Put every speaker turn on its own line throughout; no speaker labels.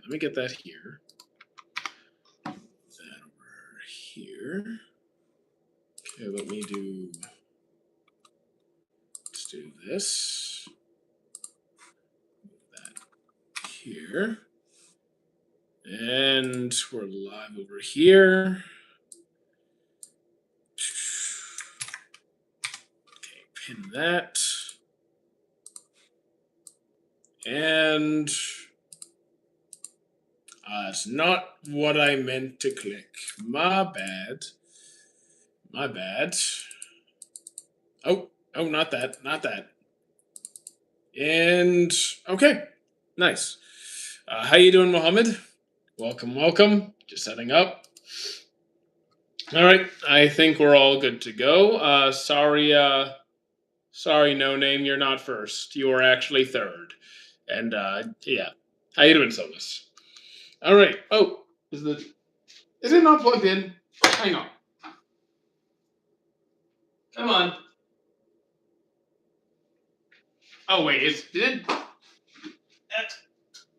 let me get that here. That over here. Okay, let me do. Let's do this. Move that here. And we're live over here. Okay, pin that. And it's not what I meant to click. My bad. My bad. Oh, not that. Not that. And okay, nice. How you doing, Mohammed? Welcome, welcome. Just setting up. All right, I think we're all good to go. Sorry, no name, you're not first. You are actually third. And yeah, how you doing, Somas? All right. Oh, is it not plugged in? Hang on. Come on. Oh wait, is it?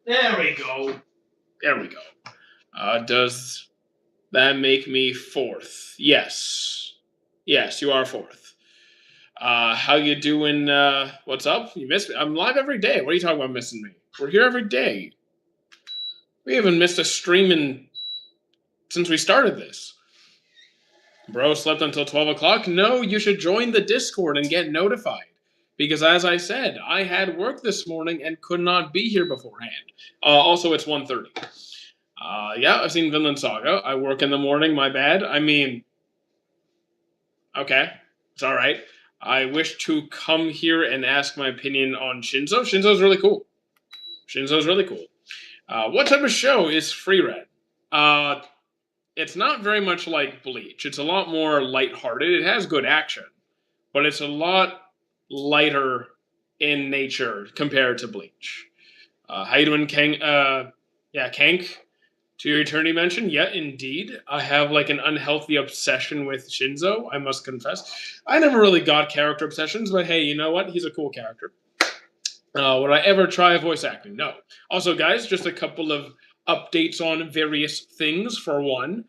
There we go. There we go. Does that make me fourth? Yes. Yes, you are fourth. How you doing? What's up? You missed me. I'm live every day. What are you talking about missing me? We're here every day. We haven't missed a stream since we started this. Bro slept until 12 o'clock? No, you should join the Discord and get notified. Because as I said, I had work this morning and could not be here beforehand. Also, it's 1:30. Yeah, I've seen Vinland Saga. I work in the morning, my bad. I mean, okay, it's all right. I wish to come here and ask my opinion on Shinzo. Shinzo's really cool. What type of show is Free Red? It's not very much like Bleach. It's a lot more lighthearted. It has good action, but it's a lot lighter in nature compared to Bleach. How you doing, Kang? Yeah, Kank. To your eternity mention, yeah, indeed. I have like an unhealthy obsession with Shinzo, I must confess. I never really got character obsessions, but hey, you know what? He's a cool character. Would I ever try voice acting? No. Also, guys, just a couple of updates on various things. For one,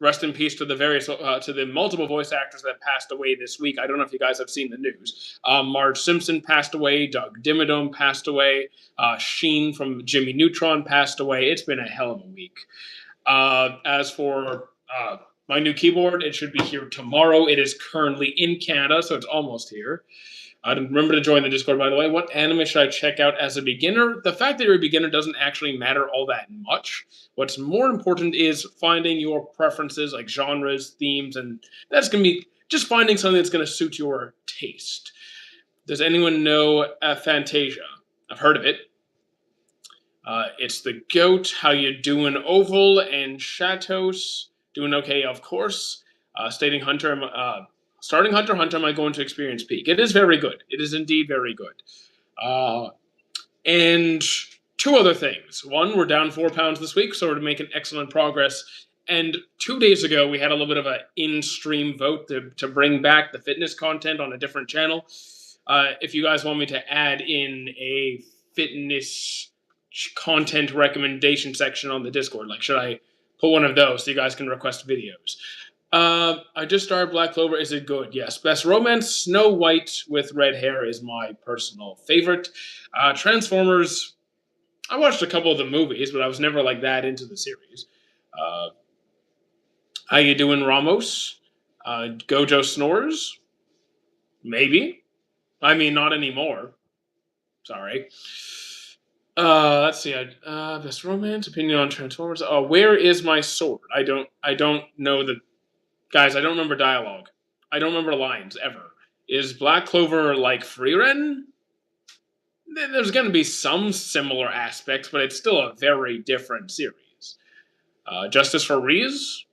rest in peace to the multiple voice actors that passed away this week. I don't know if you guys have seen the news. Marge Simpson passed away. Doug Dimmadome passed away. Sheen from Jimmy Neutron passed away. It's been a hell of a week. As for my new keyboard, it should be here tomorrow. It is currently in Canada, so it's almost here. Remember to join the Discord, by the way. What anime should I check out as a beginner? The fact that you're a beginner doesn't actually matter all that much. What's more important is finding your preferences, like genres, themes, and that's going to be just finding something that's going to suit your taste. Does anyone know Fantasia? I've heard of it. It's the GOAT. How you doing, Oval and Shatos? Doing okay, of course. Starting Hunter, am I going to experience Peak? It is very good. It is indeed very good. And two other things. One, we're down 4 pounds this week, so we're making excellent progress. And 2 days ago, we had a little bit of an in-stream vote to bring back the fitness content on a different channel. If you guys want me to add in a fitness content recommendation section on the Discord, like should I put one of those so you guys can request videos? I just started Black Clover. Is it good? Yes. Best romance, Snow White with red hair is my personal favorite. Transformers, I watched a couple of the movies, but I was never like that into the series. How you doing, Ramos? Gojo snores? Maybe. I mean, not anymore. Sorry. Let's see. Best romance, opinion on Transformers. Where is my sword? I don't know the... Guys, I don't remember dialogue. I don't remember lines, ever. Is Black Clover like Frieren? There's going to be some similar aspects, but it's still a very different series. Justice for Reese?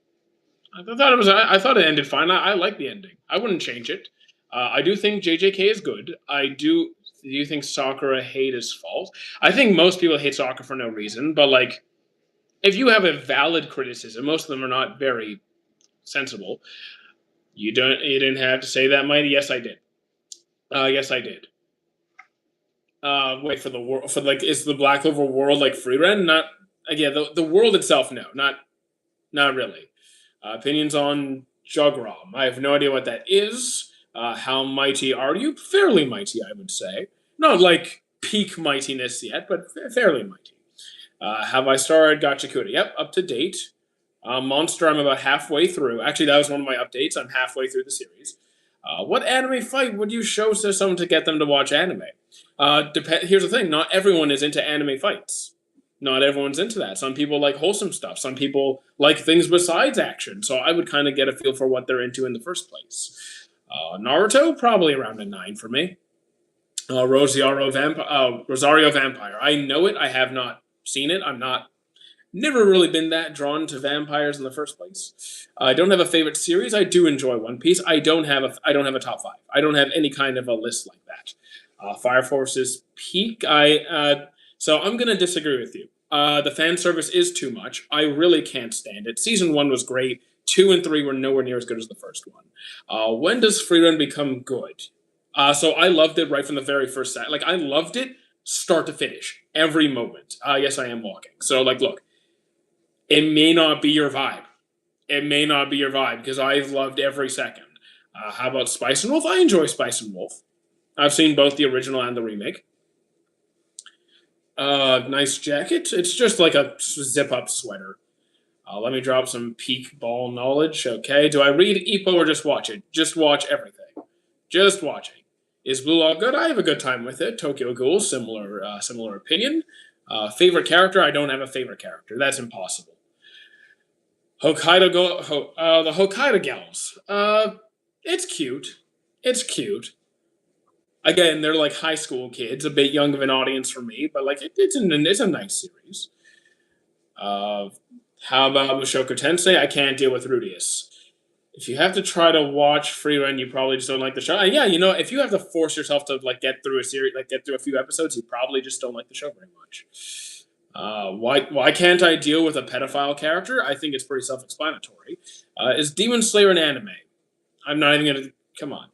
I thought it ended fine. I like the ending. I wouldn't change it. I do think JJK is good. Do you think Sakura hate is false? I think most people hate Sakura for no reason, but like, if you have a valid criticism, most of them are not very sensible. You didn't have to say that, Mighty. Yes, I did. Yes, I did. Wait for the world for like is the Black Clover world like free run? Not again the world itself. No, not really. Opinions on Jogrom. I have no idea what that is. How mighty are you? Fairly mighty, I would say. Not like peak mightiness yet, but fairly mighty. Have I started Gachakuda? Yep, up to date. Monster, I'm about halfway through. Actually, that was one of my updates. I'm halfway through the series. What anime fight would you show to someone to get them to watch anime? Here's the thing: not everyone is into anime fights. Not everyone's into that. Some people like wholesome stuff. Some people like things besides action. So I would kind of get a feel for what they're into in the first place. Naruto, probably around a 9 for me. Rosario Vampire. I know it. I have not seen it. I'm not never really been that drawn to vampires in the first place. I don't have a favorite series. I do enjoy One Piece. I don't have a top 5. I don't have any kind of a list like that. Fire Force's peak. So I'm gonna disagree with you. The fan service is too much. I really can't stand it. Season 1 was great. 2 and 3 were nowhere near as good as the first one. When does Freerun become good? So I loved it right from the very first set. Like I loved it start to finish, every moment. Yes, I am walking. So like, look, it may not be your vibe. It may not be your vibe because I've loved every second. How about Spice and Wolf? I enjoy Spice and Wolf. I've seen both the original and the remake. Nice jacket. It's just like a zip up sweater. Let me drop some peak ball knowledge. Okay. Do I read Ippo or just watch it? Just watch everything. Just watching. Is Blue Lock good? I have a good time with it. Tokyo Ghoul, similar opinion. Favorite character? I don't have a favorite character. That's impossible. The Hokkaido Gals. It's cute. It's cute. Again, they're like high school kids, a bit young of an audience for me, but like it's a nice series. Uh, how about Mushoku Tensei? I can't deal with Rudius. If you have to try to watch free run, you probably just don't like the show. Yeah, if you have to force yourself to like get through a series, like get through a few episodes, you probably just don't like the show very much. Why can't I deal with a pedophile character? I think it's pretty self-explanatory. Is Demon Slayer an anime? I'm not even gonna come on.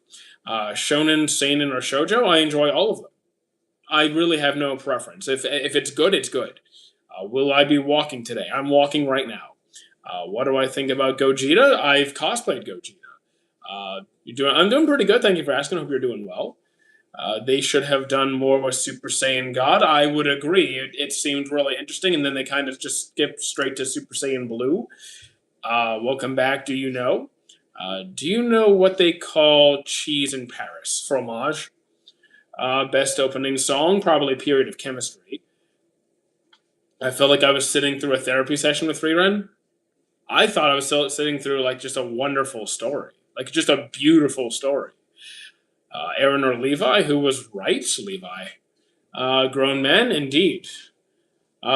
Shonen, seinen, or shojo, I enjoy all of them. I really have no preference. If it's good, it's good. Will I be walking today? I'm walking right now. What do I think about Gogeta? I've cosplayed Gogeta. I'm doing pretty good. Thank you for asking. Hope you're doing well. They should have done more with Super Saiyan God. I would agree. It seemed really interesting, and then they kind of just skipped straight to Super Saiyan Blue. Welcome back. Do you know what they call cheese in Paris? Fromage. Best opening song, probably Period of Chemistry. I felt like I was sitting through a therapy session with Freerun. I thought I was still sitting through like just a wonderful story, like just a beautiful story. Aaron or Levi, who was right? Levi. Grown men, indeed.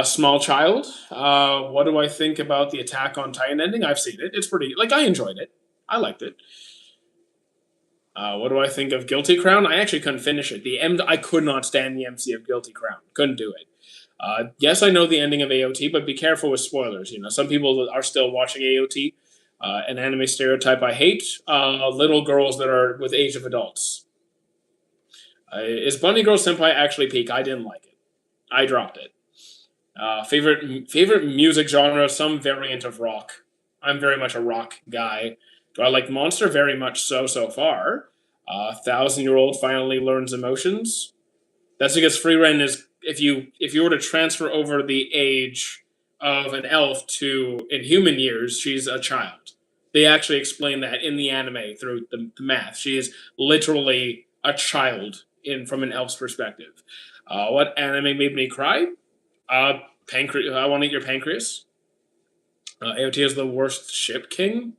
Small child. What do I think about the Attack on Titan ending? I've seen it. It's pretty. Like I enjoyed it. I liked it. What do I think of Guilty Crown? I actually couldn't finish it. I could not stand the MC of Guilty Crown. Couldn't do it. Yes, I know the ending of AOT, but be careful with spoilers. Some people are still watching AOT. An anime stereotype I hate: little girls that are with age of adults. Is Bunny Girl Senpai actually peak? I didn't like it. I dropped it. Favorite music genre? Some variant of rock. I'm very much a rock guy. Do I like Monster? Very much so far. 1,000-year-old finally learns emotions. That's because Freeren is if you were to transfer over the age of an elf to in human years, she's a child. They actually explain that in the anime through the math. She is literally a child in from an elf's perspective. What anime made me cry? Pancreas. I want to eat your pancreas. AOT is the worst ship king.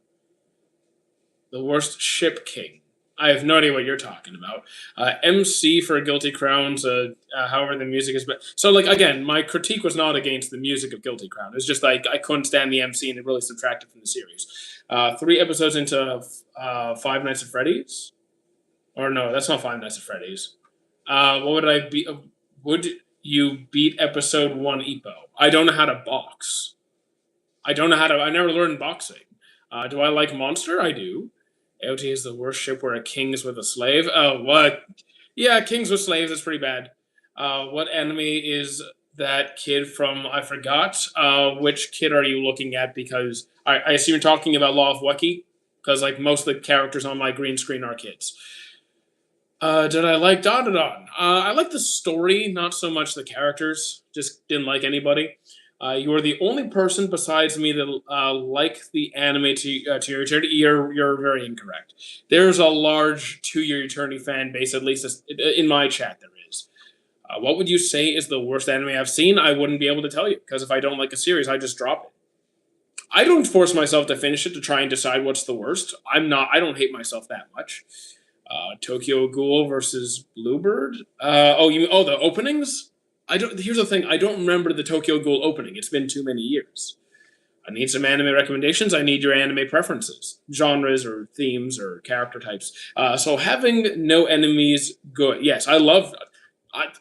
The worst ship king. I have no idea what you're talking about. MC for Guilty Crowns. However, the music is. So, like again, my critique was not against the music of Guilty Crown. It's just like I couldn't stand the MC, and it really subtracted from the series. 3 episodes into Five Nights at Freddy's, or no, that's not Five Nights at Freddy's. What would I be? Would you beat episode 1 Ippo? I don't know how to box. I don't know how to. I never learned boxing. Do I like Monster? I do. AOT is the worst ship where a king is with a slave. Oh, what? Yeah, kings with slaves is pretty bad. What anime is that kid from? I forgot. Which kid are you looking at? Because I assume you're talking about Law of Weki, because like most of the characters on my green screen are kids. Did I like Dandadan? I like the story, not so much the characters. Just didn't like anybody. You are the only person besides me that like the anime to your eternity. You're very incorrect. There's a large To Your Eternity fan base, at least in my chat. There is. What would you say is the worst anime I've seen? I wouldn't be able to tell you because if I don't like a series, I just drop it. I don't force myself to finish it to try and decide what's the worst. I'm not. I don't hate myself that much. Tokyo Ghoul versus Bluebird. The openings? I don't. Here's the thing. I don't remember the Tokyo Ghoul opening. It's been too many years. I need some anime recommendations. I need your anime preferences, genres or themes or character types. So having no enemies, good. Yes, I love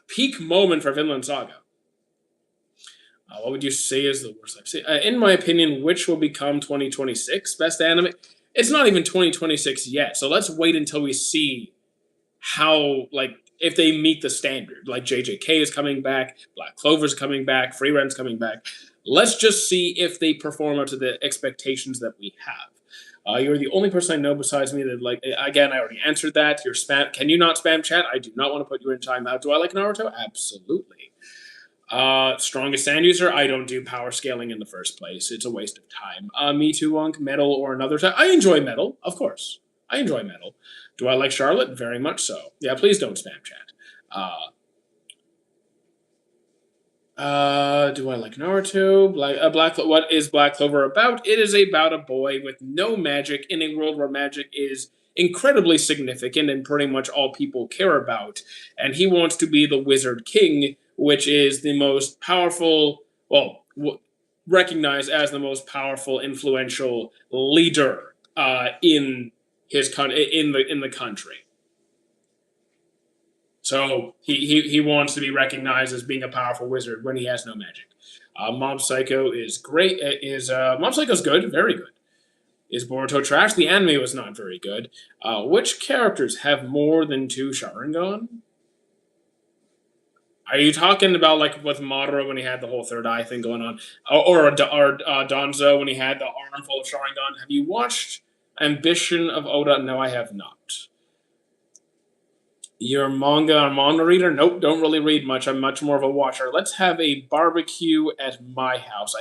peak moment for Vinland Saga. What would you say is the worst I've seen? In my opinion, which will become 2026 best anime? It's not even 2026 yet, so let's wait until we see how, like, if they meet the standard. Like, JJK is coming back, Black Clover's coming back, Free Ren's coming back. Let's just see if they perform up to the expectations that we have. You're the only person I know besides me that, like, again, I already answered that. You're spam. Can you not spam chat? I do not want to put you in timeout. Do I like Naruto? Absolutely. Strongest sand user. I don't do power scaling in the first place. It's a waste of time. Me too, Wonk. Metal or another time. I enjoy metal, of course. I enjoy metal. Do I like Charlotte? Very much so. Yeah, please don't spam chat. Do I like Naruto? What is Black Clover about? It is about a boy with no magic in a world where magic is incredibly significant and pretty much all people care about. And he wants to be the Wizard King, which is the most powerful, recognized as the most powerful, influential leader in in the country. So he wants to be recognized as being a powerful wizard when he has no magic. Mob Psycho is great. Is Mob Psycho's good, very good. Is Boruto trash? The anime was not very good. Which characters have more than two Sharingan? Are you talking about like with Madara when he had the whole third eye thing going on, or Donzo when he had the arm full of Sharingan? Have you watched Ambition of Oda? No, I have not. You're a manga reader? Nope, don't really read much. I'm much more of a watcher. Let's have a barbecue at my house.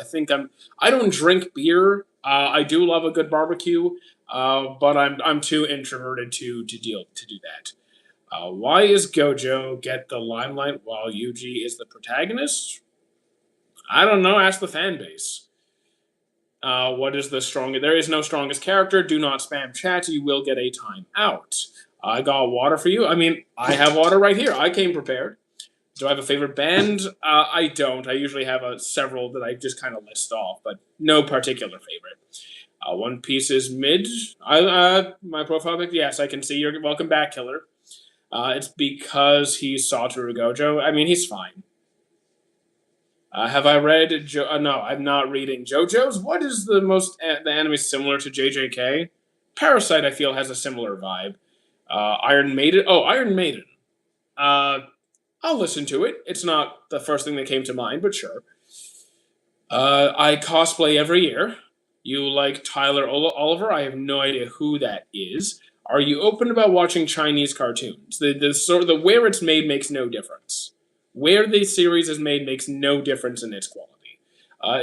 I don't drink beer. I do love a good barbecue, but I'm too introverted to do that. Why is Gojo get the limelight while Yuji is the protagonist? I don't know. Ask the fan base. What is the strongest? There is no strongest character. Do not spam chat. You will get a timeout. I got water for you. I mean, I have water right here. I came prepared. Do I have a favorite band? I don't. I usually have several that I just kind of list off, but no particular favorite. One Piece is mid. My profile pic. Yes, I can see. You're welcome back, Killer. It's because he's Satoru Gojo. I mean, he's fine. Have I read? No, I'm not reading JoJo's. What is the anime similar to JJK? Parasite, I feel, has a similar vibe. Iron Maiden. Oh, Iron Maiden. I'll listen to it. It's not the first thing that came to mind, but sure. I cosplay every year. You like Tyler Oliver? I have no idea who that is. Are you open about watching Chinese cartoons? The where it's made makes no difference. Where the series is made makes no difference in its quality.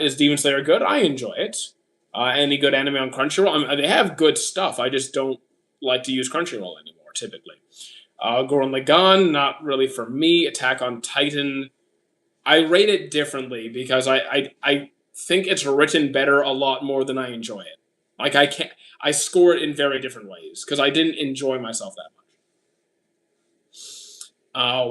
Is Demon Slayer good? I enjoy it. Any good anime on Crunchyroll? They have good stuff. I just don't like to use Crunchyroll anymore, typically. Gurren Lagann, not really for me. Attack on Titan, I rate it differently because I think it's written better a lot more than I enjoy it. Like I score it in very different ways because I didn't enjoy myself that much.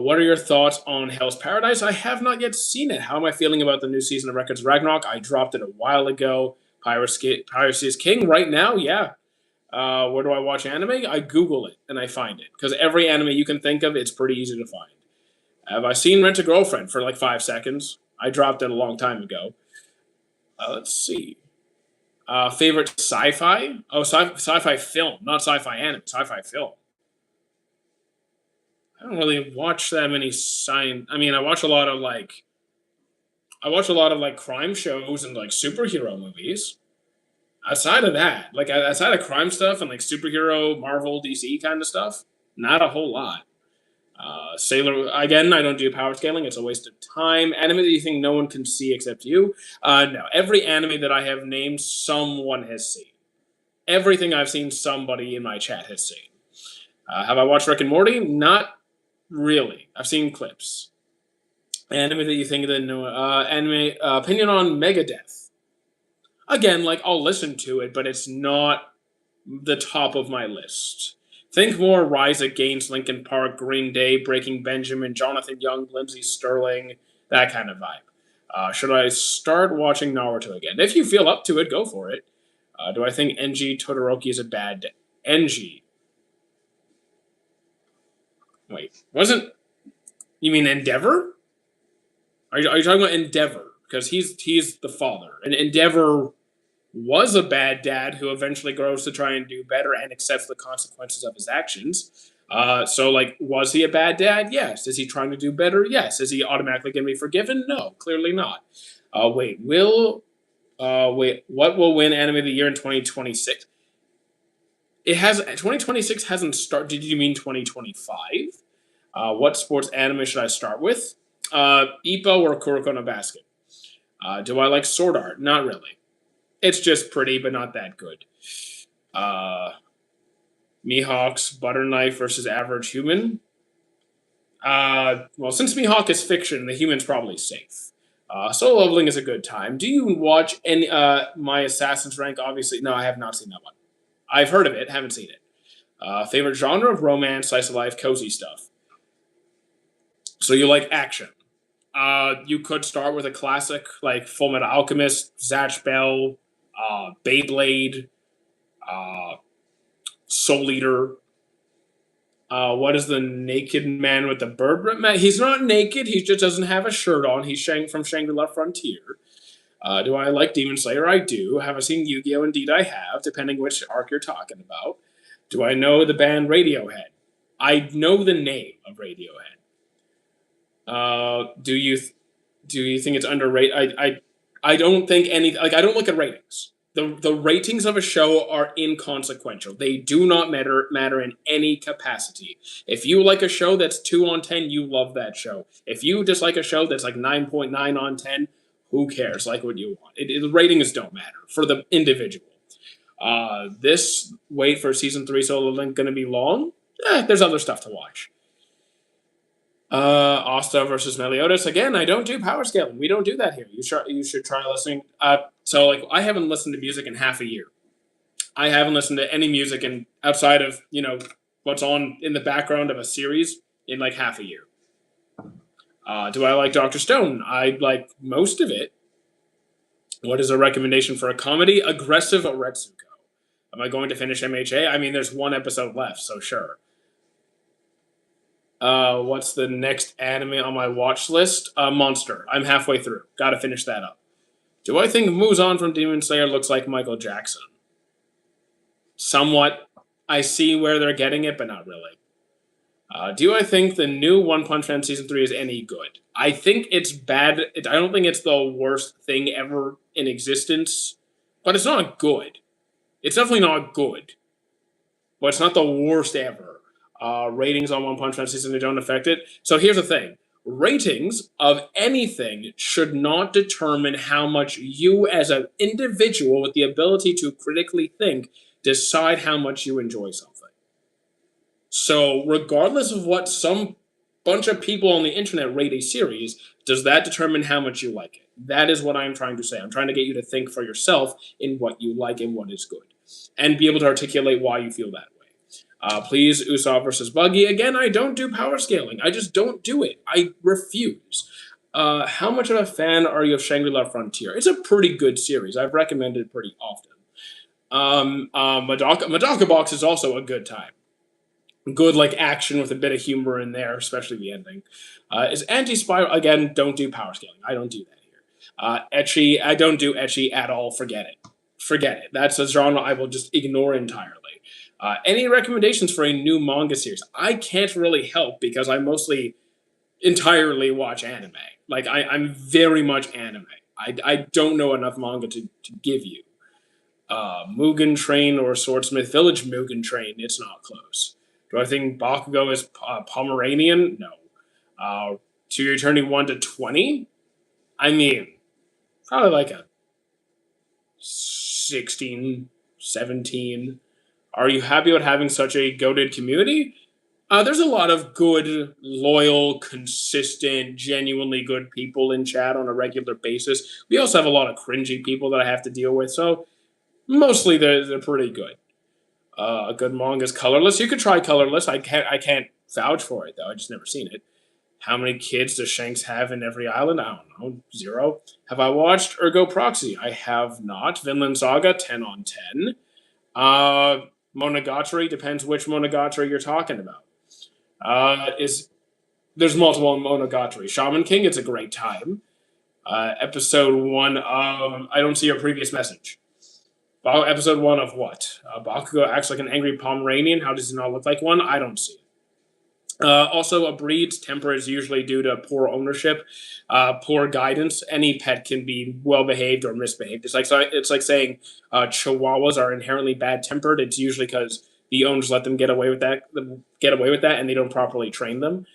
What are your thoughts on Hell's Paradise? I have not yet seen it. How am I feeling about the new season of Records Ragnarok? I dropped it a while ago. Piracy is King right now, yeah. Where do I watch anime? I Google it and I find it because every anime you can think of, it's pretty easy to find. Have I seen Rent a Girlfriend for like 5 seconds? I dropped it a long time ago. Let's see. Favorite sci-fi? Oh, sci-fi film, not sci-fi anime. Sci-fi film. I don't really watch that many science. I mean, I watch a lot of like crime shows and like superhero movies. Outside of that, like outside of crime stuff and like superhero, Marvel, DC kind of stuff, not a whole lot. Sailor again, I don't do power scaling. It's a waste of time. Anime that you think no one can see except you. No, every anime that I have named, someone has seen. Everything I've seen, somebody in my chat has seen. Have I watched Rick and Morty? Not really. I've seen clips. Anime that you think that no anime opinion on Megadeth. Again, like I'll listen to it, but it's not the top of my list. Think more Rise Against, Linkin Park, Green Day, Breaking Benjamin, Jonathan Young, Lindsey Sterling, that kind of vibe. Should I start watching Naruto again? If you feel up to it, go for it. Do I think Enji Todoroki is a bad Enji? Wait, wasn't you mean Endeavor? Are you talking about Endeavor? Because he's the father, and Endeavor was a bad dad who eventually grows to try and do better and accepts the consequences of his actions. So, like, was he a bad dad? Yes. Is he trying to do better? Yes. Is he automatically going to be forgiven? No, clearly not. What will win Anime of the Year in 2026? It has 2026 hasn't started. Did you mean 2025? What sports anime should I start with? Ippo or Kuroko no Basket? Do I like Sword Art? Not really. It's just pretty, but not that good. Uh, Mihawk's Butter Knife versus Average Human. Well, since Mihawk is fiction, the human's probably safe. Solo Leveling is a good time. Do you watch any My Assassin's Rank? Obviously, no, I have not seen that one. I've heard of it, haven't seen it. Favorite genre of romance, slice of life, cozy stuff. So you like action. You could start with a classic like Full Metal Alchemist, Zatch Bell, Beyblade, uh, Soul Eater. What is the naked man with the bird? He's not naked. He just doesn't have a shirt on. He's from Shangri-La Frontier. Do I like Demon Slayer? I do. Have I seen Yu-Gi-Oh? Indeed, I have, depending which arc you're talking about. Do I know the band Radiohead? I know the name of Radiohead. Do you think it's underrated? I don't think any like I don't look at ratings. The ratings of a show are inconsequential. They do not matter in any capacity. If you like a show that's 2 on 10, you love that show. If you dislike a show that's like 9.9 on 10, who cares? Like what you want. The ratings don't matter for the individual. This wait for season 3 solo link going to be long. There's other stuff to watch. Asta versus Meliodas. Again, I don't do power scaling. We don't do that here. You should try listening. So like I haven't listened to music in half a year. I haven't listened to any music in outside of what's on in the background of a series in like half a year. Do I like Doctor Stone? I like most of it. What is a recommendation for a comedy? Aggressive Retsuko. Am I going to finish MHA? I mean, there's one episode left, so sure. What's the next anime on my watch list? Monster. I'm halfway through. Gotta finish that up. Do I think Muzan from Demon Slayer looks like Michael Jackson? Somewhat. I see where they're getting it, but not really. Do I think the new One Punch Man Season 3 is any good? I think it's bad. I don't think it's the worst thing ever in existence, but it's not good. It's definitely not good, but it's not the worst ever. Ratings on One Punch Man Season 3 don't affect it. So here's the thing. Ratings of anything should not determine how much you as an individual with the ability to critically think decide how much you enjoy something. So regardless of what some bunch of people on the internet rate a series, does that determine how much you like it? That is what I'm trying to say. I'm trying to get you to think for yourself in what you like and what is good, and be able to articulate why you feel that way. Please, Usopp versus Buggy. Again, I don't do power scaling. I just don't do it. I refuse. How much of a fan are you of Shangri-La Frontier? It's a pretty good series. I've recommended it pretty often. Madoka Box is also a good time. Good like action with a bit of humor in there, especially the ending. Is Anti-Spiral, again, don't do power scaling. I don't do that here. Ecchi, I don't do Ecchi at all. Forget it. Forget it. That's a genre I will just ignore entirely. Any recommendations for a new manga series? I can't really help because I mostly entirely watch anime. Like I'm very much anime. I don't know enough manga to give you. Mugen Train or Swordsmith Village Mugen Train, it's not close. Do I think Bakugo is Pomeranian? No. To Your Eternity 1 to 20? I mean, probably like a 16, 17. Are you happy with having such a goated community? There's a lot of good, loyal, consistent, genuinely good people in chat on a regular basis. We also have a lot of cringy people that I have to deal with, so mostly they're pretty good. A good manga is Colorless. You could try Colorless. I can't vouch for it though. I just never seen it. How many kids does Shanks have in every island? I don't know. 0. Have I watched Ergo Proxy? I have not. Vinland Saga, 10 on 10. Monogatari, depends which Monogatari you're talking about. Is There's multiple Monogatari. Shaman King, it's a great time. Episode 1 of I don't see your previous message. Episode 1 of what? Bakugo acts like an angry Pomeranian. How does he not look like one? I don't see it. Also, a breed's temper is usually due to poor ownership, poor guidance. Any pet can be well behaved or misbehaved. It's like saying Chihuahuas are inherently bad tempered. It's usually because the owners let them get away with that, and they don't properly train them.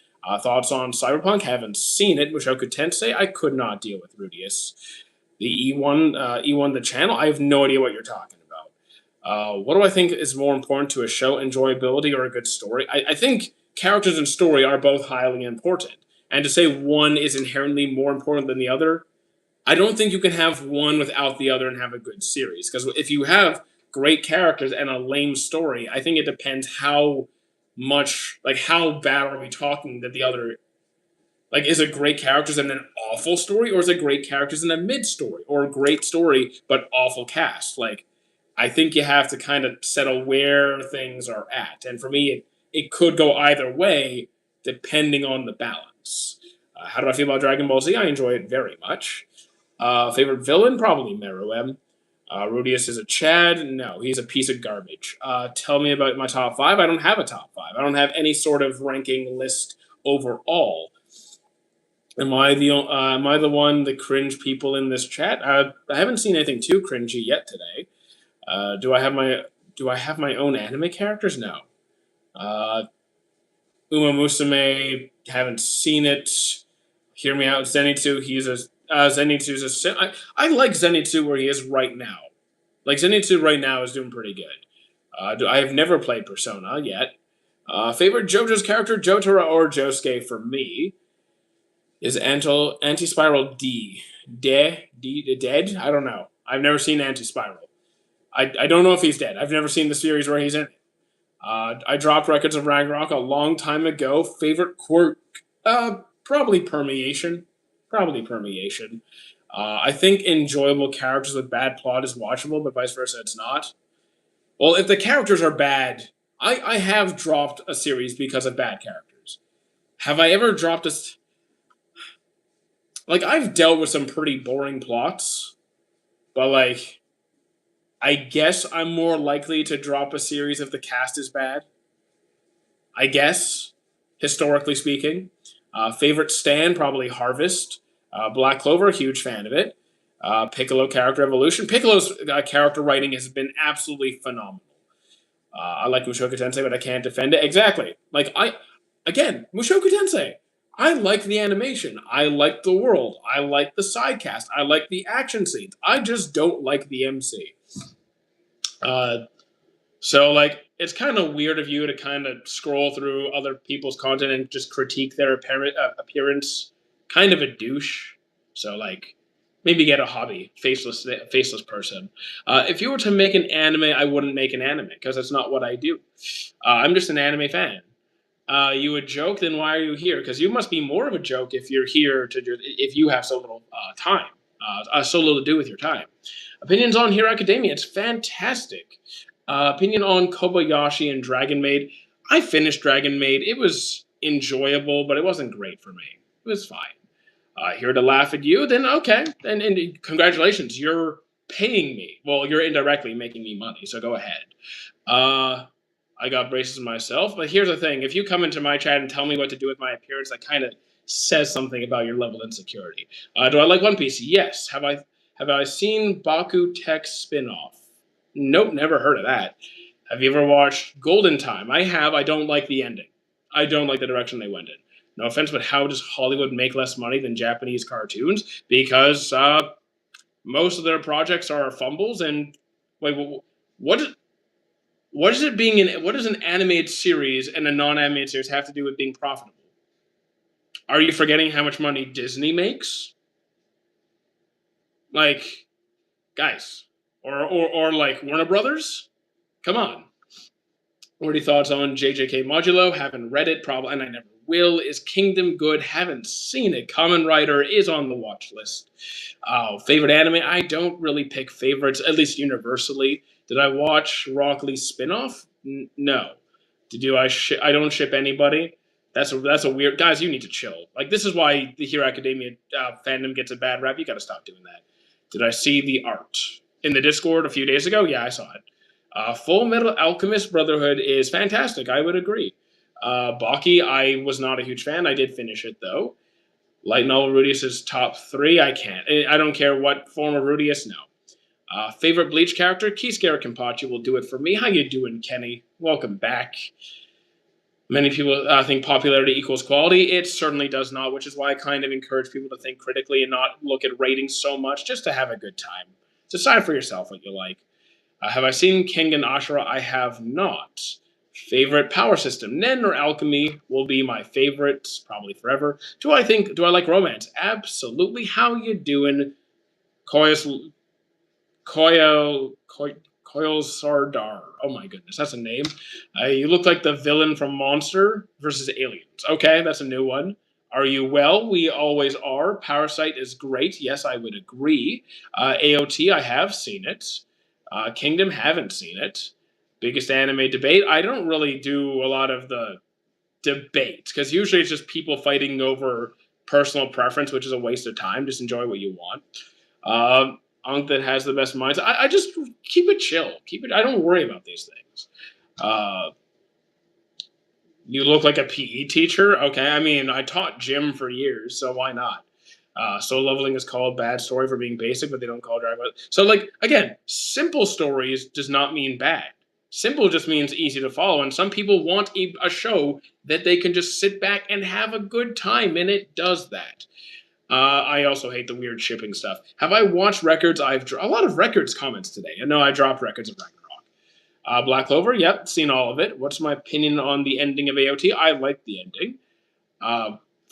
Thoughts on Cyberpunk? Haven't seen it. Mushoku Tensei? I could not deal with Rudius. The E1 the channel? I have no idea what you're talking about. What do I think is more important to a show? Enjoyability or a good story? I think characters and story are both highly important. And to say one is inherently more important than the other, I don't think you can have one without the other and have a good series. Because if you have great characters and a lame story, I think it depends how much, like, how bad are we talking that the other, like, is it great characters and an awful story, or is it great characters and a mid story, or a great story but awful cast? Like, I think you have to kind of settle where things are at. And for me, it could go either way depending on the balance. How do I feel about Dragon Ball Z? I enjoy it very much. Favorite villain? Probably Meruem. Rudius is a Chad? No, he's a piece of garbage. Tell me about my top 5. I don't have a top 5. I don't have any sort of ranking list overall. Am I the one the cringe people in this chat? I haven't seen anything too cringy yet today. Do I have my own anime characters? No. Uma Musume, haven't seen it. Hear me out. Zenitsu, Zenitsu's I like Zenitsu where he is right now. Like, Zenitsu right now is doing pretty good. I have never played Persona yet. Favorite JoJo's character, Jotaro or Josuke for me, is Anti-Spiral D. Dead? I don't know. I've never seen Anti-Spiral. I don't know if he's dead. I've never seen the series where he's in it. I dropped Records of Ragnarok a long time ago. Favorite quirk? Probably Permeation. I think enjoyable characters with bad plot is watchable, but vice versa, it's not. Well, if the characters are bad, I have dropped a series because of bad characters. Have I ever dropped like, I've dealt with some pretty boring plots, but, like, I guess I'm more likely to drop a series if the cast is bad. I guess, historically speaking. Favorite stan, probably Harvest. Black Clover, huge fan of it. Piccolo character evolution. Piccolo's character writing has been absolutely phenomenal. I like Mushoku Tensei, but I can't defend it. Exactly. Like, Mushoku Tensei. I like the animation. I like the world. I like the side cast. I like the action scenes. I just don't like the MC. So, like, it's kind of weird of you to kind of scroll through other people's content and just critique their appearance. Kind of a douche. So, like, maybe get a hobby. Faceless person. If you were to make an anime, I wouldn't make an anime because that's not what I do. I'm just an anime fan. You a joke? Then why are you here? Because you must be more of a joke if you're here if you have so little time, so little to do with your time. Opinions on Hero Academia? It's fantastic. Opinion on Kobayashi and Dragon Maid? I finished Dragon Maid. It was enjoyable, but it wasn't great for me. It was fine. Here to laugh at you? Then okay. And congratulations, you're paying me. Well, you're indirectly making me money, so go ahead. Uh, I got braces myself, but here's the thing: if you come into my chat and tell me what to do with my appearance, that kind of says something about your level of insecurity. Do I like One Piece? Yes. Have I seen Baku Tech spinoff? Nope, never heard of that. Have you ever watched Golden Time? I have. I don't like the ending. I don't like the direction they went in. No offense, but how does Hollywood make less money than Japanese cartoons? Because most of their projects are fumbles. And wait, what what is it being in? What does an animated series and a non-animated series have to do with being profitable? Are you forgetting how much money Disney makes? Like, guys, or like Warner Brothers? Come on. What are your thoughts on JJK Modulo? Haven't read it, probably, and I never will. Is Kingdom good? Haven't seen it. Kamen Rider is on the watch list. Favorite anime? I don't really pick favorites, at least universally. Did I watch Rock Lee spinoff? No. Do I? I don't ship anybody. That's a weird. Guys, you need to chill. Like, this is why the Hero Academia fandom gets a bad rap. You got to stop doing that. Did I see the art in the Discord a few days ago? Yeah, I saw it. Full Metal Alchemist Brotherhood is fantastic. I would agree. Baki, I was not a huge fan. I did finish it though. Light Novel Rudius is top 3. I can't. I don't care what form of Rudius. No. Favorite Bleach character? Kisuke Kenpachi will do it for me. How you doing, Kenny? Welcome back. Many people think popularity equals quality. It certainly does not, which is why I kind of encourage people to think critically and not look at ratings so much, just to have a good time. Decide for yourself what you like. Have I seen King and Ashura? I have not. Favorite power system? Nen or Alchemy will be my favorites, probably forever. Do I like romance? Absolutely. How you doing, Koyos Koyos Sardar? Oh my goodness, that's a name. You look like the villain from Monster versus Aliens. Okay, that's a new one. Are you well? We always are. Parasite is great. Yes, I would agree. AOT, I have seen it. Kingdom, haven't seen it. Biggest anime debate? I don't really do a lot of the debate because usually it's just people fighting over personal preference, which is a waste of time. Just enjoy what you want. Unk that has the best minds. I just keep it chill. Keep it. I don't worry about these things. Uh, you look like a PE teacher. Okay, I mean I taught gym for years, so why not? Solo leveling is called bad story for being basic, but they don't call it Dragon Ball. So, like, again, simple stories does not mean bad. Simple just means easy to follow, and some people want a show that they can just sit back and have a good time, and it does that. I also hate the weird shipping stuff. Have I watched Records? A lot of Records comments today. I know I dropped Records of Ragnarok. Black Clover, yep, seen all of it. What's my opinion on the ending of AOT? I like the ending.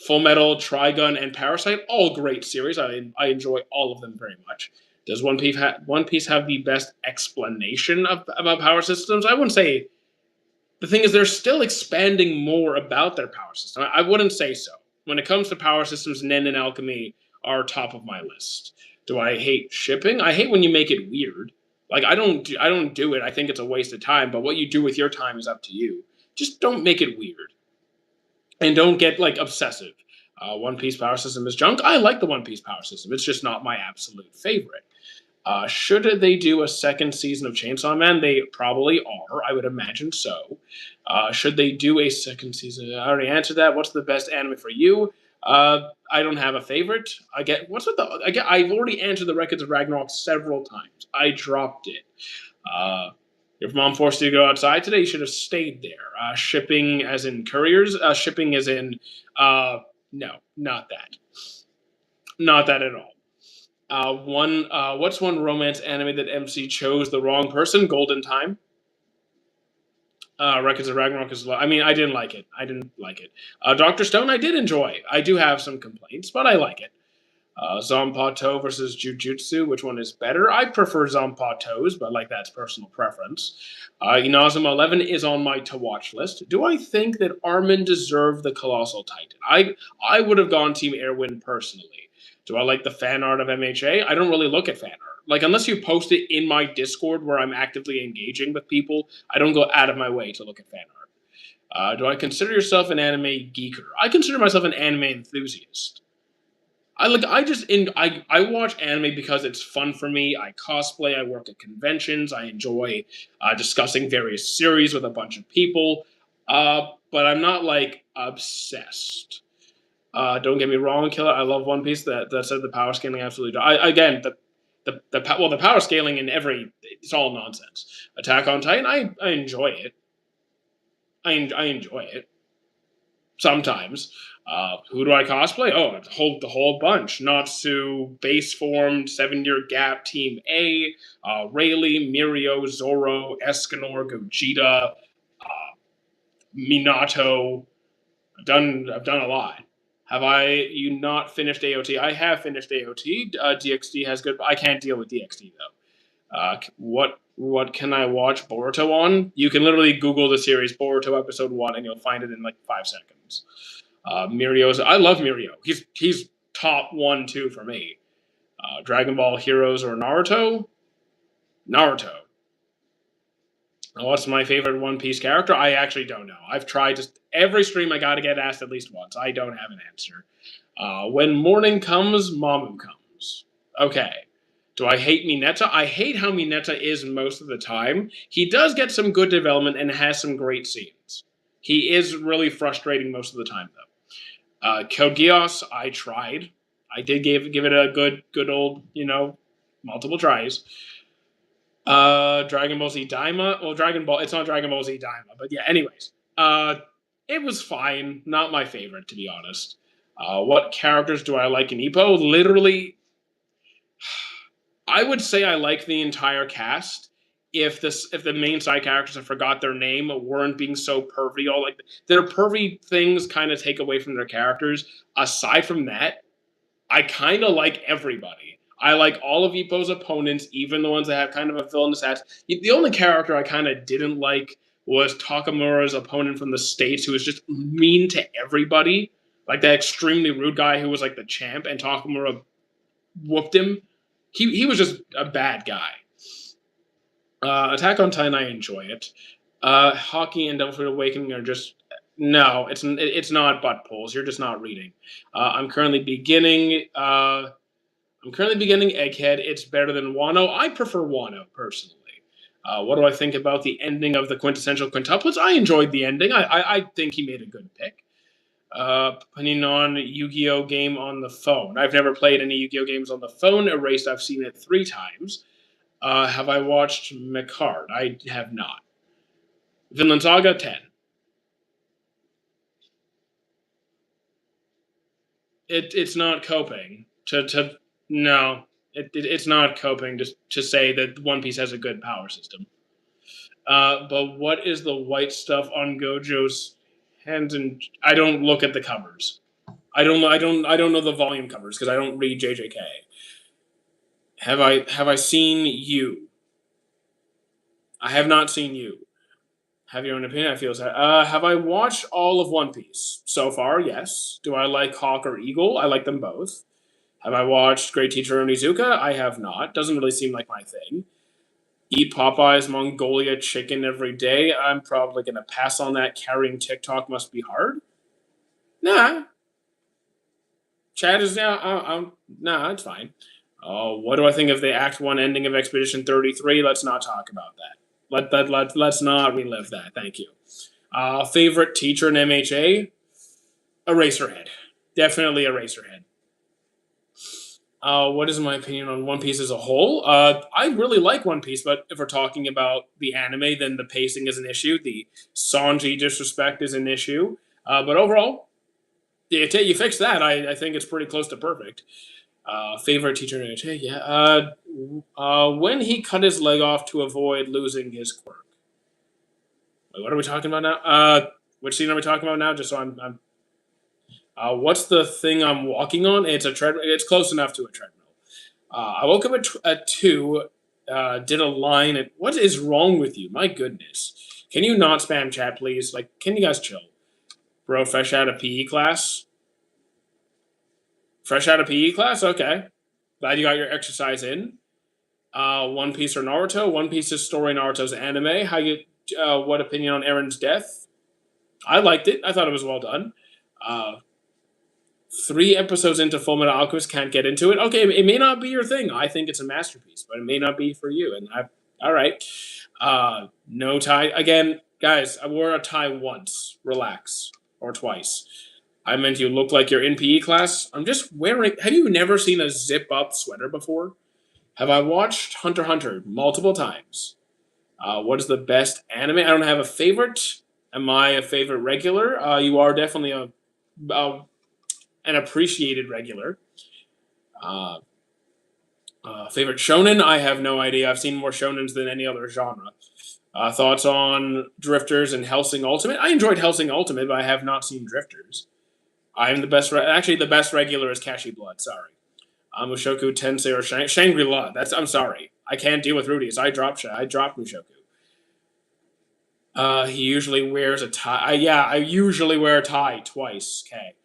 Full Metal, Trigun, and Parasite, all great series. I enjoy all of them very much. Does One Piece have the best explanation about power systems? I wouldn't say. The thing is, they're still expanding more about their power system. I wouldn't say so. When it comes to power systems, Nen and Alchemy are top of my list. Do I hate shipping? I hate when you make it weird. Like, I don't do it. I think it's a waste of time. But what you do with your time is up to you. Just don't make it weird. And don't get like obsessive. One Piece power system is junk. I like the One Piece power system. It's just not my absolute favorite. Should they do a second season of Chainsaw Man? They probably are. I would imagine so. Should they do a second season? I already answered that. What's the best anime for you? I don't have a favorite. I've already answered the Records of Ragnarok several times. I dropped it. If mom forced you to go outside today, you should have stayed there. Shipping as in couriers. Shipping as in no, not that. Not that at all. What's one romance anime that MC chose the wrong person? Golden Time. Records of Ragnarok is. I mean, I didn't like it. Doctor Stone, I did enjoy. I do have some complaints, but I like it. Zanpato versus Jujutsu, which one is better? I prefer Zanpato's, but like that's personal preference. Inazuma 11 is on my to watch list. Do I think that Armin deserved the Colossal Titan? I would have gone Team Airwind personally. Do I like the fan art of MHA? I don't really look at fan art. Like, unless you post it in my Discord where I'm actively engaging with people, I don't go out of my way to look at fan art. Do I consider yourself an anime geeker? I consider myself an anime enthusiast. I watch anime because it's fun for me. I cosplay. I work at conventions. I enjoy discussing various series with a bunch of people. But I'm not like obsessed. Don't get me wrong, Killer. I love One Piece. That said, the power scaling absolutely. Again, the power scaling in every, it's all nonsense. Attack on Titan. I enjoy it. I enjoy it sometimes. Who do I cosplay? Oh, the whole bunch. Natsu, base formed, 7 year gap, Team A, Rayleigh, Mirio, Zoro, Escanor, Gogeta, Minato. I've done a lot. Have you not finished AOT? I have finished AOT. DxD has good. I can't deal with DxD though. What can I watch Boruto on? You can literally Google the series Boruto episode 1 and you'll find it in like 5 seconds. Mirio's. I love Mirio. He's top 1, 2 for me. Dragon Ball Heroes or Naruto? Naruto. What's my favorite One Piece character? I actually don't know. I've tried just every stream. I got to get asked at least once. I don't have an answer. When morning comes, Mamu comes. Okay. Do I hate Mineta? I hate how Mineta is most of the time. He does get some good development and has some great scenes. He is really frustrating most of the time, though. Code Geass, I tried. I did give it a good old, multiple tries. Dragon Ball Z Daima. Well, Dragon Ball. It's not Dragon Ball Z Daima, but yeah. Anyways, it was fine. Not my favorite, to be honest. What characters do I like in Ippo? Literally, I would say I like the entire cast. If the main side characters, I forgot their name, weren't being so pervy, all like their pervy things kind of take away from their characters. Aside from that, I kind of like everybody. I like all of Ippo's opponents, even the ones that have kind of a villainous ass. The only character I kind of didn't like was Takamura's opponent from the States, who was just mean to everybody. Like that extremely rude guy who was like the champ, and Takamura whooped him. He was just a bad guy. Attack on Titan, I enjoy it. Hockey and Devil Fruit Awakening are just no. It's not butt pulls. You're just not reading. I'm currently beginning. Egghead. It's better than Wano. I prefer Wano personally. What do I think about the ending of the quintessential quintuplets? I enjoyed the ending. I think he made a good pick. Putting on Yu-Gi-Oh game on the phone. I've never played any Yu-Gi-Oh games on the phone. Erased, I've seen it 3 times. Have I watched Micard? I have not. Vinland Saga 10. It's not coping no. It's not coping to say that One Piece has a good power system. But what is the white stuff on Gojo's hands? And I don't look at the covers. I don't know the volume covers because I don't read JJK. Have I seen you? I have not seen you. Have your own opinion. I feel sad. Have I watched all of One Piece so far? Yes. Do I like Hawk or Eagle? I like them both. Have I watched Great Teacher Onizuka? I have not. Doesn't really seem like my thing. Eat Popeye's Mongolia chicken every day. I'm probably gonna pass on that. Carrying TikTok must be hard. Nah. Chad is nah. It's fine. Oh, what do I think of the Act 1 ending of Expedition 33? Let's not talk about that. Let's not relive that. Thank you. Favorite teacher in MHA? Eraserhead. Definitely Eraserhead. What is my opinion on One Piece as a whole? I really like One Piece, but if we're talking about the anime, then the pacing is an issue. The Sanji disrespect is an issue. But overall, you fix that. I think it's pretty close to perfect. Favorite teacher in MHA? Yeah. When he cut his leg off to avoid losing his quirk. Wait, what are we talking about now? Which scene are we talking about now? Just so I'm what's the thing I'm walking on? It's a treadmill. It's close enough to a treadmill. I woke up at 2, did a line. And what is wrong with you? My goodness. Can you not spam chat, please? Like, can you guys chill? Bro, fresh out of PE class? Fresh out of PE class? Okay. Glad you got your exercise in. One Piece or Naruto? One Piece's story, Naruto's anime. What opinion on Aaron's death? I liked it. I thought it was well done. Three episodes into Full Metal Alchemist, can't get into it. Okay, it may not be your thing. I think it's a masterpiece, but it may not be for you. And all right. No tie again, guys. I wore a tie once. Relax, or twice. I meant you look like you're in PE class. I'm just wearing. Have you never seen a zip up sweater before? Have I watched Hunter x Hunter multiple times? What is the best anime? I don't have a favorite. Am I a favorite regular? You are definitely a an appreciated regular. Uh, Favorite shonen? I have no idea. I've seen more shonens than any other genre. Thoughts on Drifters and Hellsing Ultimate? I enjoyed Hellsing Ultimate, but I have not seen Drifters. I'm the best. Actually, the best regular is Kashi Blood. Sorry, Mushoku Tensei or Shangri La. That's. I'm sorry. I can't deal with Rudy's. I dropped Mushoku. He usually wears a tie. Yeah, I usually wear a tie twice. Okay.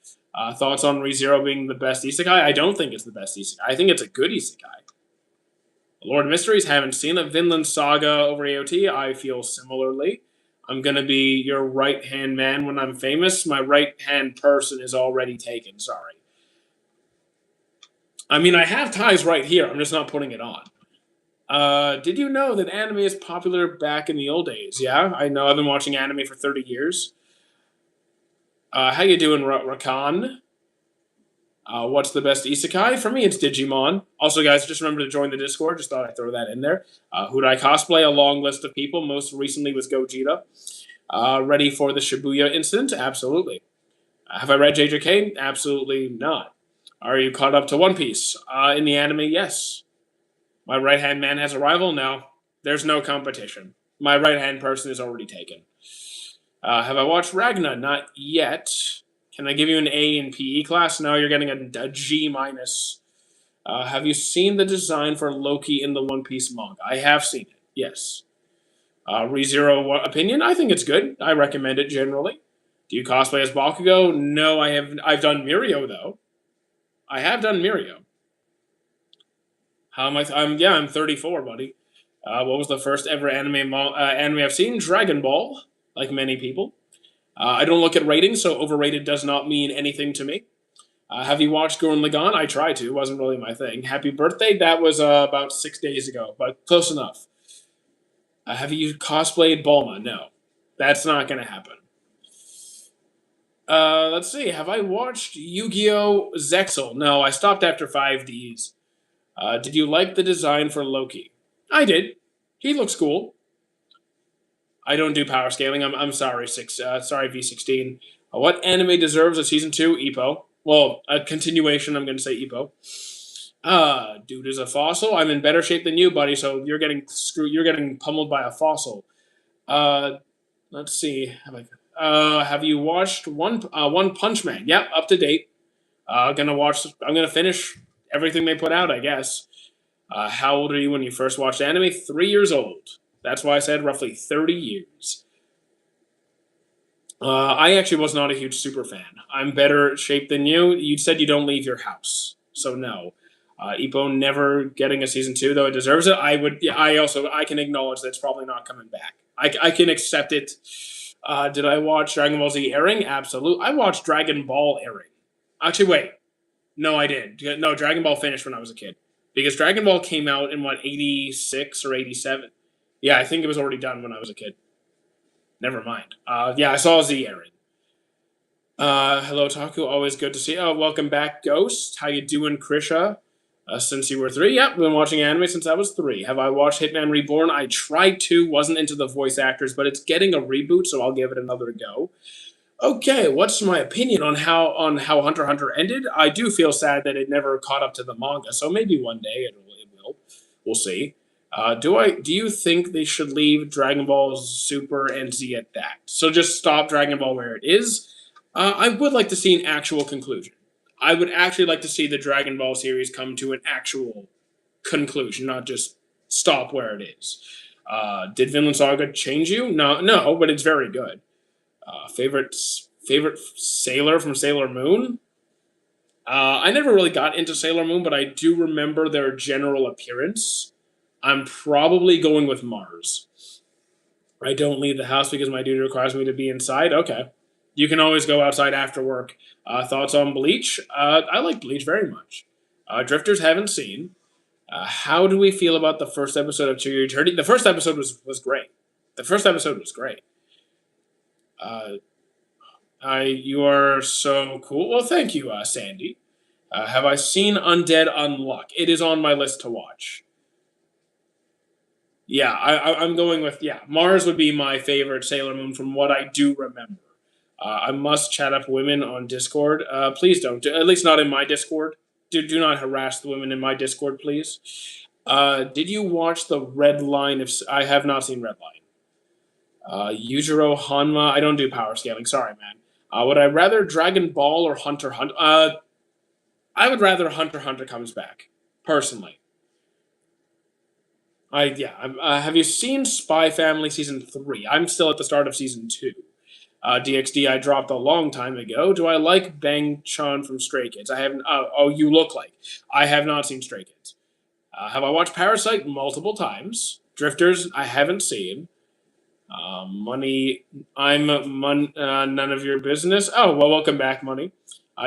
Thoughts on ReZero being the best isekai? I don't think it's the best isekai. I think it's a good isekai. Lord of Mysteries, haven't seen it. Vinland Saga over AOT, I feel similarly. I'm going to be your right-hand man when I'm famous. My right-hand person is already taken. Sorry. I mean, I have ties right here. I'm just not putting it on. Did you know that anime is popular back in the old days? Yeah, I know. I've been watching anime for 30 years. How you doing, Rakan? What's the best isekai? For me, it's Digimon. Also, guys, just remember to join the Discord. Just thought I'd throw that in there. Who do I cosplay? A long list of people. Most recently was Gogeta. Ready for the Shibuya incident? Absolutely. Have I read JJK? Absolutely not. Are you caught up to One Piece? In the anime, yes. My right-hand man has a rival? No. There's no competition. My right-hand person is already taken. Have I watched Ragna? Not yet. Can I give you an A in PE class? No, you're getting a G minus. Have you seen the design for Loki in the One Piece manga? I have seen it. Yes. ReZero opinion? I think it's good. I recommend it generally. Do you cosplay as Bakugo? No, I have. I've done Mirio though. I have done Mirio. How am I? I'm 34, buddy. What was the first ever anime I've seen? Dragon Ball, like many people. I don't look at ratings, so overrated does not mean anything to me. Have you watched Gurren Lagann? I tried to. It wasn't really my thing. Happy Birthday? That was about 6 days ago, but close enough. Have you cosplayed Bulma? No. That's not going to happen. Let's see. Have I watched Yu-Gi-Oh! Zexal? No, I stopped after 5Ds. Did you like the design for Loki? I did. He looks cool. I don't do power scaling. I'm sorry, sorry V16. What anime deserves a season 2? Ippo. Well, a continuation. I'm going to say Ippo. Dude is a fossil. I'm in better shape than you, buddy. So you're getting screwed. You're getting pummeled by a fossil. Let's see. Have you watched One Punch Man? Yep, up to date. I'm gonna finish everything they put out, I guess. How old are you when you first watched anime? 3 years old. That's why I said roughly 30 years. I actually was not a huge super fan. I'm better shape than you. You said you don't leave your house, so no. Ippo never getting a season 2, though it deserves it. I would. Yeah, I can acknowledge that it's probably not coming back. I can accept it. Did I watch Dragon Ball Z airing? Absolutely. I watched Dragon Ball airing. Actually, wait. No, I didn't. No, Dragon Ball finished when I was a kid. Because Dragon Ball came out in, what, 86 or 87? Yeah, I think it was already done when I was a kid. Never mind. Yeah, I saw Z airing. Hello, Taku. Always good to see you. Welcome back, Ghost. How you doing, Krisha? Since you were 3? Yep, been watching anime since I was 3. Have I watched Hitman Reborn? I tried to. Wasn't into the voice actors, but it's getting a reboot, so I'll give it another go. Okay, what's my opinion on how Hunter x Hunter ended? I do feel sad that it never caught up to the manga, so maybe one day it will. We'll see. Do you think they should leave Dragon Ball Super and Z at that? So just stop Dragon Ball where it is. I would like to see an actual conclusion. I would actually like to see the Dragon Ball series come to an actual conclusion, not just stop where it is. Did Vinland Saga change you? No, but it's very good. Favorite sailor from Sailor Moon? I never really got into Sailor Moon, but I do remember their general appearance. I'm probably going with Mars. I don't leave the house because my duty requires me to be inside. Okay. You can always go outside after work. Thoughts on Bleach? I like Bleach very much. Drifters haven't seen. How do we feel about the first episode of 2 Year Eternity? The first episode was great. The first episode was great. Uh, you are so cool. Well, thank you, Sandy. Have I seen Undead Unluck? It is on my list to watch. Yeah, I'm going with yeah. Mars would be my favorite Sailor Moon from what I do remember. I must chat up women on Discord. Please don't. At least not in my Discord. Do not harass the women in my Discord, please. Did you watch the Red Line? I have not seen Red Line. Yujiro Hanma. I don't do power scaling. Sorry, man. Would I rather Dragon Ball or Hunter x Hunter? I would rather Hunter x Hunter comes back personally. Have you seen Spy Family season 3? I'm still at the start of season 2. DxD I dropped a long time ago. Do I like Bang Chan from Stray Kids? I haven't. Oh, you look like. I have not seen Stray Kids. Have I watched Parasite multiple times? Drifters I haven't seen. Money, none of your business. Oh well, welcome back, Money.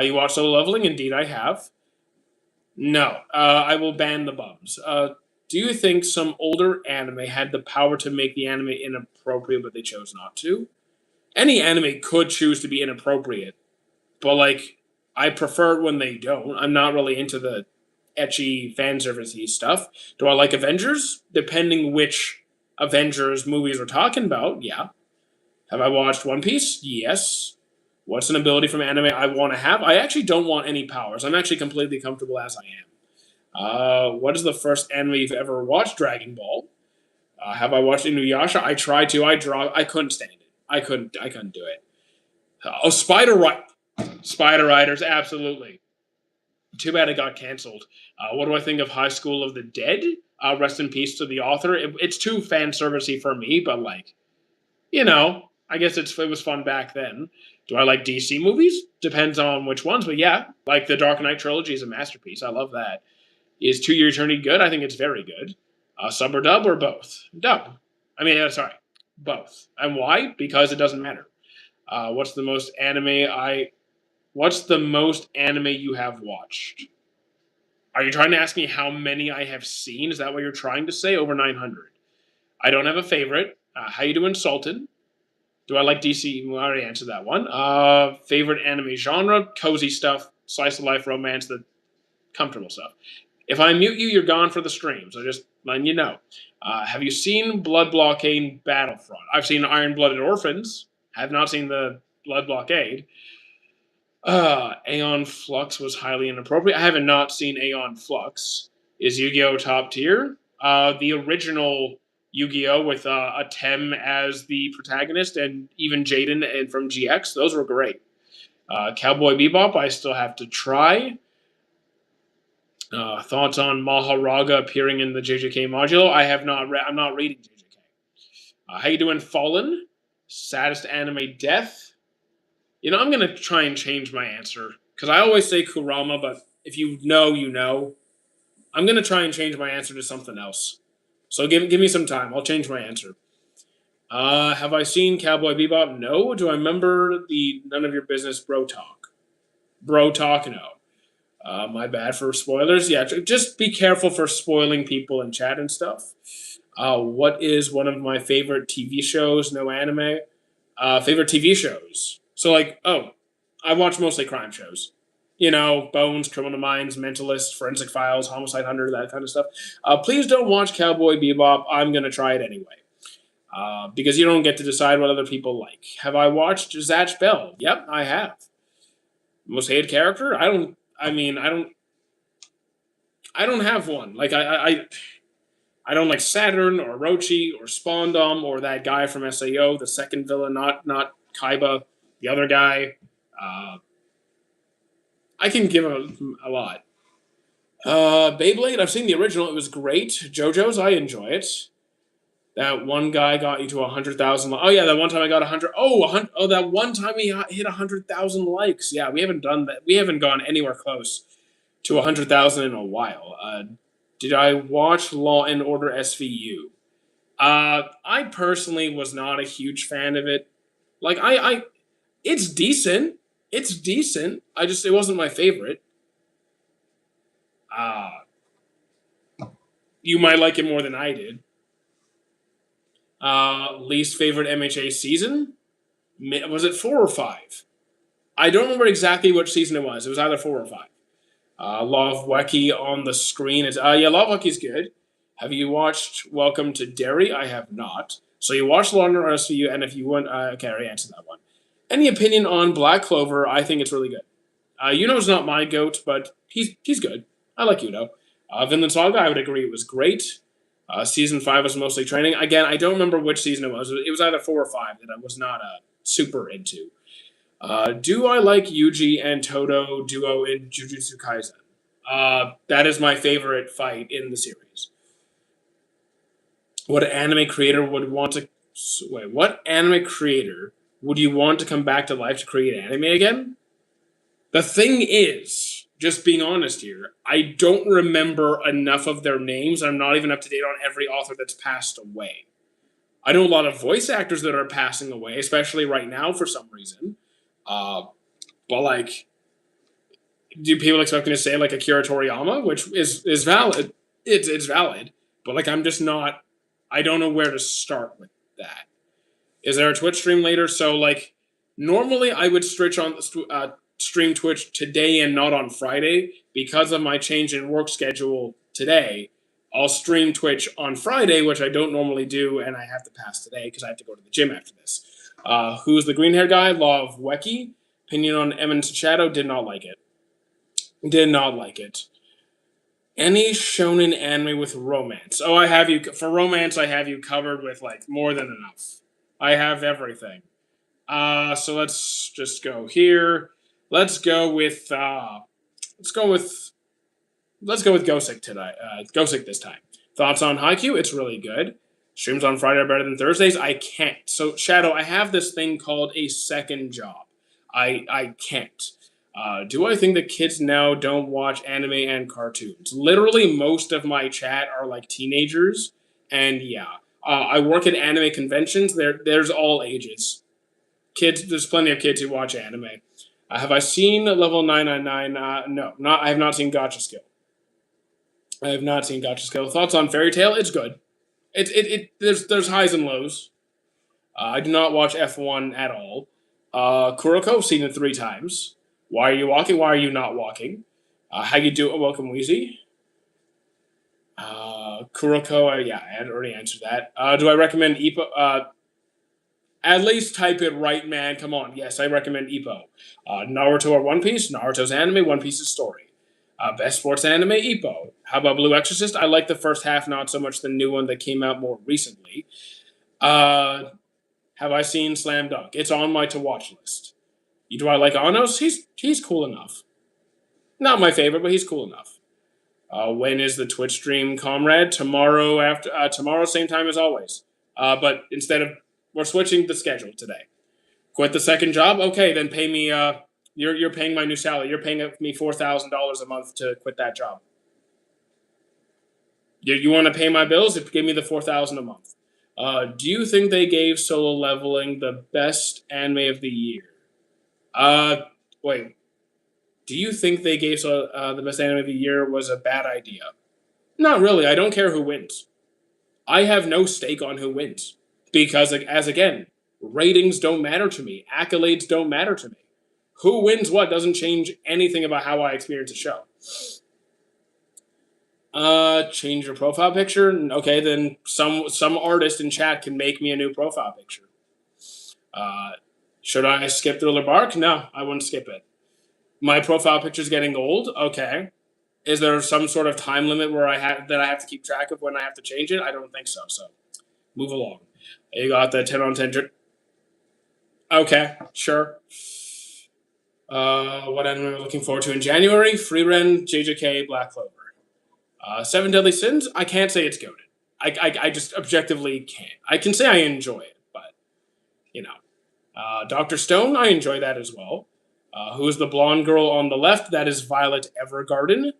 You watch Solo Leveling? Indeed, I have. No, I will ban the bums. Do you think some older anime had the power to make the anime inappropriate, but they chose not to? Any anime could choose to be inappropriate, but like I prefer it when they don't. I'm not really into the etchy fan servicey stuff. Do I like Avengers? Depending which Avengers movies we're talking about, yeah. Have I watched One Piece? Yes. What's an ability from anime I want to have? I actually don't want any powers. I'm actually completely comfortable as I am. What is the first anime you've ever watched? Dragon Ball. Have I watched Inuyasha? I tried to. I couldn't stand it. I couldn't do it. Spider Riders, absolutely. Too bad it got canceled. What do I think of High School of the Dead? Rest in peace to the author. It's too fan servicey for me, but like, I guess it was fun back then. Do I like DC movies? Depends on which ones, but yeah, like the Dark Knight trilogy is a masterpiece. I love that. Is 2 Year Eternity good? I think it's very good. Sub or dub or both? Dub. Sorry, both. And why? Because it doesn't matter. What's the most anime you have watched? Are you trying to ask me how many I have seen? Is that what you're trying to say? Over 900. I don't have a favorite. How you doing, Sultan? Do I like DC? Well, I already answered that one. Favorite anime genre? Cozy stuff, slice of life, romance, the comfortable stuff. If I mute you, you're gone for the stream. So just letting you know. Have you seen Blood Blockade Battlefront? I've seen Iron Blooded Orphans. Have not seen the Blood Blockade. Aeon Flux was highly inappropriate. I haven't not seen Aeon Flux. Is Yu-Gi-Oh top tier? The original Yu-Gi-Oh with a Tem as the protagonist and even Jaden and from GX. Those were great. Cowboy Bebop, I still have to try. Thoughts on Maharaga appearing in the JJK modulo? I have not read. I'm not reading JJK. How you doing, Fallen? Saddest anime death? I'm gonna try and change my answer because I always say Kurama, but if you know, you know. I'm gonna try and change my answer to something else. So give me some time. I'll change my answer. Have I seen Cowboy Bebop? No. Do I remember the None of Your Business Bro Talk? Bro Talk? No. My bad for spoilers. Yeah, just be careful for spoiling people in chat and stuff. What is one of my favorite TV shows? No anime. Favorite TV shows. So I watch mostly crime shows. Bones, Criminal Minds, Mentalist, Forensic Files, Homicide Hunter, that kind of stuff. Please don't watch Cowboy Bebop. I'm gonna try it anyway. Because you don't get to decide what other people like. Have I watched Zatch Bell? Yep, I have. Most hated character? I don't have one. Like I don't like Saturn or Orochi or Spondom or that guy from SAO, the second villain, not Kaiba, the other guy. I can give a lot. Beyblade, I've seen the original. It was great. JoJo's, I enjoy it. That one guy got you to 100,000. Oh yeah, that one time I got 100. Oh, 100, oh, that one time he hit 100,000 likes. Yeah, we haven't done that. We haven't gone anywhere close to 100,000 in a while. Did I watch Law and Order SVU? I personally was not a huge fan of it. Like It's decent. It's decent. It wasn't my favorite. Uh, you might like it more than I did. Least favorite MHA season? Was it 4 or 5? I don't remember exactly which season it was. It was either 4 or 5. Law of Wacky on the screen is yeah, Law of Wacky's good. Have you watched Welcome to Derry? I have not. So you watched Law and Order SVU, and if you want, okay, I already answered that one. Any opinion on Black Clover? I think it's really good. Yuno's not my goat, but he's good. I like Yuno. Vinland Saga, I would agree, it was great. Season 5 was mostly training. Again, I don't remember which season it was. It was either 4 or 5 that I was not super into. Do I like Yuji and Todo duo in Jujutsu Kaisen? That is my favorite fight in the series. What anime creator would want to wait? What anime creator would you want to come back to life to create anime again? The thing is, just being honest here, I don't remember enough of their names. I'm not even up to date on every author that's passed away. I know a lot of voice actors that are passing away, especially right now for some reason. Uh, but like, do people expect me to say like Akira Toriyama, which is valid? It's valid, but like I'm just not. I don't know where to start with that. Is there a Twitch stream later? So like, normally I would stream Twitch today and not on Friday because of my change in work schedule today. I'll stream Twitch on Friday, which I don't normally do, and I have to pass today because I have to go to the gym after this. Who's the green hair guy? Law of Weki. Opinion on Eminence Shadow? Did not like it. Did not like it. Any shonen anime with romance? Oh, I have you for romance. I have you covered with like more than enough. I have everything. So let's just go here. Let's go with let's go with let's go with Gosek today. Gosek this time. Thoughts on Haikyuu? It's really good. Streams on Friday are better than Thursdays. I can't. So Shadow, I have this thing called a second job. I can't. Do I think that kids now don't watch anime and cartoons? Literally, most of my chat are like teenagers, and yeah, I work at anime conventions. There's all ages. Kids, there's plenty of kids who watch anime. Have I seen Level 999? No, not. I have not seen Gotcha Skill. I have not seen Gotcha Skill. Thoughts on Fairy Tail? It's good. There's highs and lows. I do not watch F1 at all. Kuroko, seen it 3 times. Why are you walking? Why are you not walking? How you do? Welcome, Weezy. Kuroko, yeah, I had already answered that. Do I recommend Ippo? At least type it right, man. Come on. Yes, I recommend Ippo. Naruto or One Piece? Naruto's anime, One Piece's story. Best sports anime? Ippo. How about Blue Exorcist? I like the first half, not so much the new one that came out more recently. Have I seen Slam Dunk? It's on my to watch list. Do I like Anos? He's cool enough. Not my favorite, but he's cool enough. When is the Twitch stream, comrade? Tomorrow tomorrow, same time as always. But instead of we're switching the schedule today. Quit the second job? Okay, then pay me. You're paying my new salary. You're paying me $4,000 a month to quit that job. You want to pay my bills? Give me the $4,000 a month. Do you think they gave Solo Leveling the best anime of the year? Wait. Do you think they gave the best anime of the year was a bad idea? Not really. I don't care who wins. I have no stake on who wins. Because, as again, ratings don't matter to me. Accolades don't matter to me. Who wins what doesn't change anything about how I experience a show. Change your profile picture? Okay, then some artist in chat can make me a new profile picture. Should I skip Thriller Bark? No, I wouldn't skip it. My profile picture's getting old? Okay. Is there some sort of time limit where I have to keep track of when I have to change it? I don't think so. So, move along. You got the 10 on 10. Okay, sure. What anime am I looking forward to in January? Frieren, JJK, Black Clover. Seven Deadly Sins? I can't say it's goated. I just objectively can't. I can say I enjoy it, but, you know. Dr. Stone, I enjoy that as well. Who's the blonde girl on the left? That is Violet Evergarden.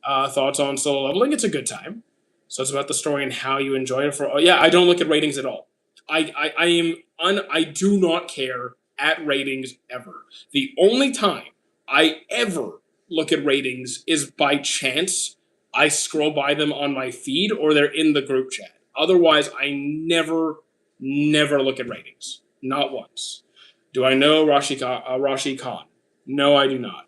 Thoughts on Solo Leveling? It's a good time. So it's about the story and how you enjoy it. I don't look at ratings at all. I do not care at ratings ever. The only time I ever look at ratings is by chance. I scroll by them on my feed or they're in the group chat. Otherwise, I never look at ratings. Not once. Do I know Rashi Khan? No, I do not.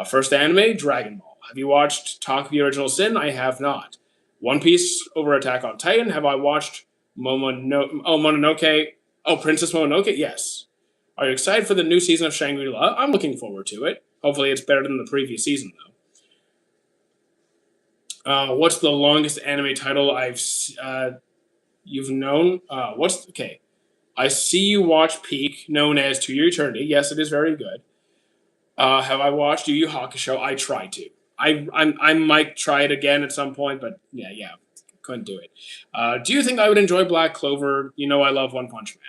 First anime, Dragon Ball. Have you watched Talk of the Original Sin? I have not. One Piece over Attack on Titan. Have I watched Mononoke? Oh, Princess Mononoke? Yes. Are you excited for the new season of Shangri-La? I'm looking forward to it. Hopefully it's better than the previous season, though. What's the longest anime title you've known? Okay. I See You Watch Peak, known as To Your Eternity. Yes, it is very good. Have I watched Yu Yu Hakusho? I tried to. I might try it again at some point, but yeah, couldn't do it. Do you think I would enjoy Black Clover? You know I love One Punch Man.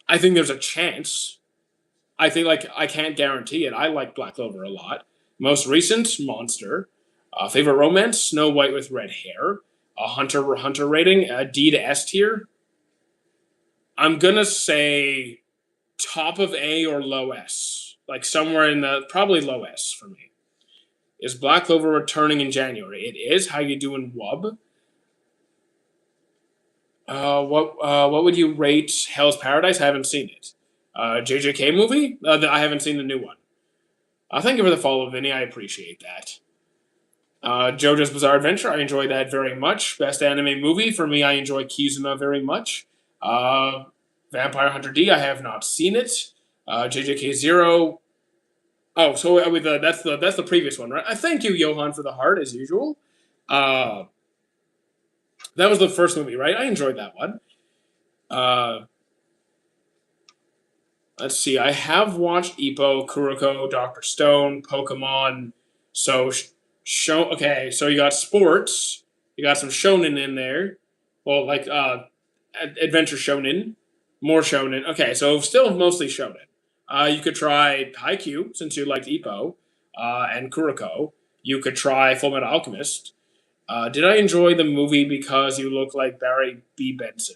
I think there's a chance. I think I can't guarantee it. I like Black Clover a lot. Most recent, Monster. Favorite romance, Snow White with red hair. Hunter rating, D to S tier. I'm gonna say top of A or low S. Like somewhere in the probably low S for me. Is Black Clover returning in January? It is. How you doing, Wub? What would you rate Hell's Paradise? I haven't seen it. JJK movie? I haven't seen the new one. Thank you for the follow, Vinny. I appreciate that. JoJo's Bizarre Adventure. I enjoy that very much. Best anime movie for me. I enjoy Kizuna very much. Vampire Hunter D. I have not seen it. JJK Zero. Oh, so that's the previous one, right? Thank you, Johan, for the heart as usual. That was the first movie, right? I enjoyed that one. Let's see. I have watched Ippo, Kuroko, Doctor Stone, Pokemon. So okay. So you got sports. You got some shonen in there. Well, like adventure shonen, more shonen. Okay, so still mostly shonen. You could try Haikyuu since you liked Ippo, and Kuroko. You could try Fullmetal Alchemist. Did I enjoy the movie because you look like Barry B. Benson?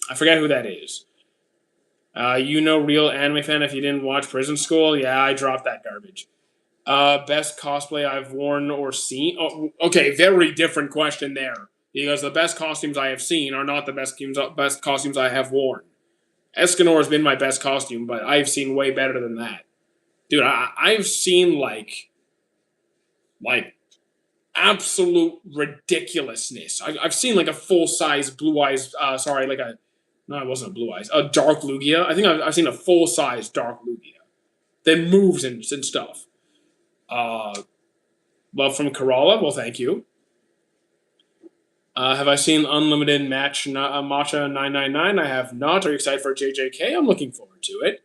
I forget who that is. Real anime fan if you didn't watch Prison School? Yeah, I dropped that garbage. Best cosplay I've worn or seen? Oh, okay, very different question there. Because the best costumes I have seen are not the best costumes I have worn. Escanor has been my best costume, but I've seen way better than that. Dude, I've seen like absolute ridiculousness. I've seen like a full size Blue Eyes. No, it wasn't a Blue Eyes. A Dark Lugia. I think I've seen a full size Dark Lugia that moves and stuff. Love from Kerala. Well, thank you. Have I seen Unlimited Matcha 999? I have not. Are you excited for JJK? I'm looking forward to it.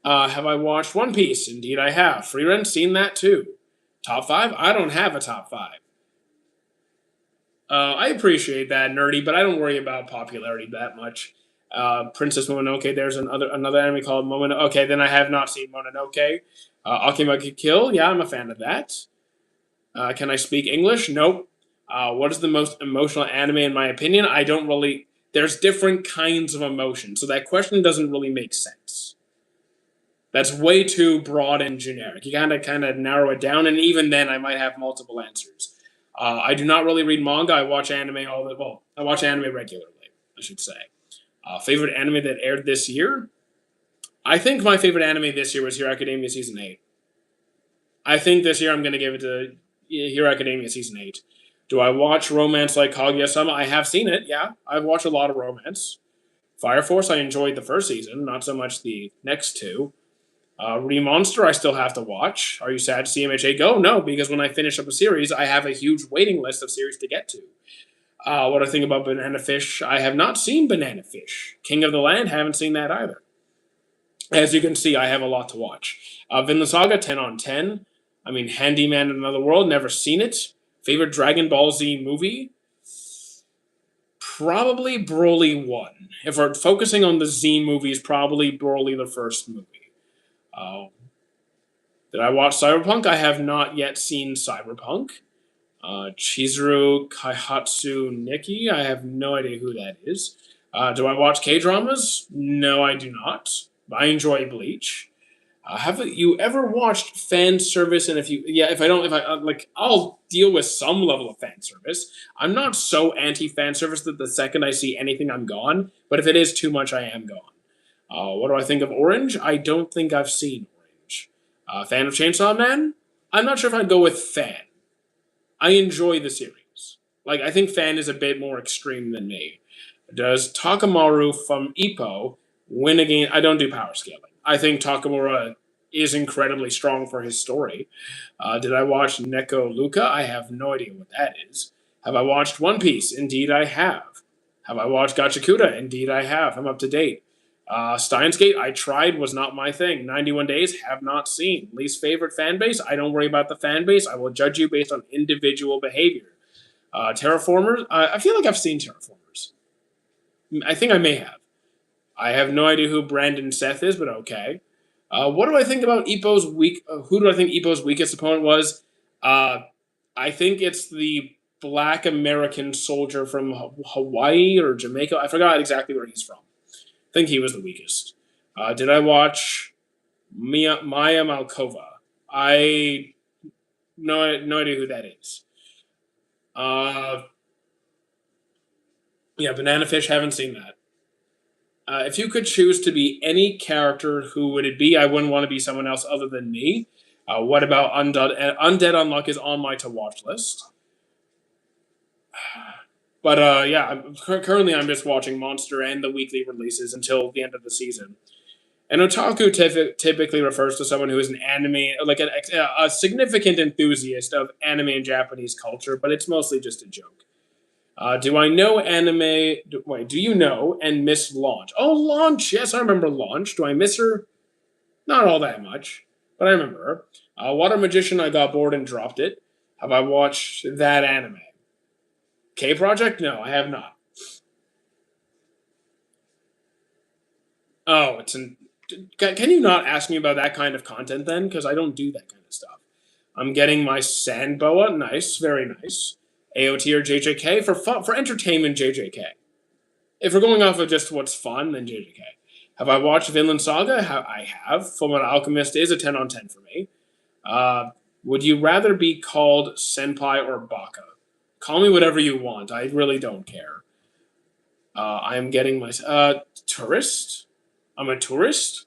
Have I watched One Piece? Indeed, I have. Freerun, seen that too. Top 5? I don't have a top 5. I appreciate that, nerdy, but I don't worry about popularity that much. Princess Mononoke, there's another anime called Momonoke. Okay, then I have not seen Mononoke. Akima Kill, yeah, I'm a fan of that. Can I speak English? Nope. What is the most emotional anime in my opinion? I don't really. There's different kinds of emotion, so that question doesn't really make sense. That's way too broad and generic. You kind of narrow it down, and even then, I might have multiple answers. I do not really read manga. I watch anime I watch anime regularly, I should say. Favorite anime that aired this year? I think my favorite anime this year was Hero Academia Season 8. I think this year I'm going to give it to Hero Academia Season 8. Do I watch romance like Kaguya-sama? I have seen it, yeah. I've watched a lot of romance. Fire Force, I enjoyed the first season, not so much the next two. Remonster, I still have to watch. Are you sad to see MHA go? No, because when I finish up a series, I have a huge waiting list of series to get to. What I think about Banana Fish, I have not seen Banana Fish. King of the Land, haven't seen that either. As you can see, I have a lot to watch. Vinland Saga, 10 on 10. I mean, Handyman in Another World, never seen it. Favorite Dragon Ball Z movie? Probably Broly 1. If we're focusing on the Z movies, probably Broly the first movie. Did I watch Cyberpunk? I have not yet seen Cyberpunk. Chizuru Kaihatsu Nikki? I have no idea who that is. Do I watch K-dramas? No, I do not. I enjoy Bleach. Have you ever watched fan service? And if you, yeah, if I don't, if I like, I'll deal with some level of fan service. I'm not so anti fan service that the second I see anything, I'm gone. But if it is too much, I am gone. What do I think of Orange? I don't think I've seen Orange. Fan of Chainsaw Man? I'm not sure if I'd go with fan. I enjoy the series. Like, I think fan is a bit more extreme than me. Does Takamaru from Ippo win again? I don't do power scaling. I think Takamura is incredibly strong for his story. Did I watch Neko Luka? I have no idea what that is. Have I watched One Piece? Indeed, I have. Have I watched Gachakuda? Indeed, I have. I'm up to date. Steins Gate, I tried, was not my thing. 91 Days, have not seen. Least favorite fan base, I don't worry about the fan base. I will judge you based on individual behavior. Terraformers, I feel like I've seen Terraformers. I think I may have. I have no idea who Brandon Seth is, but okay. What do I think about Ippo's weak? Who do I think Ippo's weakest opponent was? I think it's the Black American soldier from Hawaii or Jamaica. I forgot exactly where he's from. I think he was the weakest. Did I watch Maya Malkova? I no idea who that is. Uh, yeah, Banana Fish. Haven't seen that. If you could choose to be any character, who would it be? I wouldn't want to be someone else other than me. What about Undead? Undead Unluck is on my to watch list. But yeah, currently I'm just watching Monster and the weekly releases until the end of the season. An otaku typically refers to someone who is an anime, like a significant enthusiast of anime and Japanese culture, but it's mostly just a joke. Do I know anime? Wait, do you know and miss Launch? Oh, Launch! Yes, I remember Launch. Do I miss her? Not all that much, but I remember her. Water Magician, I got bored and dropped it. Have I watched that anime? K Project? No, I have not. Oh, it's an. Can you not ask me about that kind of content then? Because I don't do that kind of stuff. I'm getting my Sandboa. Nice, very nice. AOT or JJK for fun, for entertainment. JJK. If we're going off of just what's fun, then JJK. Have I watched Vinland Saga? I have. Fullmetal Alchemist is a 10 on 10 for me. Would you rather be called Senpai or Baka? Call me whatever you want. I really don't care. I am getting my tourist. I'm a tourist.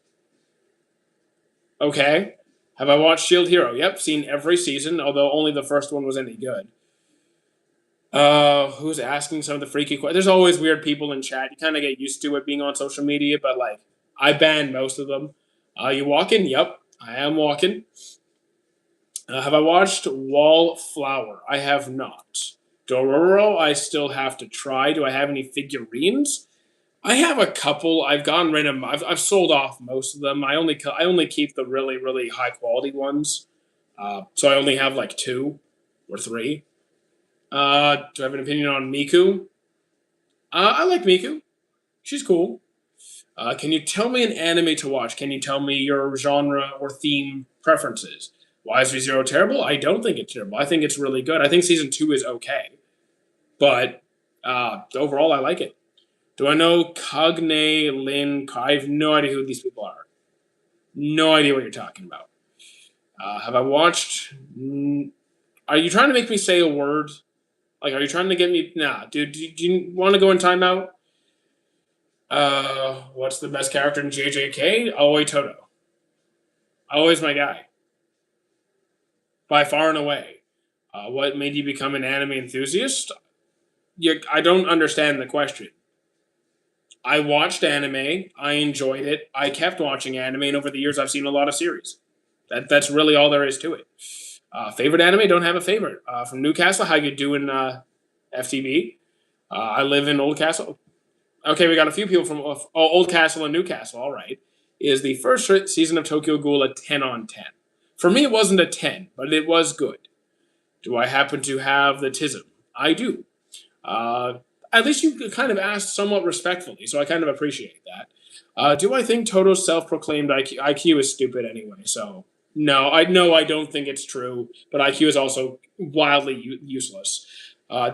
Okay. Have I watched Shield Hero? Yep, seen every season, although only the first one was any good. Who's asking some of the freaky questions? There's always weird people in chat. You kind of get used to it being on social media, but like, I ban most of them. You walking? Yep, I am walking. Have I watched Wallflower? I have not. Dororo, I still have to try. Do I have any figurines? I have a couple. I've gotten rid of them. I've sold off most of them. I only keep the really high quality ones. So I only have like two or three. Do I have an opinion on Miku? I like Miku. She's cool. Can you tell me an anime to watch? Can you tell me your genre or theme preferences? Why is ReZero terrible? I don't think it's terrible. I think it's really good. I think season 2 is okay. But overall, I like it. Do I know Cogne Lin? I have no idea who these people are. No idea what you're talking about. Have I watched? Are you trying to make me say a word? Like, are you trying to get me? Nah, dude. Do you want to go in timeout? What's the best character in JJK? Aoi Toto. Always my guy. By far and away. What made you become an anime enthusiast? I don't understand the question. I watched anime. I enjoyed it. I kept watching anime, and over the years, I've seen a lot of series. That's really all there is to it. Favorite anime? Don't have a favorite. From Newcastle, how you doing, FTB? I live in Oldcastle. Okay, we got a few people from Oldcastle and Newcastle. All right. Is the first season of Tokyo Ghoul a 10 on 10? For me, it wasn't a 10, but it was good. Do I happen to have the tism? I do. At least you kind of asked somewhat respectfully, so I kind of appreciate that. Do I think Toto's self-proclaimed IQ is stupid anyway? So no, I don't think it's true, but IQ is also wildly useless.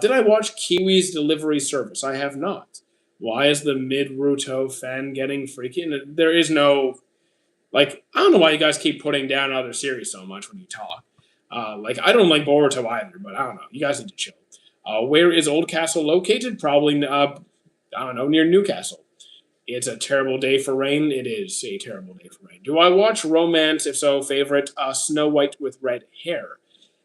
Did I watch Kiwi's Delivery Service? I have not. Why is the mid-Ruto fan getting freaky? And there is no, like, I don't know why you guys keep putting down other series so much when you talk. Like, I don't like Boruto either, but I don't know. You guys need to chill. Where is Oldcastle located? Probably, I don't know, near Newcastle. It's a terrible day for rain. It is a terrible day for rain. Do I watch romance? If so, favorite Snow White with red hair.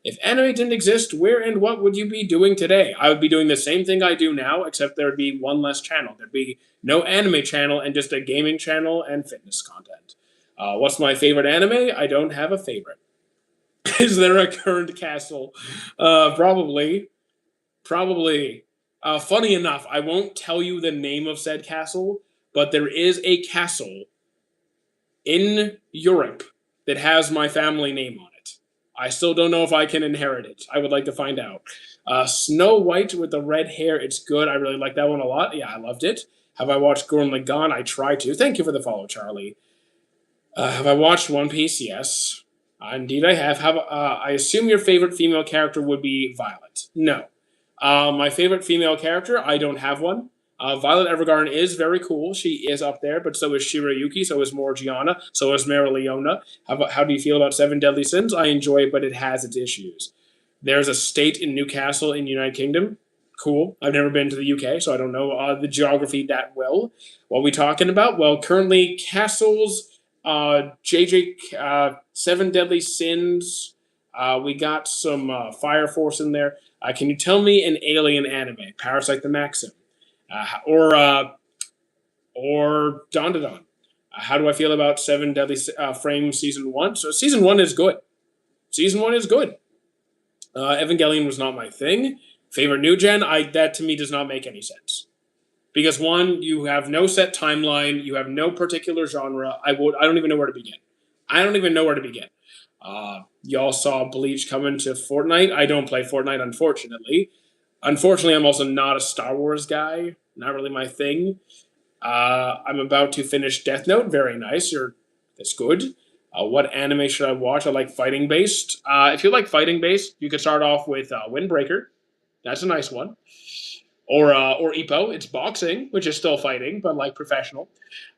If anime didn't exist, where and what would you be doing today? I would be doing the same thing I do now, except there would be one less channel. There'd be no anime channel and just a gaming channel and fitness content. What's my favorite anime? I don't have a favorite. Is there a current castle? Probably. Probably. Funny enough, I won't tell you the name of said castle, but there is a castle in Europe that has my family name on it. I still don't know if I can inherit it. I would like to find out. Snow White with the red hair, it's good. I really like that one a lot. Yeah, I loved it. Have I watched Gurren Lagann? I tried to. Thank you for the follow, Charlie. Have I watched One Piece? Yes. Indeed, I have. I assume your favorite female character would be Violet. No. My favorite female character, I don't have one. Violet Evergarden is very cool. She is up there, but so is Shirayuki, so is Morgiana, so is Mereoleona. How do you feel about Seven Deadly Sins? I enjoy it, but it has its issues. There's a state in Newcastle in the United Kingdom. Cool. I've never been to the UK, so I don't know the geography that well. What are we talking about? Well, currently, castles, JJ, Seven Deadly Sins. We got some Fire Force in there. Can you tell me an alien anime? Parasite the Maxim, or Don to Don. How do I feel about Seven Deadly Frame season one? So season one is good. Season one is good. Evangelion was not my thing. Favorite new gen? That to me does not make any sense. Because one, you have no set timeline, you have no particular genre. I don't even know where to begin. I don't even know where to begin. Y'all saw Bleach coming to Fortnite. I don't play Fortnite, unfortunately. Unfortunately, I'm also not a Star Wars guy. Not really my thing. I'm about to finish Death Note. Very nice. That's good. What anime should I watch? I like fighting based. If you like fighting based, you could start off with Windbreaker. That's a nice one. Or Ippo. It's boxing, which is still fighting, but like professional.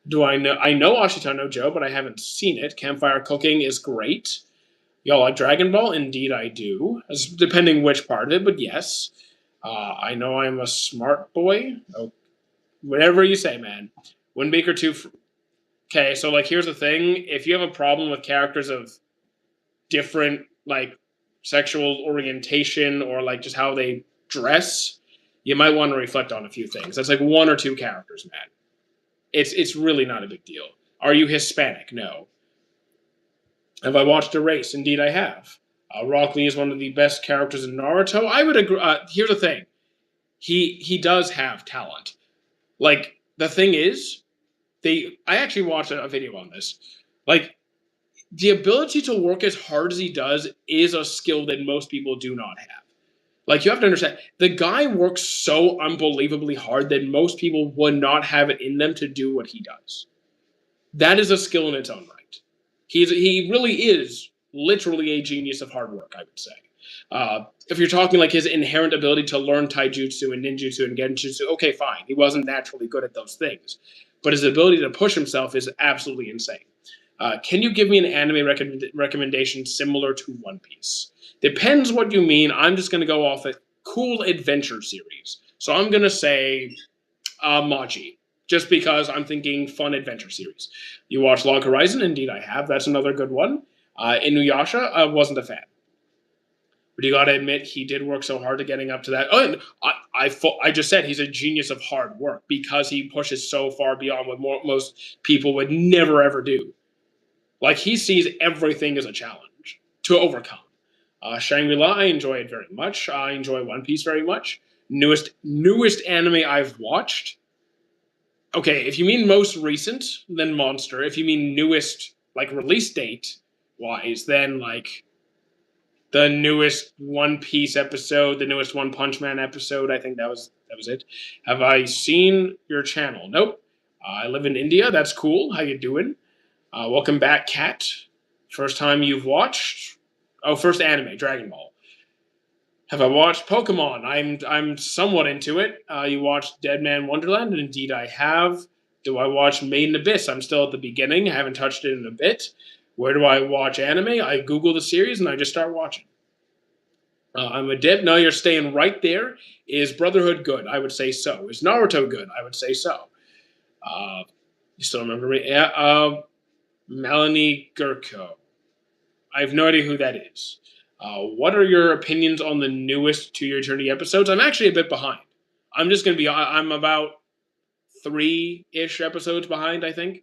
Do I know? I know Ashita no Joe, but I haven't seen it. Campfire cooking is great. Y'all like Dragon Ball? Indeed, I do. Depending which part of it, but yes. I know I'm a smart boy. Oh, whatever you say, man. Windbreaker 2. Okay, so like here's the thing. If you have a problem with characters of different like sexual orientation or like just how they dress, you might want to reflect on a few things. That's like one or two characters, man. It's really not a big deal. Are you Hispanic? No. Have I watched Erase? Indeed, I have. Rock Lee is one of the best characters in Naruto. I would agree. Here's the thing. He does have talent. Like, the thing is, I actually watched a video on this. Like, the ability to work as hard as he does is a skill that most people do not have. Like, you have to understand, the guy works so unbelievably hard that most people would not have it in them to do what he does. That is a skill in its own right. He really is literally a genius of hard work, I would say. If you're talking like his inherent ability to learn taijutsu and ninjutsu and genjutsu, okay, fine. He wasn't naturally good at those things. But his ability to push himself is absolutely insane. Can you give me an anime recommendation similar to One Piece? Depends what you mean. I'm just going to go off a cool adventure series. So I'm going to say Maji, just because I'm thinking fun adventure series. You watch Log Horizon? Indeed, I have. That's another good one. Inuyasha, I wasn't a fan. But you got to admit, he did work so hard to getting up to that. Oh, and I just said he's a genius of hard work because he pushes so far beyond what most people would never, ever do. Like, he sees everything as a challenge to overcome. Shangri-La, I enjoy it very much. I enjoy One Piece very much. Newest anime I've watched. Okay, if you mean most recent, then Monster. If you mean newest, like release date wise, then like the newest One Piece episode, the newest One Punch Man episode. I think that was it. Have I seen your channel? Nope. I live in India. That's cool. How you doing? Welcome back, Kat. First time you've watched? Oh, first anime, Dragon Ball. Have I watched Pokemon? I'm somewhat into it. You watched Dead Man Wonderland? And indeed, I have. Do I watch Made in Abyss? I'm still at the beginning. I haven't touched it in a bit. Where do I watch anime? I Google the series and I just start watching. I'm a dip. No, you're staying right there. Is Brotherhood good? I would say so. Is Naruto good? I would say so. Uh, you still remember me? Yeah. Melanie Gurko. I have no idea who that is. What are your opinions on the newest To Your Eternity episodes? I'm actually a bit behind. I'm just going to be, I'm about 3-ish episodes behind, I think.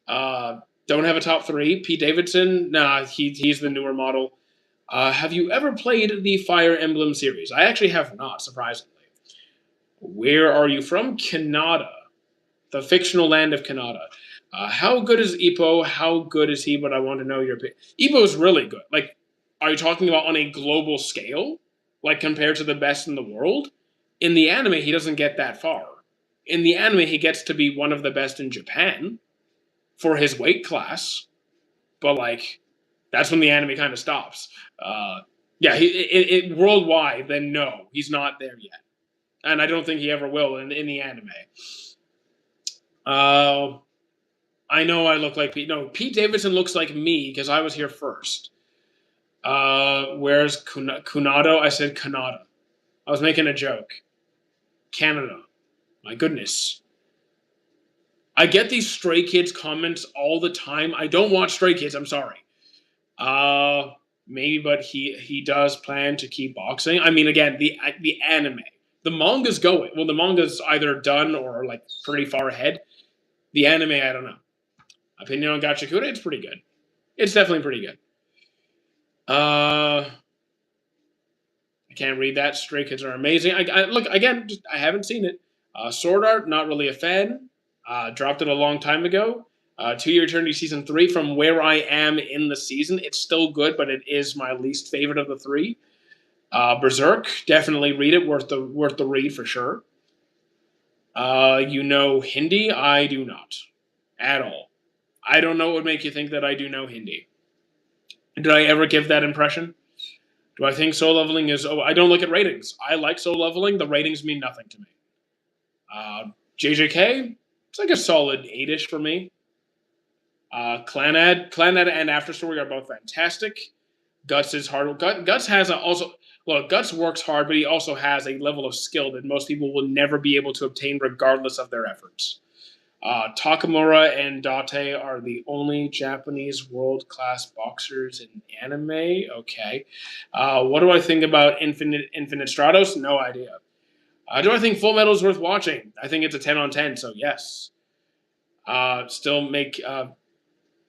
Don't have a top 3. Pete Davidson, nah, he's the newer model. Have you ever played the Fire Emblem series? I actually have not, surprisingly. Where are you from? Kanata, the fictional land of Kanata. How good is Ippo? How good is he? But I want to know your opinion. Ippo is really good. Like, are you talking about on a global scale? Like, compared to the best in the world? In the anime, he doesn't get that far. In the anime, he gets to be one of the best in Japan for his weight class. But, like, that's when the anime kind of stops. Yeah, worldwide, then no, he's not there yet. And I don't think he ever will in the anime. I know I look like Pete. No, Pete Davidson looks like me because I was here first. Where's Kunado? I said Kanada. I was making a joke. Canada. My goodness. I get these Stray Kids comments all the time. I don't watch Stray Kids. I'm sorry. Maybe, but he does plan to keep boxing. I mean, again, the anime, the manga's going. Well, the manga's either done or like pretty far ahead. The anime, I don't know. Opinion on Gachikuta? It's pretty good. It's definitely pretty good. I can't read that. Stray Kids are amazing. I look again. I haven't seen it. Sword Art, not really a fan. Dropped it a long time ago. To Your Eternity season 3. From where I am in the season, it's still good, but it is my least favorite of the 3. Berserk, definitely read it. Worth the read for sure. You know Hindi? I do not at all. I don't know what would make you think that I do know Hindi. Did I ever give that impression? Do I think Soul Leveling is... Oh, I don't look at ratings. I like Soul Leveling. The ratings mean nothing to me. JJK, it's like a solid 8-ish for me. Clanad and Afterstory are both fantastic. Guts is hard. Guts has also... Well, Guts works hard, but he also has a level of skill that most people will never be able to obtain regardless of their efforts. Takamura and Date are the only Japanese world-class boxers in anime. Okay. What do I think about Infinite Stratos? No idea. Do I think Full Metal is worth watching? I think it's a 10 on 10, so yes. Still make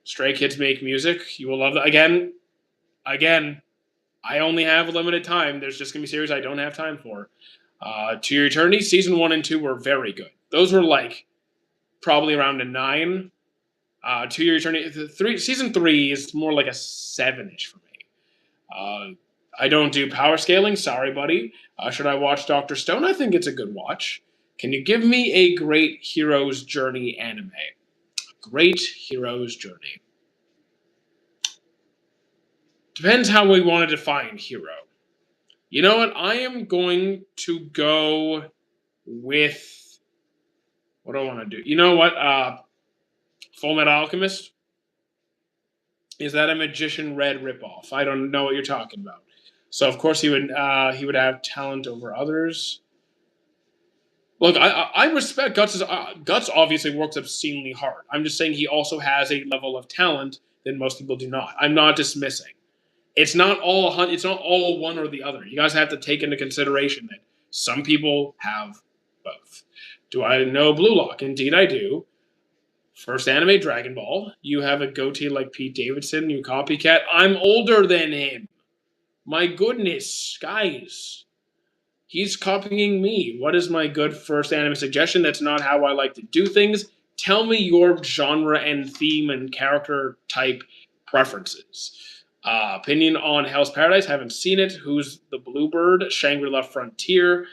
Stray Kids make music. You will love that. Again, I only have limited time. There's just going to be series I don't have time for. To Your Eternity, season 1 and 2 were very good. Those were like probably around a 9. To Your Eternity, season 3 is more like a 7-ish for me. I don't do power scaling. Sorry, buddy. Should I watch Dr. Stone? I think it's a good watch. Can you give me a great hero's journey anime? Great hero's journey. Depends how we want to define hero. You know what? I am going to go with... What do I want to do? You know what? Full Metal Alchemist? Is that a Magician Red ripoff? I don't know what you're talking about. So, of course, he would have talent over others. Look, I respect Guts. Guts obviously works obscenely hard. I'm just saying he also has a level of talent that most people do not. I'm not dismissing. It's not all one or the other. You guys have to take into consideration that some people have both. Do I know Blue Lock? Indeed, I do. First anime, Dragon Ball. You have a goatee like Pete Davidson, you copycat. I'm older than him. My goodness, guys. He's copying me. What is my good first anime suggestion? That's not how I like to do things. Tell me your genre and theme and character type preferences. Opinion on Hell's Paradise. Haven't seen it. Who's the Bluebird? Shangri-La Frontier.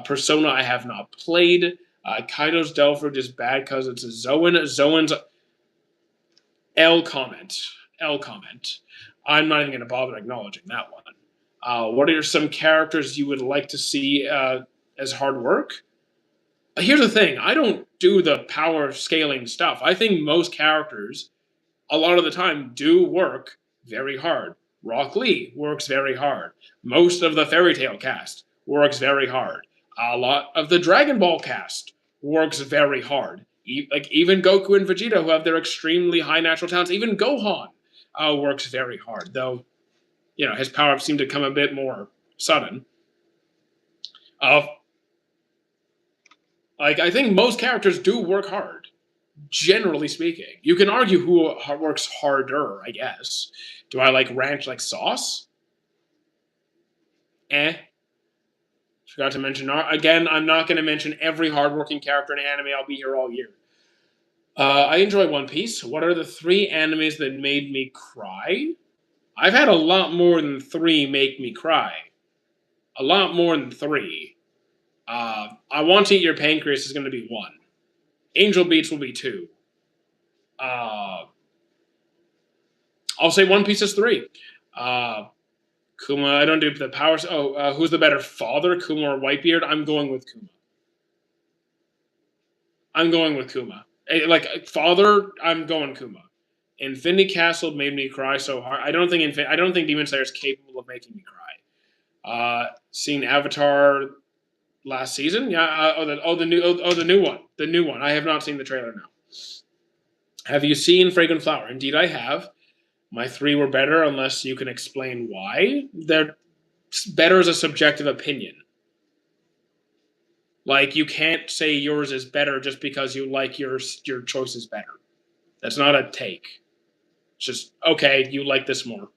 Persona I have not played. Kaido's Delphoid is bad because it's a Zoan. Zoan's L comment. I'm not even going to bother acknowledging that one. What are some characters you would like to see as hard work? Here's the thing: I don't do the power scaling stuff. I think most characters, a lot of the time, do work very hard. Rock Lee works very hard. Most of the Fairy Tail cast works very hard. A lot of the Dragon Ball cast works very hard. Like even Goku and Vegeta, who have their extremely high natural talents, even Gohan works very hard. Though his power ups seem to come a bit more sudden. Uh, I think most characters do work hard, generally speaking. You can argue who works harder, I guess. Do I like ranch like sauce? Eh. Forgot to mention again. I'm not going to mention every hardworking character in anime. I'll be here all year. I enjoy One Piece. What are the 3 animes that made me cry? I've had a lot more than 3 make me cry. A lot more than 3. I Want to Eat Your Pancreas is going to be 1. Angel Beats will be 2. I'll say One Piece is 3. Kuma, I don't do the powers. Who's the better father, Kuma or Whitebeard? I'm going with Kuma. Father, I'm going Kuma. Infinity Castle made me cry so hard. I don't think Demon Slayer is capable of making me cry. Seeing Avatar last season, yeah. The new one. I have not seen the trailer now. Have you seen Fragrant Flower? Indeed, I have. My 3 were better, unless you can explain why. They're better as a subjective opinion. Like, you can't say yours is better just because you like your choice is better. That's not a take. It's just, okay, you like this more.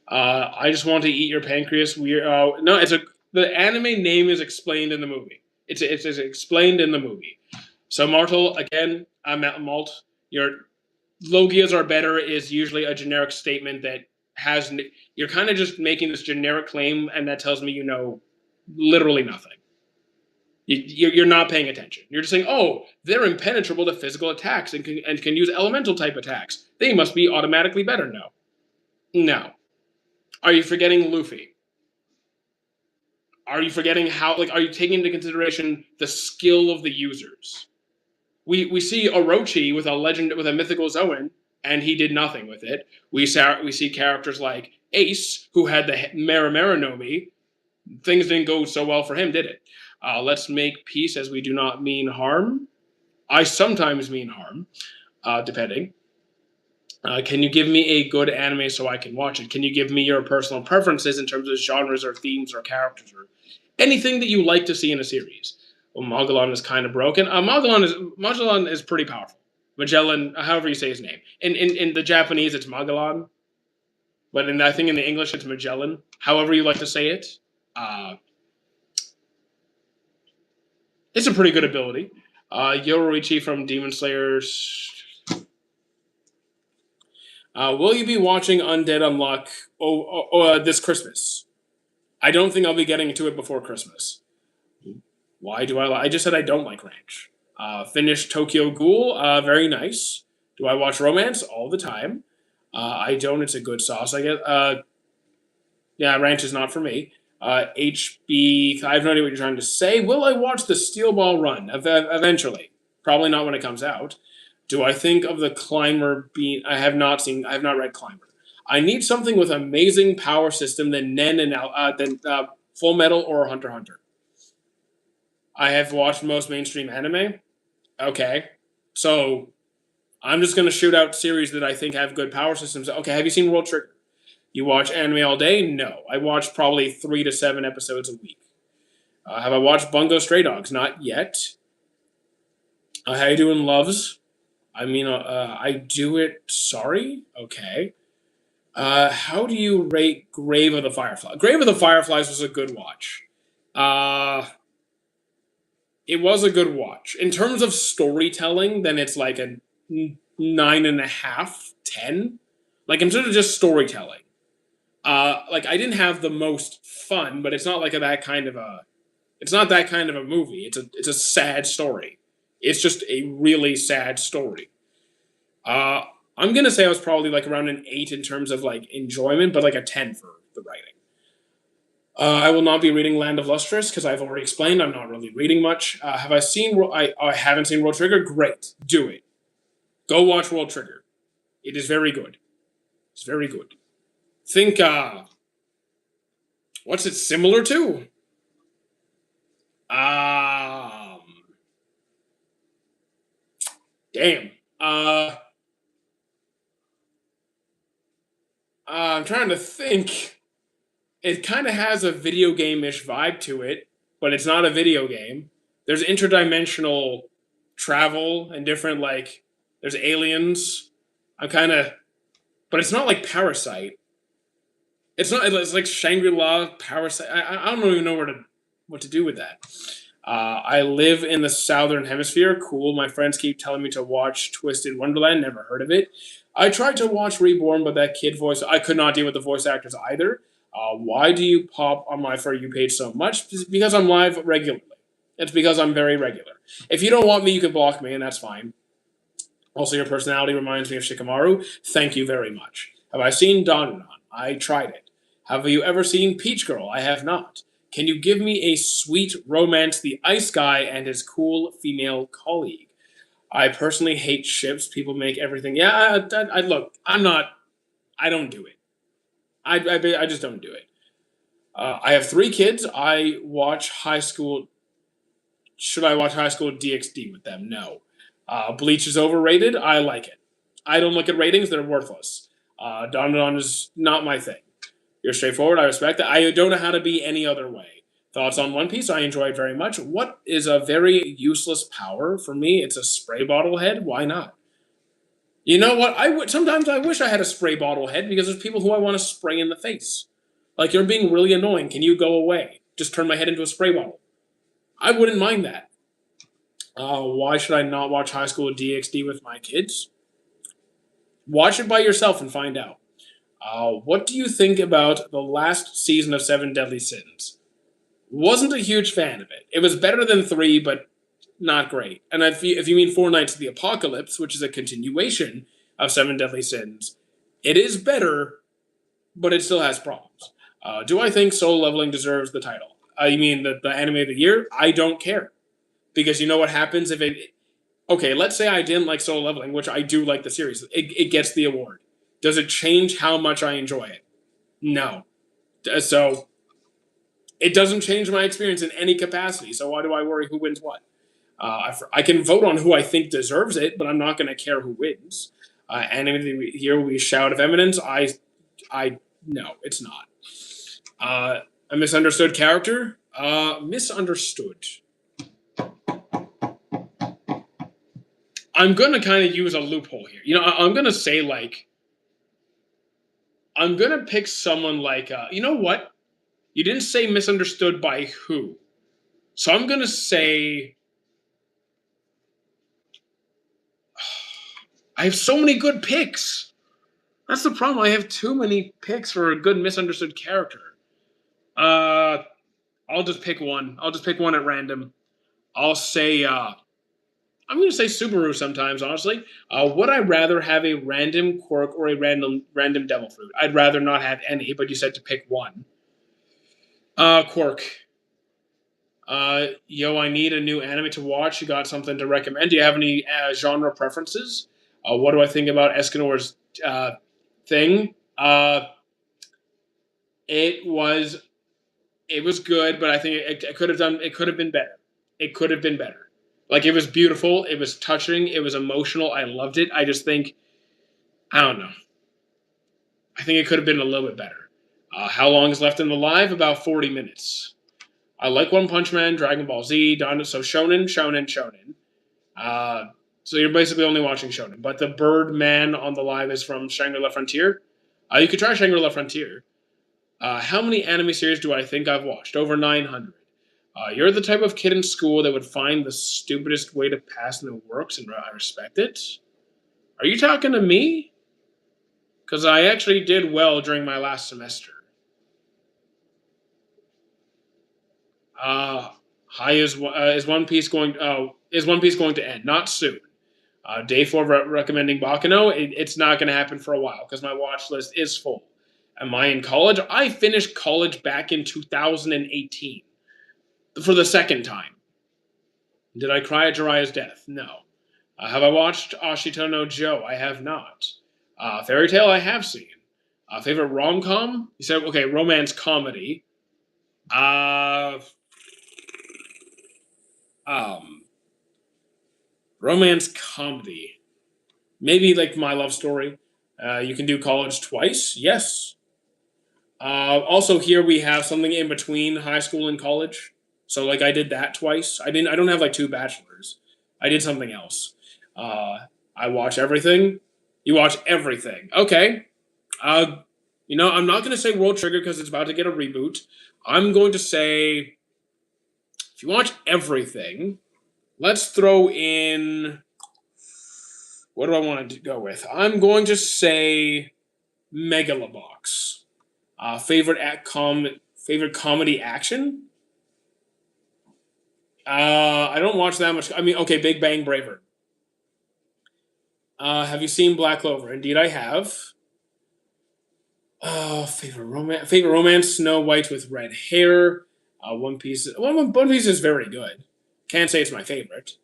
I Just Want to Eat Your Pancreas. The anime name is explained in the movie. It's explained in the movie. So, Martel, again, Malt, your Logias are better is usually a generic statement that you're kind of just making this generic claim, and that tells me literally nothing. You're not paying attention. You're just saying, oh, they're impenetrable to physical attacks and can use elemental type attacks. They must be automatically better. No. Are you forgetting Luffy? Are you forgetting are you taking into consideration the skill of the users? We see Orochi with a mythical Zoan, and he did nothing with it. We see characters like Ace, who had the Mera Nomi. Things didn't go so well for him, did it? Let's make peace as we do not mean harm. I sometimes mean harm, depending. Can you give me a good anime so I can watch it? Can you give me your personal preferences in terms of genres or themes or characters or anything that you like to see in a series? Well, Magellan is kind of broken. Magellan is pretty powerful. Magellan, however you say his name. In the Japanese, it's Magellan. But I think in the English, it's Magellan. However you like to say it. It's a pretty good ability. Yoruichi from Demon Slayers. Will you be watching Undead Unluck this Christmas? I don't think I'll be getting to it before Christmas. Why do I just said I don't like Ranch. Finished Tokyo Ghoul. Very nice. Do I watch Romance? All the time. I don't. It's a good sauce, I guess. Yeah, Ranch is not for me. HB, I have no idea what you're trying to say. Will I watch the Steel Ball Run eventually? Probably not when it comes out. Do I think of the Climber being... I have not read Climber. I need something with amazing power system than Nen and Full Metal or Hunter x Hunter. I have watched most mainstream anime. Okay. So, I'm just going to shoot out series that I think have good power systems. Okay, have you seen World Trigger? You watch anime all day? No. I watch probably 3 to 7 episodes a week. Have I watched Bungo Stray Dogs? Not yet. How you doing, loves? I do it. Sorry? Okay. How do you rate Grave of the Fireflies? Grave of the Fireflies was a good watch. It was a good watch. In terms of storytelling, then it's like a 9.5, 10. Like, in terms of just storytelling. I didn't have the most fun, but it's not like that kind of a movie. It's a sad story. It's just a really sad story. I'm gonna say I was probably like around an 8 in terms of like enjoyment, but like a 10 for the writing. I will not be reading Land of Lustrous because I've already explained I'm not really reading much. Have I seen? I haven't seen World Trigger. Great, do it. Go watch World Trigger. It is very good. It's very good. Think. What's it similar to? Um. Damn. Uh. I'm trying to think. It kind of has a video game-ish vibe to it, but it's not a video game. There's interdimensional travel and different like there's aliens. I'm kind of, but it's not like Parasite. It's not. It's like Shangri La, Parasite. I don't even know what to do with that. I live in the southern hemisphere. Cool. My friends keep telling me to watch Twisted Wonderland. Never heard of it. I tried to watch Reborn, but that kid voice, I could not deal with the voice actors either. Why do you pop on my For You page so much? Because I'm live regularly. It's because I'm very regular. If you don't want me, you can block me, and that's fine. Also, your personality reminds me of Shikamaru. Thank you very much. Have I seen Dandadan? I tried it. Have you ever seen Peach Girl? I have not. Can you give me a sweet romance, the ice guy and his cool female colleague? I personally hate ships. People make everything. Yeah, I look. I'm not. I don't do it. I just don't do it. I have 3 kids. I watch High School. Should I watch High School DxD with them? No. Bleach is overrated. I like it. I don't look at ratings; they're worthless. Don Don is not my thing. You're straightforward. I respect that. I don't know how to be any other way. Thoughts on One Piece? I enjoy it very much. What is a very useless power for me? It's a spray bottle head. Why not? You know what? I would sometimes I wish I had a spray bottle head because there's people who I want to spray in the face. Like you're being really annoying. Can you go away? Just turn my head into a spray bottle. I wouldn't mind that. Why should I not watch High School DxD with my kids? Watch it by yourself and find out. What do you think about the last season of Seven Deadly Sins? Wasn't a huge fan of it. It was better than 3, but not great. And if you mean Four Nights of the Apocalypse, which is a continuation of Seven Deadly Sins, it is better, but it still has problems. Do I think Soul Leveling deserves the title? You mean the anime of the year? I don't care. Because you know what happens if it. Okay, let's say I didn't like Soul Leveling, which I do like the series. It gets the award. Does it change how much I enjoy it? No. So it doesn't change my experience in any capacity. So why do I worry who wins what? I can vote on who I think deserves it, but I'm not going to care who wins. Anime here we shout of eminence. I no, it's not. A misunderstood character. Misunderstood. I'm gonna kind of use a loophole here. I'm gonna say like I'm gonna pick someone like you know what? You didn't say misunderstood by who, so I'm gonna say I have so many good picks. That's the problem. I have too many picks for a good misunderstood character. Uh, I'll just pick one. I'll just pick one at random. I'll say I'm going to say Subaru sometimes, honestly. Would I rather have a random quirk or a random devil fruit? I'd rather not have any, but you said to pick one. Quirk. Yo, I need a new anime to watch. You got something to recommend? Do you have any genre preferences? What do I think about Escanor's thing? It was it was good, but I think it could have done. It could have been better. It could have been better. Like it was beautiful. It was touching. It was emotional. I loved it. I just think I don't know. I think it could have been a little bit better. How long is left in the live? About 40 minutes. I like One Punch Man, Dragon Ball Z, so Shonen, Shonen, Shonen. So you're basically only watching Shonen. But the Birdman on the live is from Shangri-La Frontier. You could try Shangri-La Frontier. How many anime series do I think I've watched? Over 900. You're the type of kid in school that would find the stupidest way to pass in the works, and I respect it. Are you talking to me? Because I actually did well during my last semester. Hi is One Piece going? Is One Piece going to end? Not soon. Day 4 recommending Bakano. It's not going to happen for a while because my watch list is full. Am I in college? I finished college back in 2018 for the second time. Did I cry at Jiraiya's death? No. Have I watched Ashito no Joe? I have not. Fairy Tale I have seen. Favorite rom com? You said okay, romance comedy. Uh, um, romance comedy. Maybe like My Love Story. You can do college twice. Yes. Also, here we have something in between high school and college. So, like, I did that twice. I didn't. I don't have like two bachelors. I did something else. Uh, I watch everything. You watch everything. Okay. Uh, I'm not going to say World Trigger because it's about to get a reboot. I'm going to say if you watch everything, let's throw in. What do I want to go with? I'm going to say Megalobox. Favorite comedy action? I don't watch that much. I mean, okay, Big Bang Braver. Have you seen Black Clover? Indeed, I have. Favorite romance: Snow White with red hair. One Piece. One Piece is very good. Can't say it's my favorite.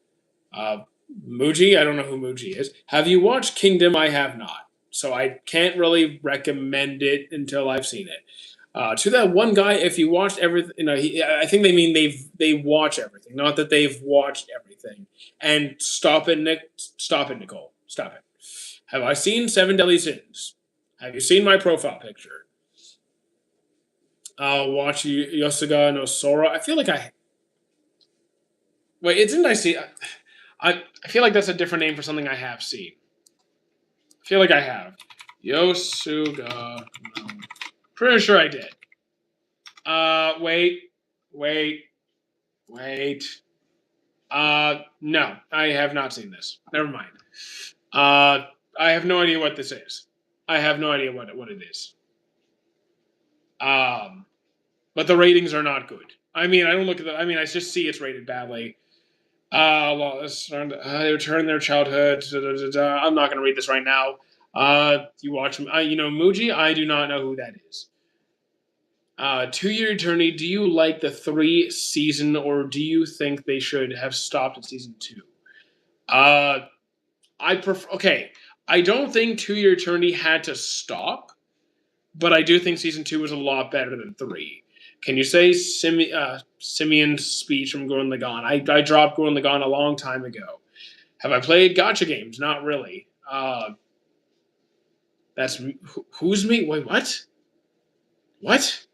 Uh, Muji. I don't know who Muji is. Have you watched Kingdom? I have not. So I can't really recommend it until I've seen it. To that one guy, if you watched everything, I think they mean they watch everything, not that they've watched everything. And stop it, Nick. Stop it, Nicole. Stop it. Have I seen Seven Deadly Sins? Have you seen my profile picture? Watch Yosuga no Sora. I feel like I wait. Didn't I see? I feel like that's a different name for something I have seen. I feel like I have Yosuga. No. Pretty sure I did. Wait, wait, wait. No, I have not seen this. Never mind. I have no idea what this is. I have no idea what it is. But the ratings are not good. I mean, I don't look at the. I mean, I just see it's rated badly. They return their childhood. Da, da, da, da. I'm not going to read this right now. You watch, Muji. I do not know who that is. 2 Year Journey. Do you like the 3 season, or do you think they should have stopped at season 2? I prefer. Okay, I don't think 2 Year Journey had to stop, but I do think season 2 was a lot better than 3. Can you say Simeon's speech from Gurren Lagann? I dropped Gurren Lagann a long time ago. Have I played gotcha games? Not really. That's who's me? Wait, what? What?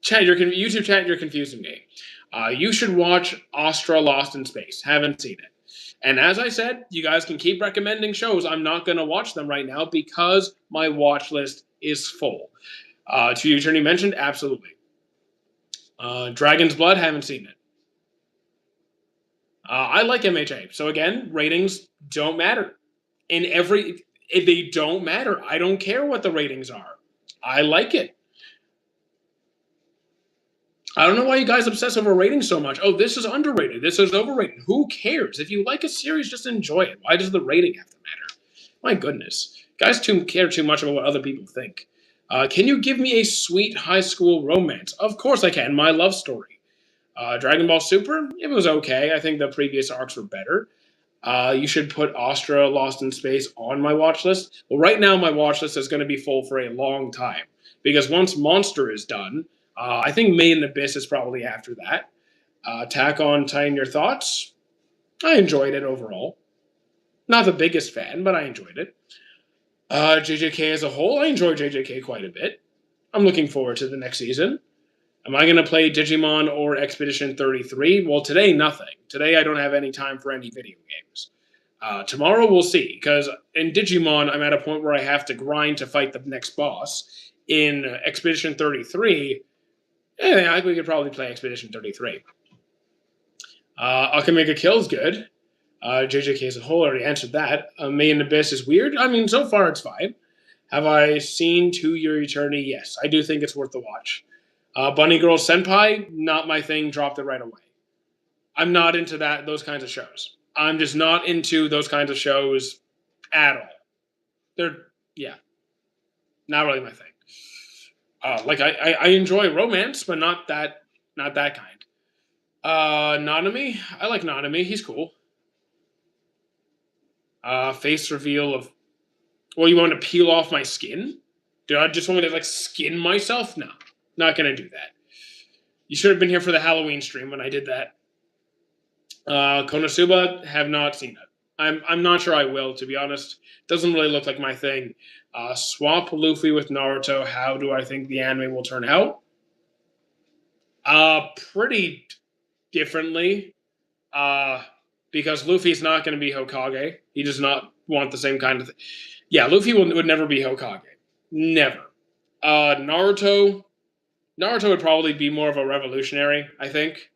Chat, YouTube chat. You're confusing me. You should watch Astra Lost in Space. Haven't seen it. And as I said, you guys can keep recommending shows. I'm not going to watch them right now because my watch list is full. 2 Year Journey mentioned? Absolutely. Dragon's Blood? Haven't seen it. I like MHA. So again, ratings don't matter. If they don't matter. I don't care what the ratings are. I like it. I don't know why you guys obsess over ratings so much. Oh, this is underrated. This is overrated. Who cares? If you like a series, just enjoy it. Why does the rating have to matter? My goodness. Guys care too much about what other people think. Can you give me a sweet high school romance? Of course I can. My Love Story. Dragon Ball Super? It was okay. I think the previous arcs were better. You should put Astra Lost in Space on my watch list. Well, right now my watch list is going to be full for a long time. Because once Monster is done, I think Made in Abyss is probably after that. Attack on Titan, your thoughts? I enjoyed it overall. Not the biggest fan, but I enjoyed it. JJK as a whole, I enjoy JJK quite a bit. I'm looking forward to the next season. Am I going to play Digimon or Expedition 33? Well, today, nothing. Today, I don't have any time for any video games. Tomorrow, we'll see. Because in Digimon, I'm at a point where I have to grind to fight the next boss. In Expedition 33, I think we could probably play Expedition 33. Akamega Kill's good. JJK as a whole, already answered that. Made in Abyss is weird. I mean, so far it's fine. Have I seen 2 Year Eternity? Yes, I do think it's worth the watch. Bunny Girl Senpai, not my thing. Dropped it right away. I'm not into those kinds of shows. I'm just not into those kinds of shows at all. They're, yeah, not really my thing. Like I enjoy romance, but not that kind. Nanami, I like Nanami. He's cool. Face reveal of, well, you want to peel off my skin? Do I just want me to like skin myself? No, not gonna do that. You should have been here for the Halloween stream when I did that. Konosuba, have not seen it. I'm not sure I will, to be honest. Doesn't really look like my thing. Swap Luffy with Naruto. How do I think the anime will turn out? Pretty differently. Uh, because Luffy's not going to be Hokage. He does not want the same kind of thing. Yeah, Luffy would never be Hokage. Never. Naruto would probably be more of a revolutionary, I think.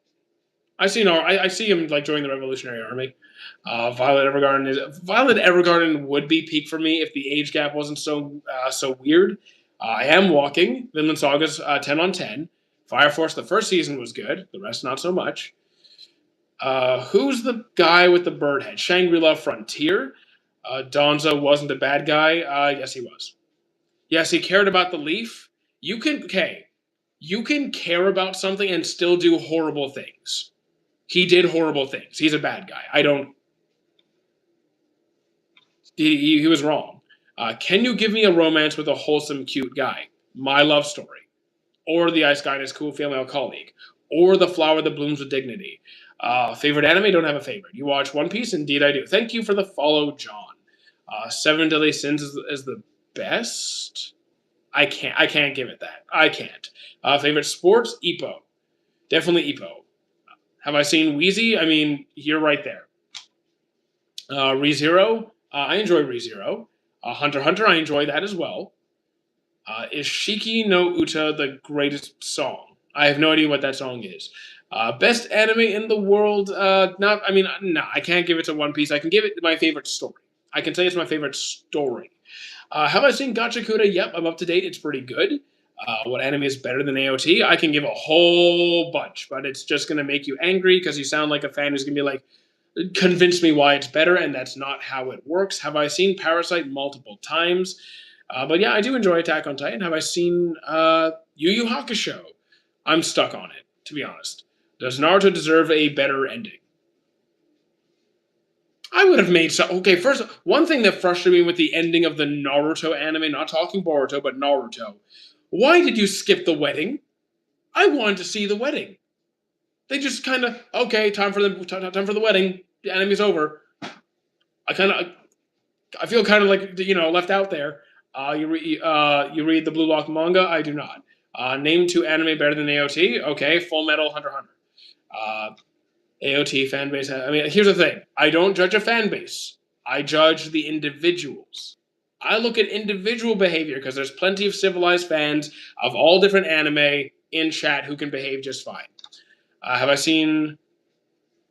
I see him like joining the Revolutionary Army. Violet Evergarden would be peak for me if the age gap wasn't so weird. I am walking Vinland Saga's 10 on 10. Fire Force the first season was good, the rest not so much. Who's the guy with the bird head? Shangri-La Frontier. Donzo wasn't a bad guy. Yes, he was. Yes, he cared about the leaf. You can care about something and still do horrible things. He did horrible things. He's a bad guy. I don't. He was wrong. Can you give me a romance with a wholesome, cute guy? My Love Story, or The Ice Guy and His Cool Female Colleague, or The Flower That Blooms with Dignity. Favorite anime? Don't have a favorite. You watch One Piece? Indeed, I do. Thank you for the follow, John. Seven Deadly Sins is the best. I can't give it that. I can't. Favorite sports? Ippo. Definitely Ippo. Have I seen Wheezy? I mean, you're right there. ReZero, I enjoy ReZero. Hunter x Hunter, I enjoy that as well. Is Shiki no Uta the greatest song? I have no idea what that song is. Best anime in the world? Not. I mean, no, I can't give it to One Piece. I can give it my favorite story. I can say it's my favorite story. Have I seen Gachakuda? Yep, I'm up to date. It's pretty good. What anime is better than AOT? I can give a whole bunch, but it's just going to make you angry because you sound like a fan who's going to be like, convince me why it's better, and that's not how it works. Have I seen Parasite multiple times? But yeah, I do enjoy Attack on Titan. Have I seen Yu Yu Hakusho? I'm stuck on it, to be honest. Does Naruto deserve a better ending? I would have made so. Okay, first, one thing that frustrated me with the ending of the Naruto anime, not talking Boruto, but Naruto. Why did you skip the wedding? I wanted to see the wedding. They just kind of, okay, time for the wedding. The enemy's over. I feel kind of like left out there. You read the Blue Lock manga. I do not. Name two anime better than AOT. Okay, Full Metal, Hunter x Hunter. AOT fan base. I mean, here's the thing. I don't judge a fan base. I judge the individuals. I look at individual behavior because there's plenty of civilized fans of all different anime in chat who can behave just fine. Have I seen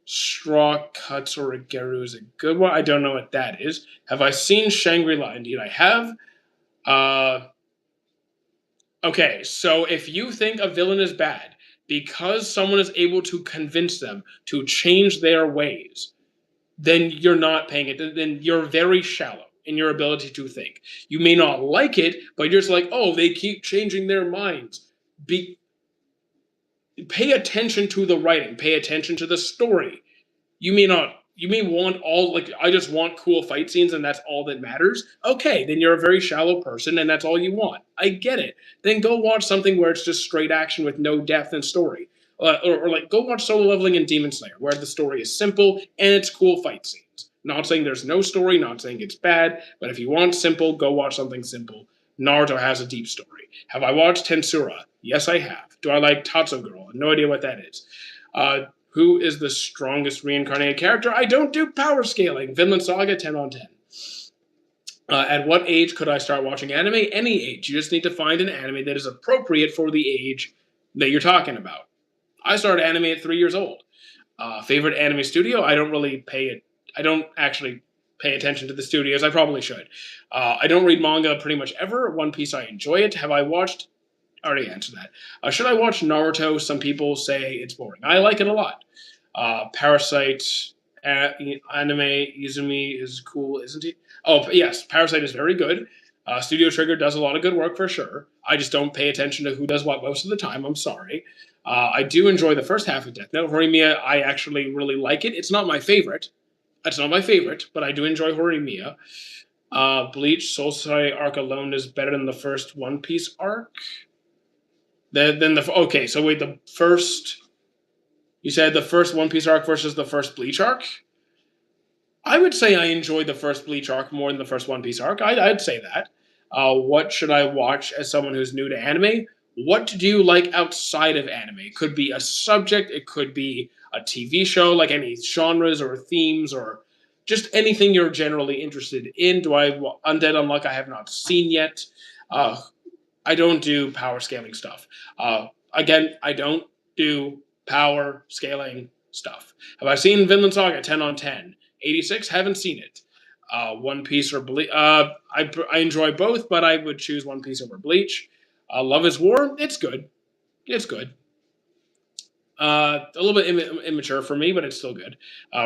Straw Cuts or Geru is a good one? I don't know what that is. Have I seen Shangri-La? Indeed, I have. Okay, so if you think a villain is bad because someone is able to convince them to change their ways, then you're not paying it. Then you're very shallow in your ability to think. You may not like it, but you're just like, oh, they keep changing their minds. Pay attention to the writing. Pay attention to the story. You may want I just want cool fight scenes and that's all that matters. Okay, then you're a very shallow person and that's all you want. I get it. Then go watch something where it's just straight action with no depth and story. Or like go watch Solo Leveling and Demon Slayer where the story is simple and it's cool fight scenes. Not saying there's no story, not saying it's bad, but if you want simple, go watch something simple. Naruto has a deep story. Have I watched Tensura? Yes, I have. Do I like Tatsu Girl? No idea what that is. Who is the strongest reincarnated character? I don't do power scaling. Vinland Saga, 10 on 10. At what age could I start watching anime? Any age. You just need to find an anime that is appropriate for the age that you're talking about. I started anime at 3 years old. Favorite anime studio? I don't actually pay attention to the studios. I probably should. I don't read manga pretty much ever. One Piece, I enjoy it. Have I watched? I already answered that. Should I watch Naruto? Some people say it's boring. I like it a lot. Parasite, anime, Izumi is cool, isn't he? Oh, yes, Parasite is very good. Studio Trigger does a lot of good work for sure. I just don't pay attention to who does what most of the time. I'm sorry. I do enjoy the first half of Death Note. Horimiya, I actually really like it. It's not my favorite. It's not my favorite, but I do enjoy Horimiya. Bleach Soul Society arc alone is better than the first One Piece arc. Okay, so wait, the first you said the first One Piece arc versus the first Bleach arc? I would say I enjoyed the first Bleach arc more than the first One Piece arc. I'd say that. What should I watch as someone who's new to anime? What do you like outside of anime? It could be a subject, it could be a TV show, like any genres or themes or just anything you're generally interested in. Undead Unluck I have not seen yet. Uh, I don't do power scaling stuff. Again, I don't do power scaling stuff. Have I seen Vinland Saga 10 on 10? 86, haven't seen it. One Piece or Bleach. I enjoy both, but I would choose One Piece over Bleach. Love is War. It's good. It's good. A little bit immature for me, but it's still good.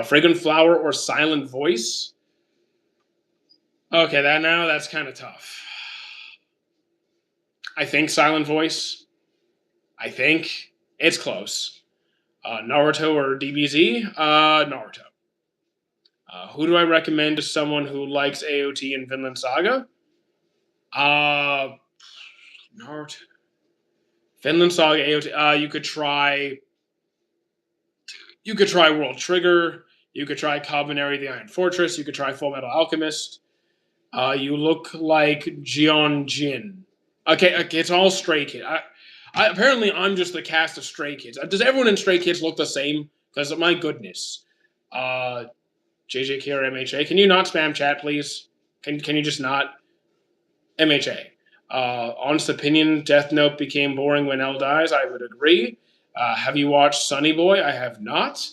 Fragrant Flower or Silent Voice. Okay, that's kind of tough. I think Silent Voice. I think it's close. Naruto or DBZ? Naruto. Who do I recommend to someone who likes AOT and Vinland Saga? Naruto. Vinland Saga, AOT. You could try World Trigger. You could try Kabaneri the Iron Fortress. You could try Full Metal Alchemist. You look like Jeon Jin. Okay, it's all Stray Kids. Apparently, I'm just the cast of Stray Kids. Does everyone in Stray Kids look the same? Because, my goodness. JJK or MHA. Can you not spam chat, please? Can you just not? MHA. Honest opinion, Death Note became boring when L dies. I would agree. Have you watched Sunny Boy? I have not.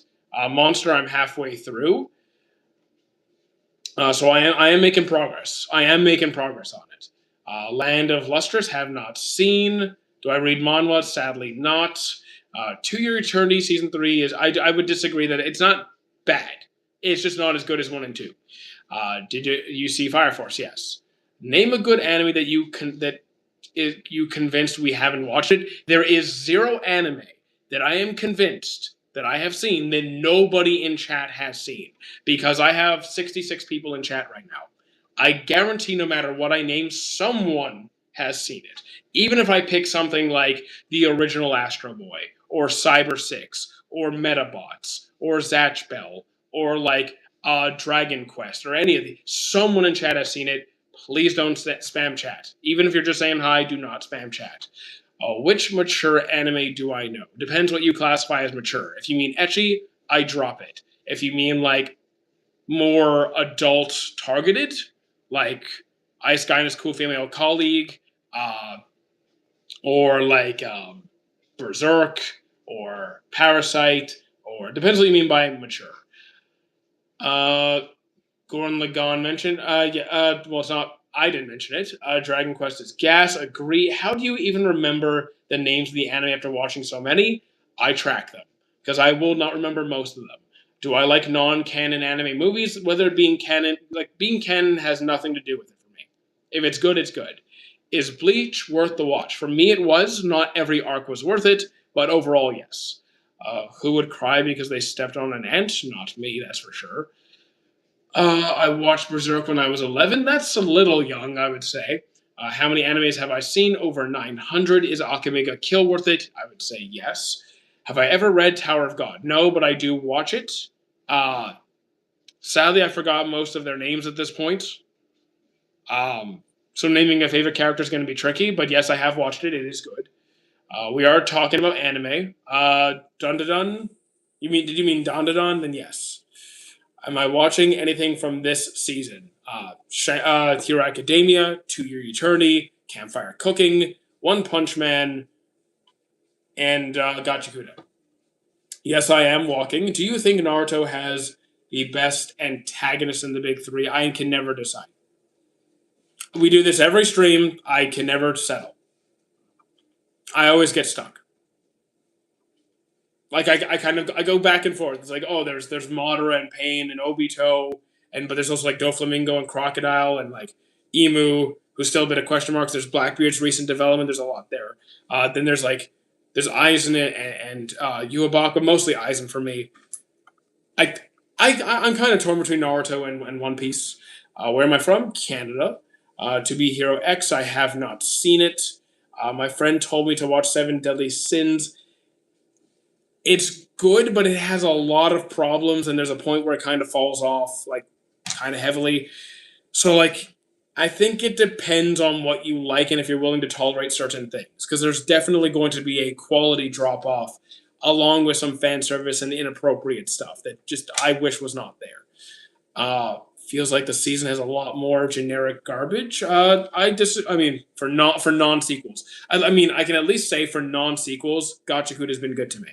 Monster, I'm halfway through. So I am making progress. I am making progress on it. Land of Lustrous, have not seen. Do I read manhwa? Sadly not. To Your Eternity Season 3 is... I would disagree that it's not bad. It's just not as good as 1 and 2. Did you see Fire Force? Yes. Name a good anime that you convinced we haven't watched it. There is zero anime that I am convinced that I have seen that nobody in chat has seen. Because I have 66 people in chat right now. I guarantee no matter what I name, someone has seen it. Even if I pick something like the original Astro Boy, or Cyber 6, or Metabots, or Zatch Bell, or like Dragon Quest, or any of these. Someone in chat has seen it. Please don't spam chat. Even if you're just saying hi, do not spam chat. Which mature anime do I know? Depends what you classify as mature. If you mean ecchi, I drop it. If you mean like more adult targeted, like Ice Guy and His Cool Female Colleague, or like Berserk, or Parasite, or depends what you mean by mature. Gurren Lagann mentioned. Well, it's not. I didn't mention it. Dragon Quest is gas. Agree. How do you even remember the names of the anime after watching so many? I track them because I will not remember most of them. Do I like non-canon anime movies? Whether being canon, being canon has nothing to do with it for me. If it's good, it's good. Is Bleach worth the watch? For me, it was. Not every arc was worth it, but overall, yes. Who would cry because they stepped on an ant? Not me, that's for sure. I watched Berserk when I was 11. That's a little young, I would say. How many animes have I seen? Over 900. Is Akamega Kill worth it? I would say yes. Have I ever read Tower of God? No, but I do watch it. Sadly, I forgot most of their names at this point. So naming a favorite character is going to be tricky, but yes, I have watched it. It is good. We are talking about anime. Dun. Did you mean Dun? Then yes. Am I watching anything from this season? Hero Academia, To Your Eternity, Campfire Cooking, One Punch Man, and Gachakuda. Yes, I am walking. Do you think Naruto has the best antagonist in the big three? I can never decide. We do this every stream. I can never settle. I always get stuck. Like I go back and forth. It's like, oh, there's Madara and Pain and Obito, but there's also like Doflamingo and Crocodile and like Emu, who's still a bit of question marks. There's Blackbeard's recent development. There's a lot there. Then there's Aizen and Yuabak, but mostly Aizen for me. I, I'm kind of torn between Naruto and One Piece. Where am I from? Canada. To Be Hero X, I have not seen it. My friend told me to watch Seven Deadly Sins. It's good, but it has a lot of problems, and there's a point where it kind of falls off, like, kind of heavily. So, like, I think it depends on what you like and if you're willing to tolerate certain things, because there's definitely going to be a quality drop off, along with some fan service and inappropriate stuff that just I wish was not there. Feels like the season has a lot more generic garbage. I mean, for non sequels. I mean, I can at least say for non sequels, Gachahoot has been good to me.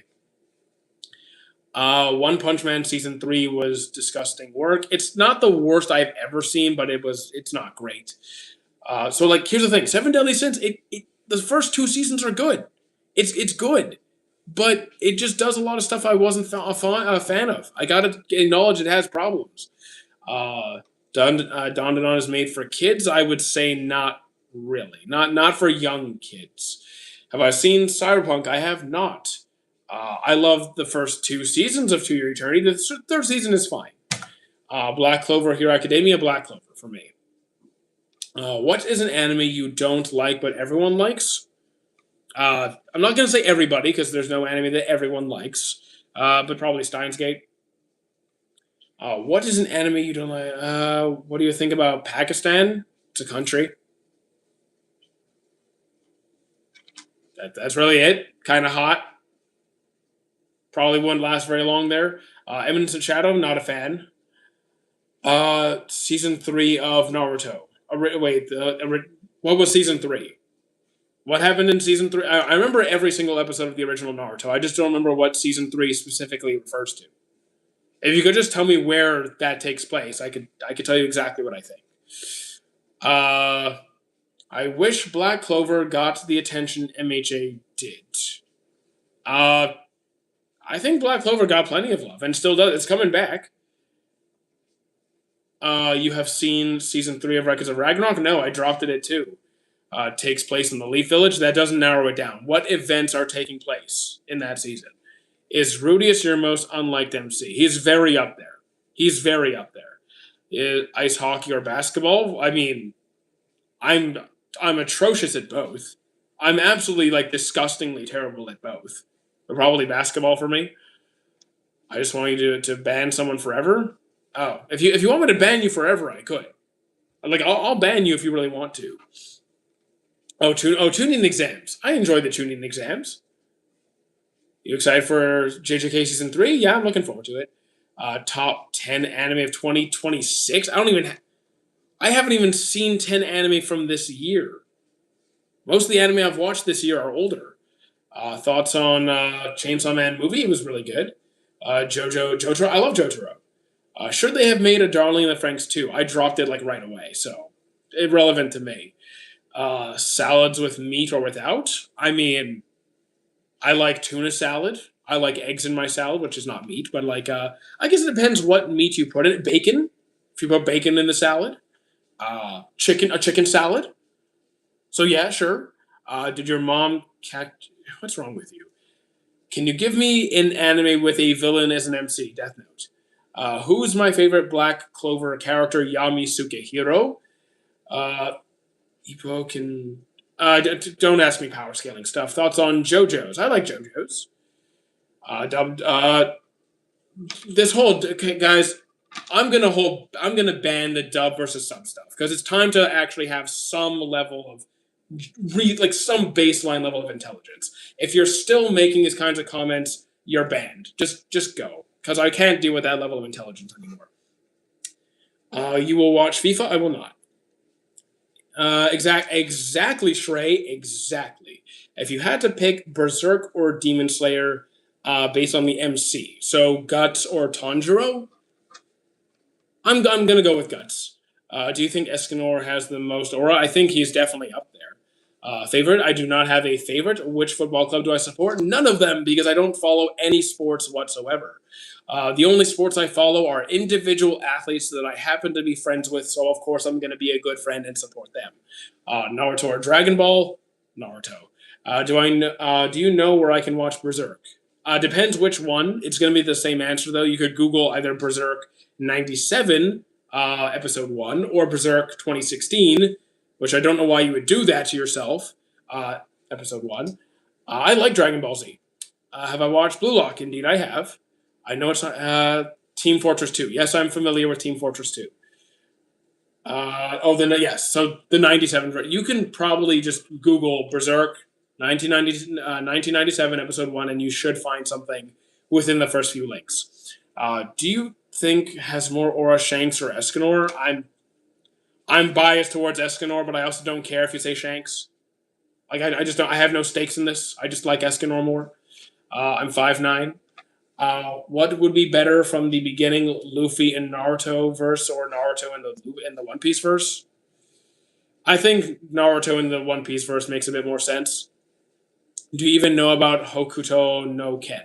One Punch Man season 3 was disgusting work. It's not the worst I've ever seen, but it's not great. So like here's the thing: Seven Deadly Sins. The first 2 seasons are good. It's good, but it just does a lot of stuff I wasn't a fan of. I gotta acknowledge it has problems. Dandadan is made for kids. I would say not really. Not for young kids. Have I seen Cyberpunk? I have not. I love the first 2 seasons of To Your Eternity. The third season is fine. Black Clover, Hero Academia, Black Clover for me. What is an anime you don't like but everyone likes? I'm not going to say everybody because there's no anime that everyone likes, but probably Steins Gate. What is an anime you don't like? What do you think about Pakistan? It's a country. That's really it. Kind of hot. Probably wouldn't last very long there. Eminence of Shadow, not a fan. Season 3 of Naruto. What was season 3? What happened in season 3? I remember every single episode of the original Naruto. I just don't remember what season 3 specifically refers to. If you could just tell me where that takes place, I could tell you exactly what I think. I wish Black Clover got the attention MHA did. I think Black Clover got plenty of love and still does. It's coming back. You have seen season 3 of Records of Ragnarok? No, I dropped it at 2. Takes place in the Leaf Village. That doesn't narrow it down. What events are taking place in that season? Is Rudius your most unliked MC? He's very up there. He's very up there. Ice hockey or basketball? I mean, I'm atrocious at both. I'm absolutely like disgustingly terrible at both. But probably basketball for me. I just want you to ban someone forever. Oh, if you want me to ban you forever, I could. Like I'll ban you if you really want to. Tuning exams. I enjoy the tuning exams. You excited for JJK season 3? Yeah, I'm looking forward to it. Top 10 anime of 2026. I haven't even seen 10 anime from this year. Most of the anime I've watched this year are older. Thoughts on Chainsaw Man movie? It was really good. Jotaro. I love Jotaro. Should they have made a Darling in the Franxx 2? I dropped it like right away, so irrelevant to me. Salads with meat or without? I mean, I like tuna salad. I like eggs in my salad, which is not meat, but like I guess it depends what meat you put in it. Bacon, if you put bacon in the salad. A chicken salad. So yeah, sure. Did your mom catch? What's wrong with you? Can you give me an anime with a villain as an MC? Death Note. Who's my favorite Black Clover character? Yami Sukehiro. Ipo can. Don't ask me power scaling stuff. Thoughts on JoJo's? I like JoJo's. This whole guys. I'm gonna ban the dub versus sub stuff because it's time to actually have some level of some baseline level of intelligence. If you're still making these kinds of comments, you're banned. Just go because I can't deal with that level of intelligence anymore. You will watch FIFA? I will not. Exactly, Shrey. Exactly. If you had to pick Berserk or Demon Slayer, based on the MC, so Guts or Tanjiro, I'm gonna go with Guts. Do you think Escanor has the most aura? I think he's definitely up there. Favorite? I do not have a favorite. Which football club do I support? None of them because I don't follow any sports whatsoever. The only sports I follow are individual athletes that I happen to be friends with, so of course I'm going to be a good friend and support them. Naruto or Dragon Ball? Naruto. Do you know where I can watch Berserk? Depends which one. It's going to be the same answer though. You could Google either Berserk 97, episode 1, or Berserk 2016, which I don't know why you would do that to yourself. Episode 1. I like Dragon Ball Z. Have I watched Blue Lock? Indeed, I have. I know it's not. Team Fortress 2. Yes, I'm familiar with Team Fortress 2. Yes. So the 97. You can probably just Google Berserk 1997 episode 1, and you should find something within the first few links. Do you think has more aura Shanks or Escanor? I'm biased towards Escanor, but I also don't care if you say Shanks. Like I just don't. I have no stakes in this. I just like Escanor more. I'm 5'9". What would be better from the beginning, Luffy in Naruto verse or Naruto in the One Piece verse? I think Naruto in the One Piece verse makes a bit more sense. Do you even know about Hokuto no Ken?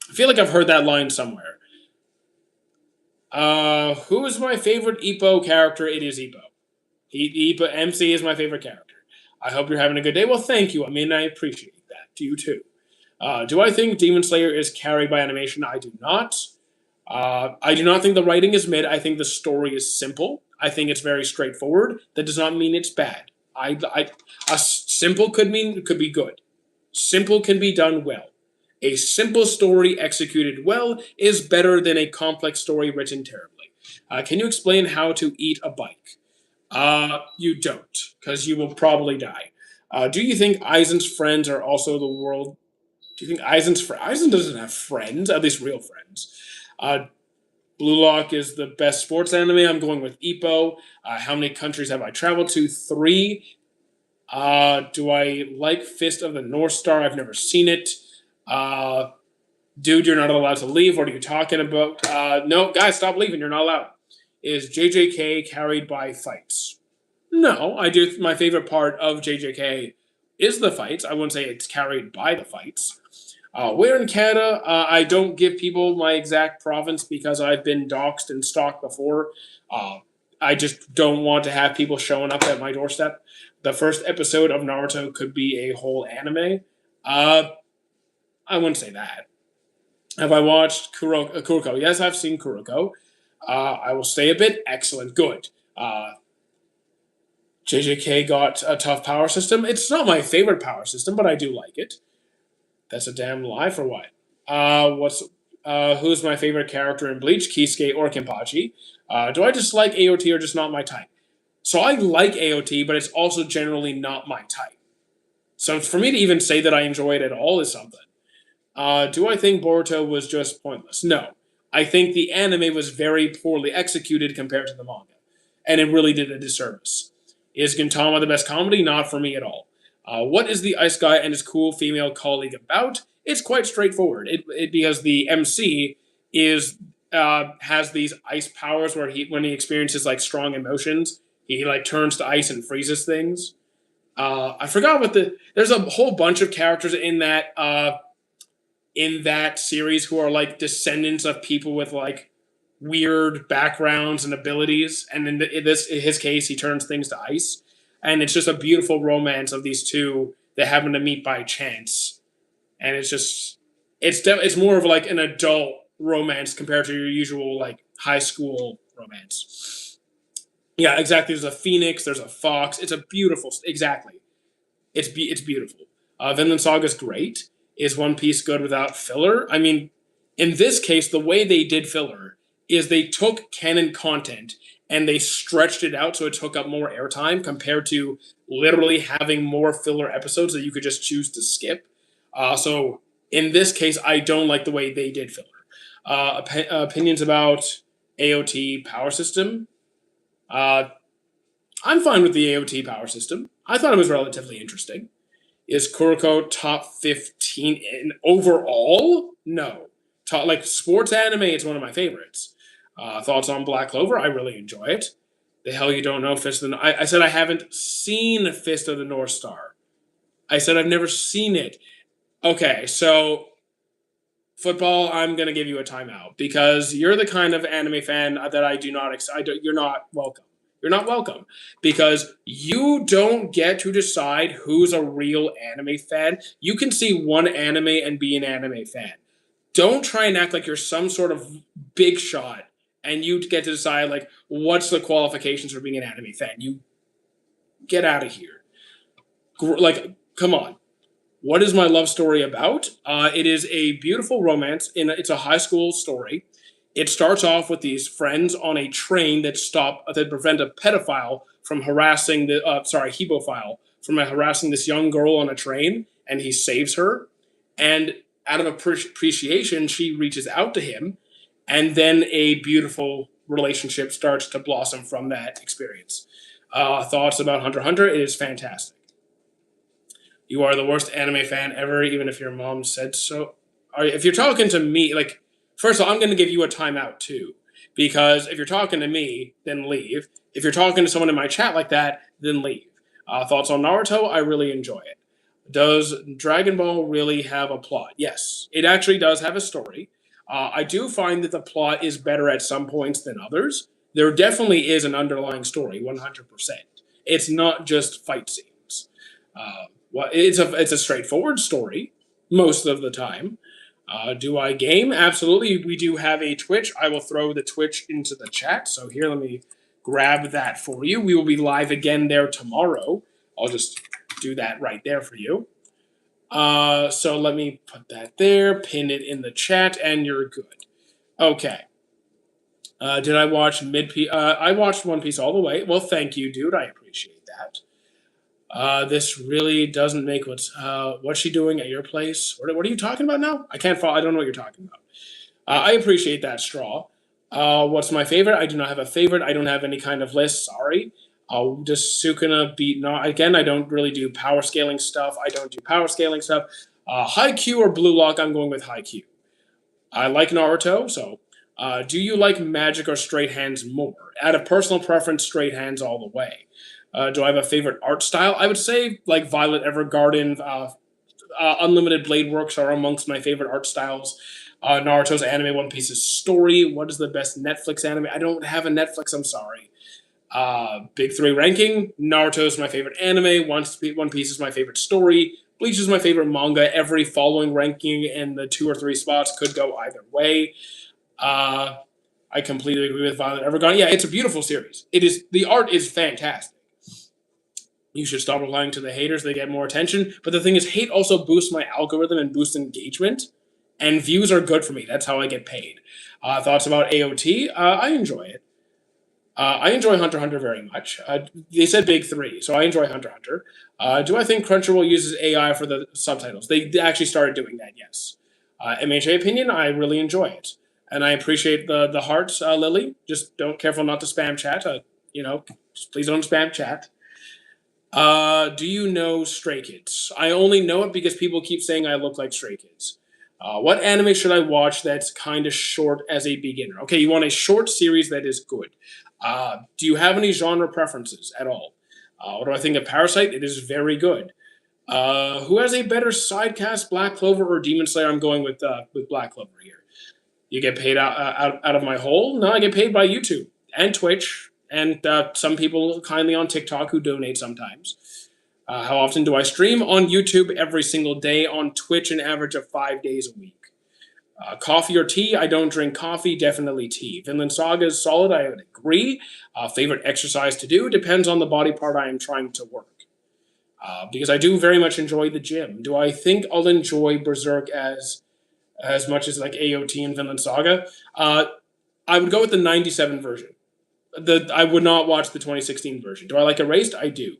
I feel like I've heard that line somewhere. Who is my favorite Ippo character? It is Ippo. Ippo MC is my favorite character. I hope you're having a good day. Well, thank you. I mean, I appreciate that. To you too. Do I think Demon Slayer is carried by animation? I do not. I do not think the writing is mid. I think the story is simple. I think it's very straightforward. That does not mean it's bad. Simple could be good. Simple can be done well. A simple story executed well is better than a complex story written terribly. Can you explain how to eat a bike? You don't, because you will probably die. Do you think Aizen's friends are also the world? Do you think Aizen doesn't have friends, at least real friends? Blue Lock is the best sports anime. I'm going with Ippo. How many countries have I traveled to? 3. Do I like Fist of the North Star? I've never seen it. Dude, you're not allowed to leave. What are you talking about? No, guys, stop leaving. You're not allowed. Is JJK carried by fights? No, I do. My favorite part of JJK is the fights. I wouldn't say it's carried by the fights. Where in Canada? I don't give people my exact province because I've been doxxed and stalked before. I just don't want to have people showing up at my doorstep. The first episode of Naruto could be a whole anime. I wouldn't say that. Have I watched Kuroko? Yes, I've seen Kuroko. I will stay a bit. Excellent. Good. JJK got a tough power system. It's not my favorite power system, but I do like it. That's a damn lie for what? Who's my favorite character in Bleach? Kisuke or Kenpachi? Do I just like AOT or just not my type? So I like AOT, but it's also generally not my type. So for me to even say that I enjoy it at all is something. Do I think Boruto was just pointless? No. I think the anime was very poorly executed compared to the manga, and it really did a disservice. Is Gintama the best comedy? Not for me at all. What is the Ice Guy and his cool female colleague about? It's quite straightforward. Because the MC has these ice powers where when he experiences like strong emotions, he like turns to ice and freezes things. I forgot what there's a whole bunch of characters in that series who are like descendants of people with like weird backgrounds and abilities, and in his case, he turns things to ice, and it's just a beautiful romance of these two that happen to meet by chance, and it's more of like an adult romance compared to your usual like high school romance. Yeah, exactly. There's a phoenix, there's a fox. It's a beautiful, exactly. It's beautiful. Vinland Saga is great. Is One Piece good without filler? I mean, in this case, the way they did filler is they took canon content and they stretched it out so it took up more airtime compared to literally having more filler episodes that you could just choose to skip. So in this case, I don't like the way they did filler. Opinions about AOT power system? I'm fine with the AOT power system. I thought it was relatively interesting. Is Kuroko top 15 in overall? No. Like sports anime, it's one of my favorites. Thoughts on Black Clover? I really enjoy it. The hell you don't know Fist of the I said I haven't seen Fist of the North Star. I said I've never seen it. Okay, so football, I'm gonna give you a timeout because you're the kind of anime fan that I do not. You're not welcome. You're not welcome because you don't get to decide who's a real anime fan. You can see one anime and be an anime fan. Don't try and act like you're some sort of big shot and you get to decide like what's the qualifications for being an anime fan. You get out of here. Like, come on. What is my love story about? It is a beautiful romance. It's a high school story. It starts off with these friends on a train that prevent a pedophile from harassing hebophile from harassing this young girl on a train, and he saves her. And out of appreciation, she reaches out to him, and then a beautiful relationship starts to blossom from that experience. Thoughts about Hunter x Hunter? It is fantastic. You are the worst anime fan ever, even if your mom said so. If you're talking to me, like, first of all, I'm going to give you a timeout too. Because if you're talking to me, then leave. If you're talking to someone in my chat like that, then leave. Thoughts on Naruto? I really enjoy it. Does Dragon Ball really have a plot? Yes, it actually does have a story. I do find that the plot is better at some points than others. There definitely is an underlying story, 100%. It's not just fight scenes. Well, it's a straightforward story most of the time. Do I game? Absolutely. We do have a Twitch. I will throw the Twitch into the chat. So here, let me grab that for you. We will be live again there tomorrow. I'll just do that right there for you. So let me put that there, pin it in the chat, and you're good. Okay. Did I watch I watched One Piece all the way. Well, thank you, dude. I appreciate that. This really doesn't make what's she doing at your place? What are you talking about now? I can't follow. I don't know what you're talking about. I appreciate that, Straw. What's my favorite? I do not have a favorite. I don't have any kind of list. Sorry. I'll just Sukuna beat. No, again, I don't really do power scaling stuff. I don't do power scaling stuff. Haikyuu or Blue Lock? I'm going with Haikyuu. I like Naruto, so. Do you like magic or straight hands more? Out of personal preference, straight hands all the way. Do I have a favorite art style? I would say like Violet Evergarden, Unlimited Blade Works are amongst my favorite art styles. Naruto's anime, One Piece's story. What is the best Netflix anime? I don't have a Netflix, I'm sorry. Big three ranking. Naruto is my favorite anime. One Piece is my favorite story. Bleach is my favorite manga. Every following ranking in the 2 or 3 spots could go either way. I completely agree with Violet Evergarden. Yeah, it's a beautiful series. It is. The art is fantastic. You should stop replying to the haters. They get more attention. But the thing is, hate also boosts my algorithm and boosts engagement. And views are good for me. That's how I get paid. Thoughts about AOT? I enjoy it. I enjoy Hunter x Hunter very much. They said big three, so I enjoy Hunter x Hunter. Do I think Crunchyroll uses AI for the subtitles? They actually started doing that, yes. MHA opinion, I really enjoy it. And I appreciate the hearts, Lily. Just don't careful not to spam chat. Just please don't spam chat. Do you know Stray Kids? I only know it because people keep saying I look like Stray Kids. What anime should I watch that's kind of short as a beginner? Okay, you want a short series that is good. Do you have any genre preferences at all? What do I think of Parasite? It is very good. Who has a better sidecast, Black Clover or Demon Slayer? I'm going with Black Clover here. You get paid out of my hole? No, I get paid by YouTube and Twitch and some people kindly on TikTok who donate sometimes. How often do I stream? On YouTube every single day. On Twitch an average of 5 days a week. Coffee or tea? I don't drink coffee, definitely tea. Vinland Saga is solid, I would agree. Favorite exercise to do? Depends on the body part I am trying to work. Because I do very much enjoy the gym. Do I think I'll enjoy Berserk as much as like AOT and Vinland Saga? I would go with the 97 version. I would not watch the 2016 version. Do I like Erased? I do.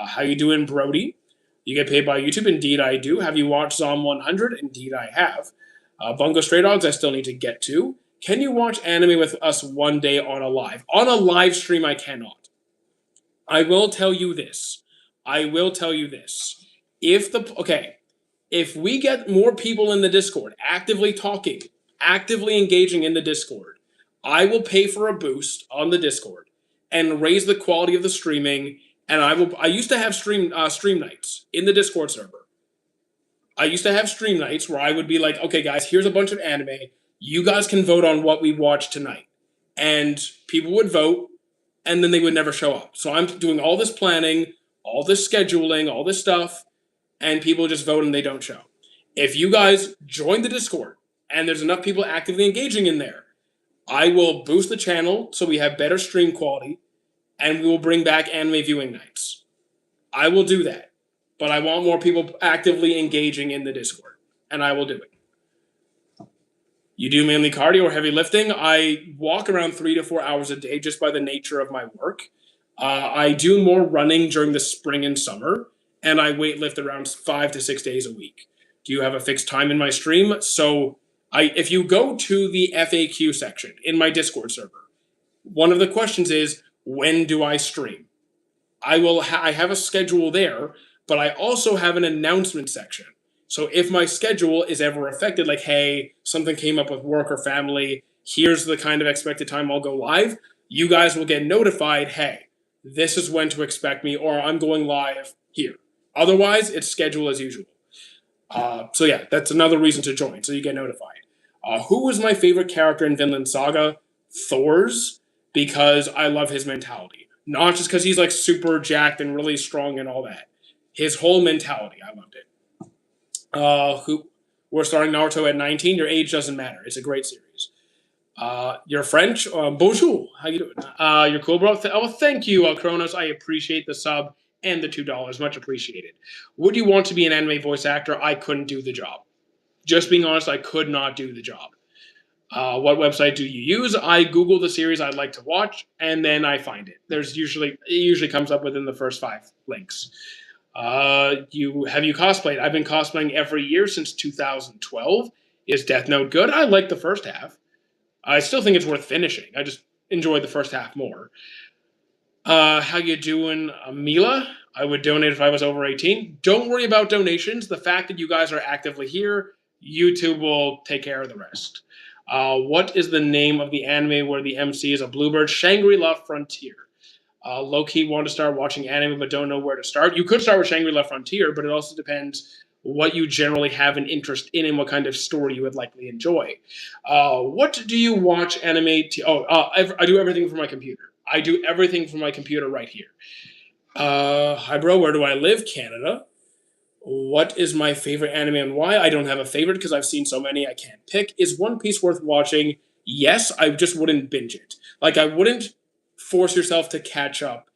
How you doing, Brody? You get paid by YouTube? Indeed, I do. Have you watched Zom 100? Indeed, I have. Bungo Stray Dogs, I still need to get to. Can you watch anime with us one day on a live? On a live stream, I cannot. I will tell you this. If we get more people in the Discord actively talking, actively engaging in the Discord, I will pay for a boost on the Discord, and raise the quality of the streaming. And I used to have stream nights in the Discord server. I used to have stream nights where I would be like, okay, guys, here's a bunch of anime. You guys can vote on what we watch tonight. And people would vote, and then they would never show up. So I'm doing all this planning, all this scheduling, all this stuff, and people just vote and they don't show. If you guys join the Discord and there's enough people actively engaging in there, I will boost the channel so we have better stream quality, and we will bring back anime viewing nights. I will do that, but I want more people actively engaging in the Discord, and I will do it. You do mainly cardio or heavy lifting. I walk around 3 to 4 hours a day just by the nature of my work. I do more running during the spring and summer, and I weight lift around 5 to 6 days a week. Do you have a fixed time in my stream? So if you go to the FAQ section in my Discord server, one of the questions is, when do I stream? I have a schedule there, but I also have an announcement section. So if my schedule is ever affected, like, hey, something came up with work or family, here's the kind of expected time I'll go live, you guys will get notified, hey, this is when to expect me, or I'm going live here. Otherwise, it's schedule as usual. So yeah, that's another reason to join, so you get notified. Who was my favorite character in Vinland Saga? Thor's, because I love his mentality. Not just because he's like super jacked and really strong and all that. His whole mentality, I loved it. We're starting Naruto at 19. Your age doesn't matter. It's a great series. You're French. Bonjour. How you doing? You're cool, bro. Thank you, Kronos. I appreciate the sub and the $2. Much appreciated. Would you want to be an anime voice actor? I couldn't do the job. Just being honest, I could not do the job. What website do you use? I Google the series I'd like to watch, and then I find it. It usually comes up within the first 5 links. Have you cosplayed? I've been cosplaying every year since 2012. Is Death Note good? I like the first half. I still think it's worth finishing. I just enjoyed the first half more. How you doing, Mila? I would donate if I was over 18. Don't worry about donations. The fact that you guys are actively here, YouTube will take care of the rest. What is the name of the anime where the MC is a bluebird? Shangri-La Frontier. Low-key want to start watching anime but don't know where to start. You could start with Shangri-La Frontier, but it also depends what you generally have an interest in and what kind of story you would likely enjoy. What do you watch anime? I do everything from my computer. I do everything from my computer right here. Hi, bro. Where do I live? Canada. What is my favorite anime and why? I don't have a favorite because I've seen so many I can't pick. Is One Piece worth watching? Yes, I just wouldn't binge it. Like, I wouldn't force yourself to catch up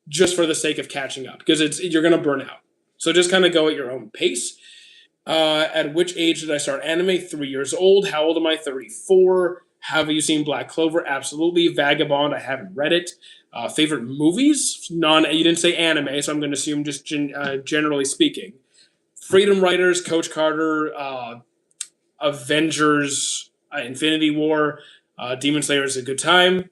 just for the sake of catching up because you're going to burn out. So just kind of go at your own pace. At which age did I start anime? 3 years old. How old am I? 34. Have you seen Black Clover? Absolutely. Vagabond, I haven't read it. Favorite movies? None. You didn't say anime, so I'm going to assume just generally speaking. Freedom Writers, Coach Carter, Avengers, Infinity War, Demon Slayer is a good time.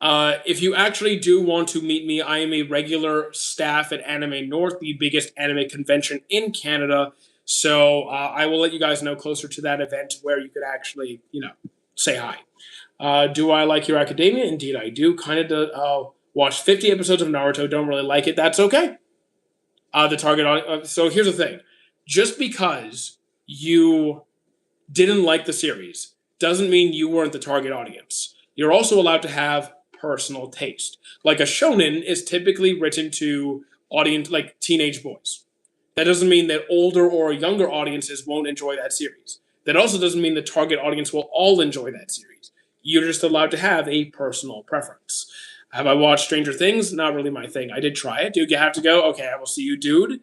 If you actually do want to meet me, I am a regular staff at Anime North, the biggest anime convention in Canada. So I will let you guys know closer to that event where you could actually, say hi. Do I like Hero Academia? Indeed, I do. Kind of watched 50 episodes of Naruto. Don't really like it. That's okay. The target audience. So here's the thing. Just because you didn't like the series doesn't mean you weren't the target audience. You're also allowed to have personal taste. Like a shonen is typically written to audience like teenage boys. That doesn't mean that older or younger audiences won't enjoy that series. That also doesn't mean the target audience will all enjoy that series. You're just allowed to have a personal preference. Have I watched Stranger Things? Not really my thing. I did try it. Dude, you have to go? Okay, I will see you, dude.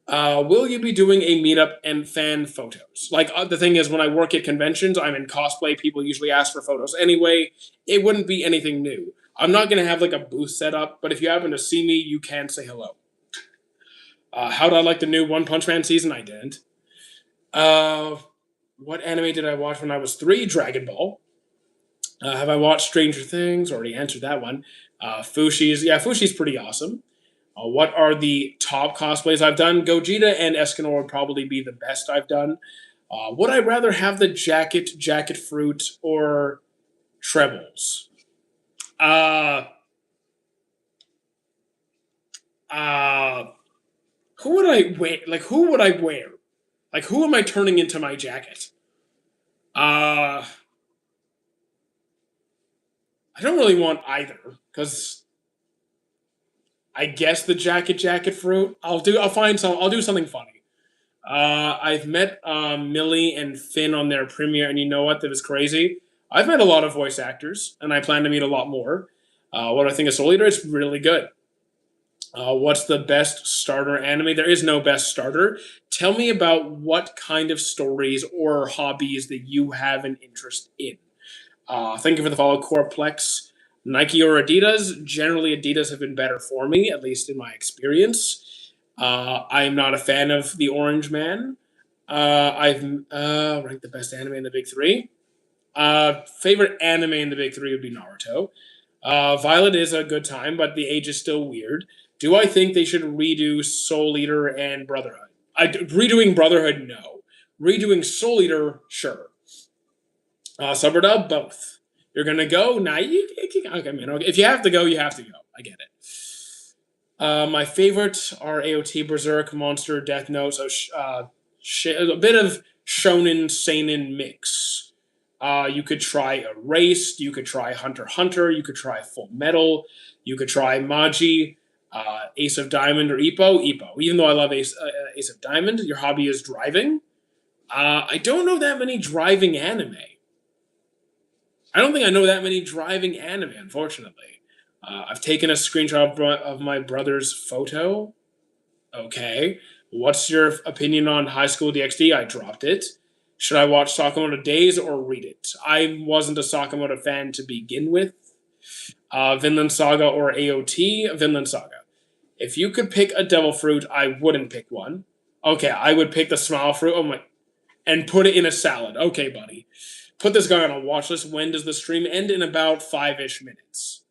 Will you be doing a meetup and fan photos? Like, the thing is, when I work at conventions, I'm in cosplay. People usually ask for photos anyway. It wouldn't be anything new. I'm not going to have, like, a booth set up, but if you happen to see me, you can say hello. How did I like the new One Punch Man season? I didn't. What anime did I watch when I was 3? Dragon Ball. Have I watched Stranger Things? Already answered that one. Fushi's pretty awesome. What are the top cosplays I've done? Gogeta and Escanor would probably be the best I've done. Would I rather have the jacket fruit, or trebles? Uh, uh, who would I wear? Like, who would I wear? Like, who am I turning into my jacket? Uh, I don't really want either because I guess the jacket fruit. I'll find some. I'll do something funny. I've met Millie and Finn on their premiere, and you know what? That was crazy. I've met a lot of voice actors, and I plan to meet a lot more. What do I think of Soul Eater? It's really good. What's the best starter anime? There is no best starter. Tell me about what kind of stories or hobbies that you have an interest in. Thank you for the follow, Coreplex. Nike or Adidas? Generally, Adidas have been better for me, at least in my experience. I am not a fan of the Orange Man. I've ranked the best anime in the big three. Favorite anime in the big three would be Naruto. Violet is a good time, but the age is still weird. Do I think they should redo Soul Eater and Brotherhood? Redoing Brotherhood, no. Redoing Soul Eater, sure. Subverdub, both. You're gonna go? Nah, okay, man. Okay. If you have to go, you have to go. I get it. My favorites are AOT, Berserk, Monster, Death Note. So a bit of shonen seinen mix. You could try Erased. You could try Hunter x Hunter. You could try Full Metal. You could try Maji, Ace of Diamond, or Ippo. Ippo. Even though I love Ace of Diamond, your hobby is driving. I don't know that many driving anime. I don't think I know that many driving anime, unfortunately. I've taken a screenshot of my brother's photo. Okay. What's your opinion on High School DxD? I dropped it. Should I watch Sakamoto Days or read it? I wasn't a Sakamoto fan to begin with. Vinland Saga or AOT? Vinland Saga. If you could pick a devil fruit, I wouldn't pick one. Okay, I would pick the smile fruit. Oh my, and put it in a salad. Okay, buddy. Put this guy on a watch list. When does the stream end? In about 5-ish minutes.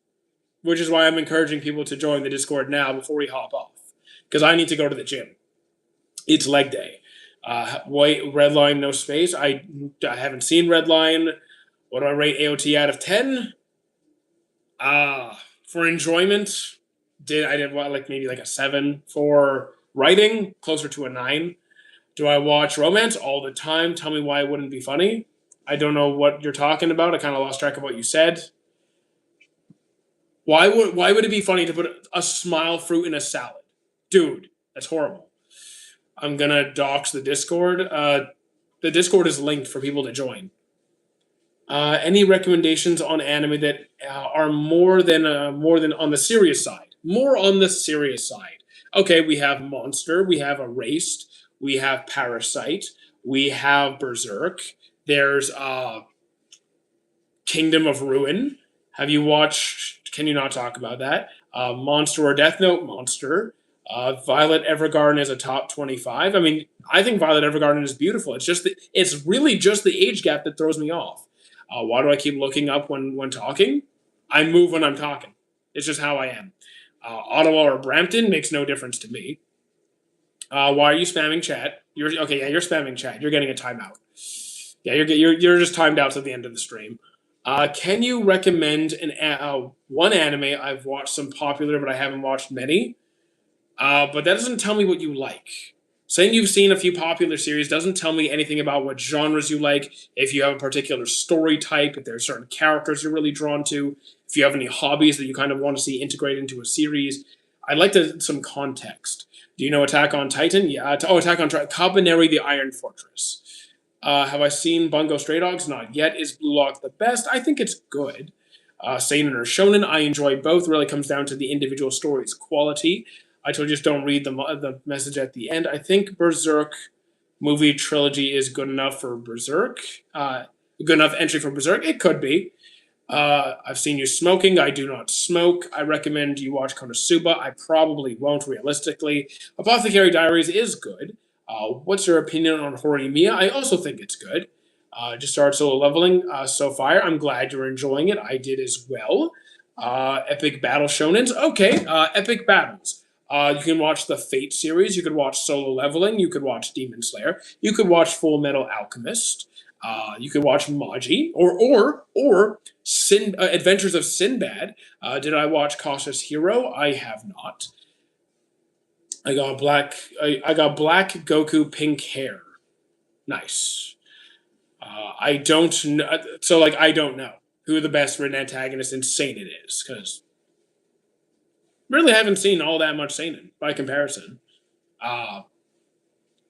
Which is why I'm encouraging people to join the Discord now before we hop off. Because I need to go to the gym. It's leg day. White, Redline, no space. I haven't seen Redline. What do I rate AOT out of 10? For enjoyment, I did maybe like a 7. For writing, closer to a 9. Do I watch romance all the time? Tell me why it wouldn't be funny. I don't know what you're talking about. I kind of lost track of what you said. Why would it be funny to put a smile fruit in a salad? Dude, that's horrible. I'm gonna dox the Discord. The Discord is linked for people to join. Any recommendations on anime that are more than on the serious side? More on the serious side. Okay, we have Monster, we have Erased, we have Parasite, we have Berserk. There's Kingdom of Ruin. Have you watched? Can you not talk about that? Monster or Death Note? Monster. Violet Evergarden is a top 25. I mean, I think Violet Evergarden is beautiful. It's really just the age gap that throws me off. Why do I keep looking up when talking? I move when I'm talking. It's just how I am. Ottawa or Brampton makes no difference to me. Why are you spamming chat? You're spamming chat. You're getting a timeout. Yeah, you're just timed out to the end of the stream. Can you recommend one anime? I've watched some popular, but I haven't watched many. But that doesn't tell me what you like. Saying you've seen a few popular series doesn't tell me anything about what genres you like, if you have a particular story type, if there are certain characters you're really drawn to, if you have any hobbies that you kind of want to see integrated into a series. I'd like some context. Do you know Attack on Titan? Yeah. Attack on Titan. Kabaneri the Iron Fortress. Have I seen Bungo Stray Dogs? Not yet. Is Blue Lock the best? I think it's good. Seinen or Shonen, I enjoy both. It really comes down to the individual story's quality. I told you just don't read the message at the end. I think Berserk movie trilogy is good enough for Berserk. Good enough entry for Berserk. It could be. I've seen you smoking. I do not smoke. I recommend you watch Konosuba. I probably won't, realistically. Apothecary Diaries is good. What's your opinion on Horimiya? I also think it's good. Just started solo leveling. So fire. I'm glad you're enjoying it. I did as well. Epic Battle Shonens. Okay. Epic Battles. You can watch the Fate series. You could watch Solo Leveling. You could watch Demon Slayer. You could watch Full Metal Alchemist. You can watch Maji or Adventures of Sinbad. Did I watch Cautious Hero? I have not. I got black. I got black Goku, pink hair. Nice. I don't know. So like I don't know who the best written antagonist in Seinen is because really haven't seen all that much Seinen by comparison. Uh,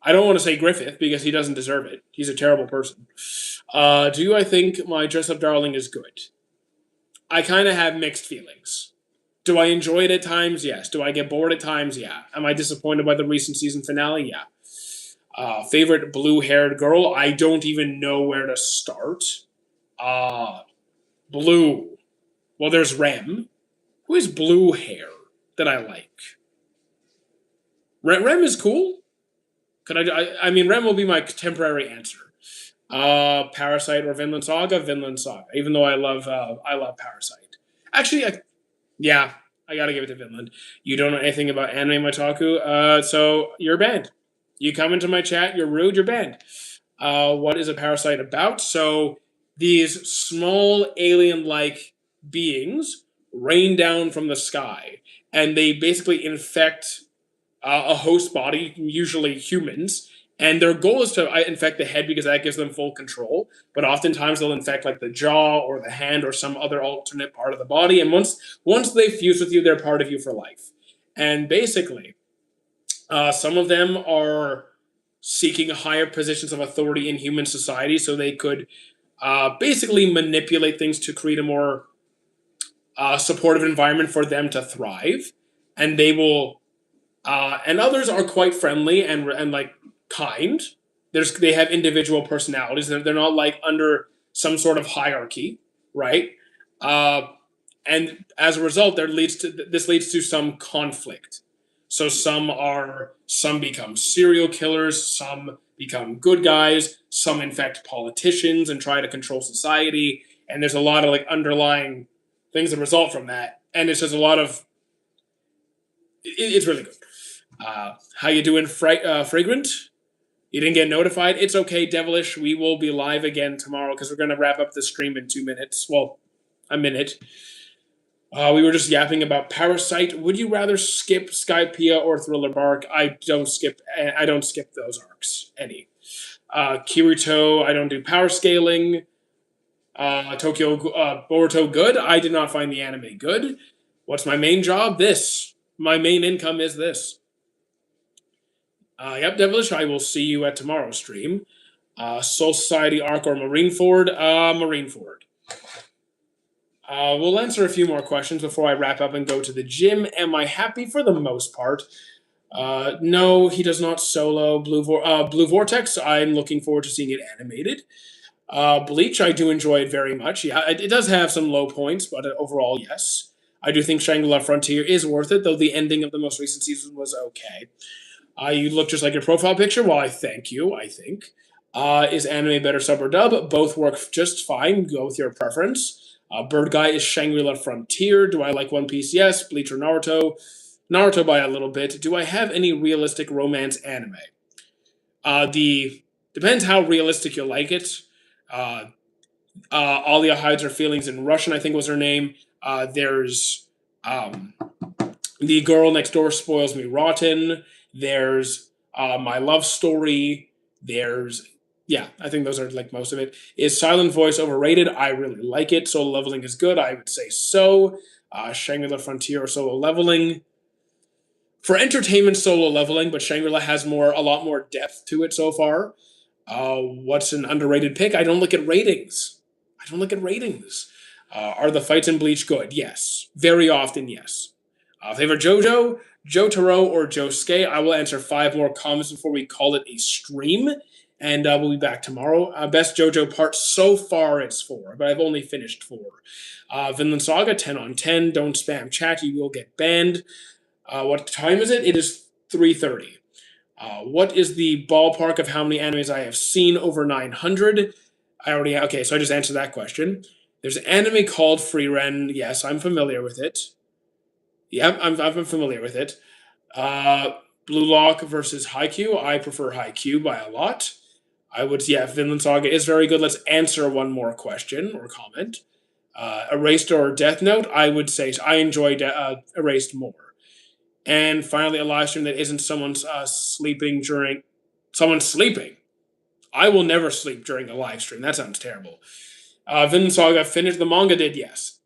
I don't want to say Griffith because he doesn't deserve it. He's a terrible person. Do I think my Dress Up Darling is good? I kind of have mixed feelings. Do I enjoy it at times? Yes. Do I get bored at times? Yeah. Am I disappointed by the recent season finale? Yeah. Favorite blue-haired girl? I don't even know where to start. Uh, Blue. Well, there's Rem. Who has blue hair that I like? Rem is cool. I mean, Rem will be my temporary answer. Parasite or Vinland Saga? Vinland Saga. Even though I love Parasite. Actually, yeah, I gotta give it to Vinland. You don't know anything about anime Mataku, so you're banned. You come into my chat, you're rude, you're banned. What is a parasite about? So these small alien-like beings rain down from the sky, and they basically infect a host body, usually humans. And their goal is to infect the head because that gives them full control. But oftentimes they'll infect like the jaw or the hand or some other alternate part of the body. And once they fuse with you, they're part of you for life. And basically, some of them are seeking higher positions of authority in human society, so they could basically manipulate things to create a more supportive environment for them to thrive. And they will and others are quite friendly and like kind. They have individual personalities. They're not like under some sort of hierarchy, right? Uh, and as a result, this leads to some conflict. So some become serial killers, some become good guys, some infect politicians and try to control society. And there's a lot of like underlying things that result from that. And it's just a lot of it's really good. How you doing, Fragrant? You didn't get notified? It's okay, Devilish. We will be live again tomorrow because we're going to wrap up the stream in 2 minutes. Well, a minute. We were just yapping about Parasite. Would you rather skip Skypiea or Thriller Bark? I don't skip those arcs. Any. Kirito, I don't do power scaling. Tokyo Boruto, good. I did not find the anime good. What's my main job? This. My main income is this. Yep, Devilish, I will see you at tomorrow's stream. Soul Society arc or Marineford? Marineford. We'll answer a few more questions before I wrap up and go to the gym. Am I happy for the most part? No, he does not solo Blue Vortex. I'm looking forward to seeing it animated. Bleach, I do enjoy it very much. Yeah, it does have some low points, but overall, yes. I do think Shangri-La Frontier is worth it, though the ending of the most recent season was okay. You look just like your profile picture. Well, I thank you, I think. Is anime better sub or dub? Both work just fine. Go with your preference. Bird Guy is Shangri-La Frontier. Do I like One Piece? Yes. Bleach or Naruto? Naruto by a little bit. Do I have any realistic romance anime? Depends how realistic you like it. Alia hides her feelings in Russian, I think was her name. There's The Girl Next Door Spoils Me Rotten. There's My Love Story. Yeah, I think those are like most of it. Is Silent Voice overrated? I really like it. Solo Leveling is good. I would say so. Shangri-La Frontier or Solo Leveling. For entertainment, Solo Leveling, but Shangri-La has a lot more depth to it so far. What's an underrated pick? I don't look at ratings. Are the fights in Bleach good? Yes. Very often, yes. Favorite JoJo? Jotaro or Josuke? I will answer 5 more comments before we call it a stream. And we'll be back tomorrow. Best JoJo part so far, it's 4, but I've only finished 4. Vinland Saga, 10 on 10. Don't spam chat, you will get banned. What time is it? It is 3:30. What is the ballpark of how many animes I have seen? Over 900. Okay, so I just answered that question. There's an anime called Frieren. Yes, I'm familiar with it. Yeah, I'm familiar with it. Blue Lock versus Haikyuu. I prefer Haikyuu by a lot. Vinland Saga is very good. Let's answer one more question or comment. Erased or Death Note, I would say I enjoy Erased more. And finally, a live stream that isn't someone's sleeping during someone's sleeping. I will never sleep during a live stream. That sounds terrible. Vinland Saga finished. The manga did, yes.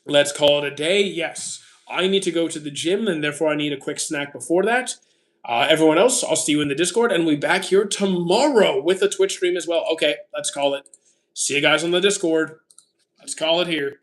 Let's call it a day, yes. I need to go to the gym, and therefore I need a quick snack before that. Everyone else, I'll see you in the Discord, and we'll be back here tomorrow with a Twitch stream as well. Okay, let's call it. See you guys on the Discord. Let's call it here.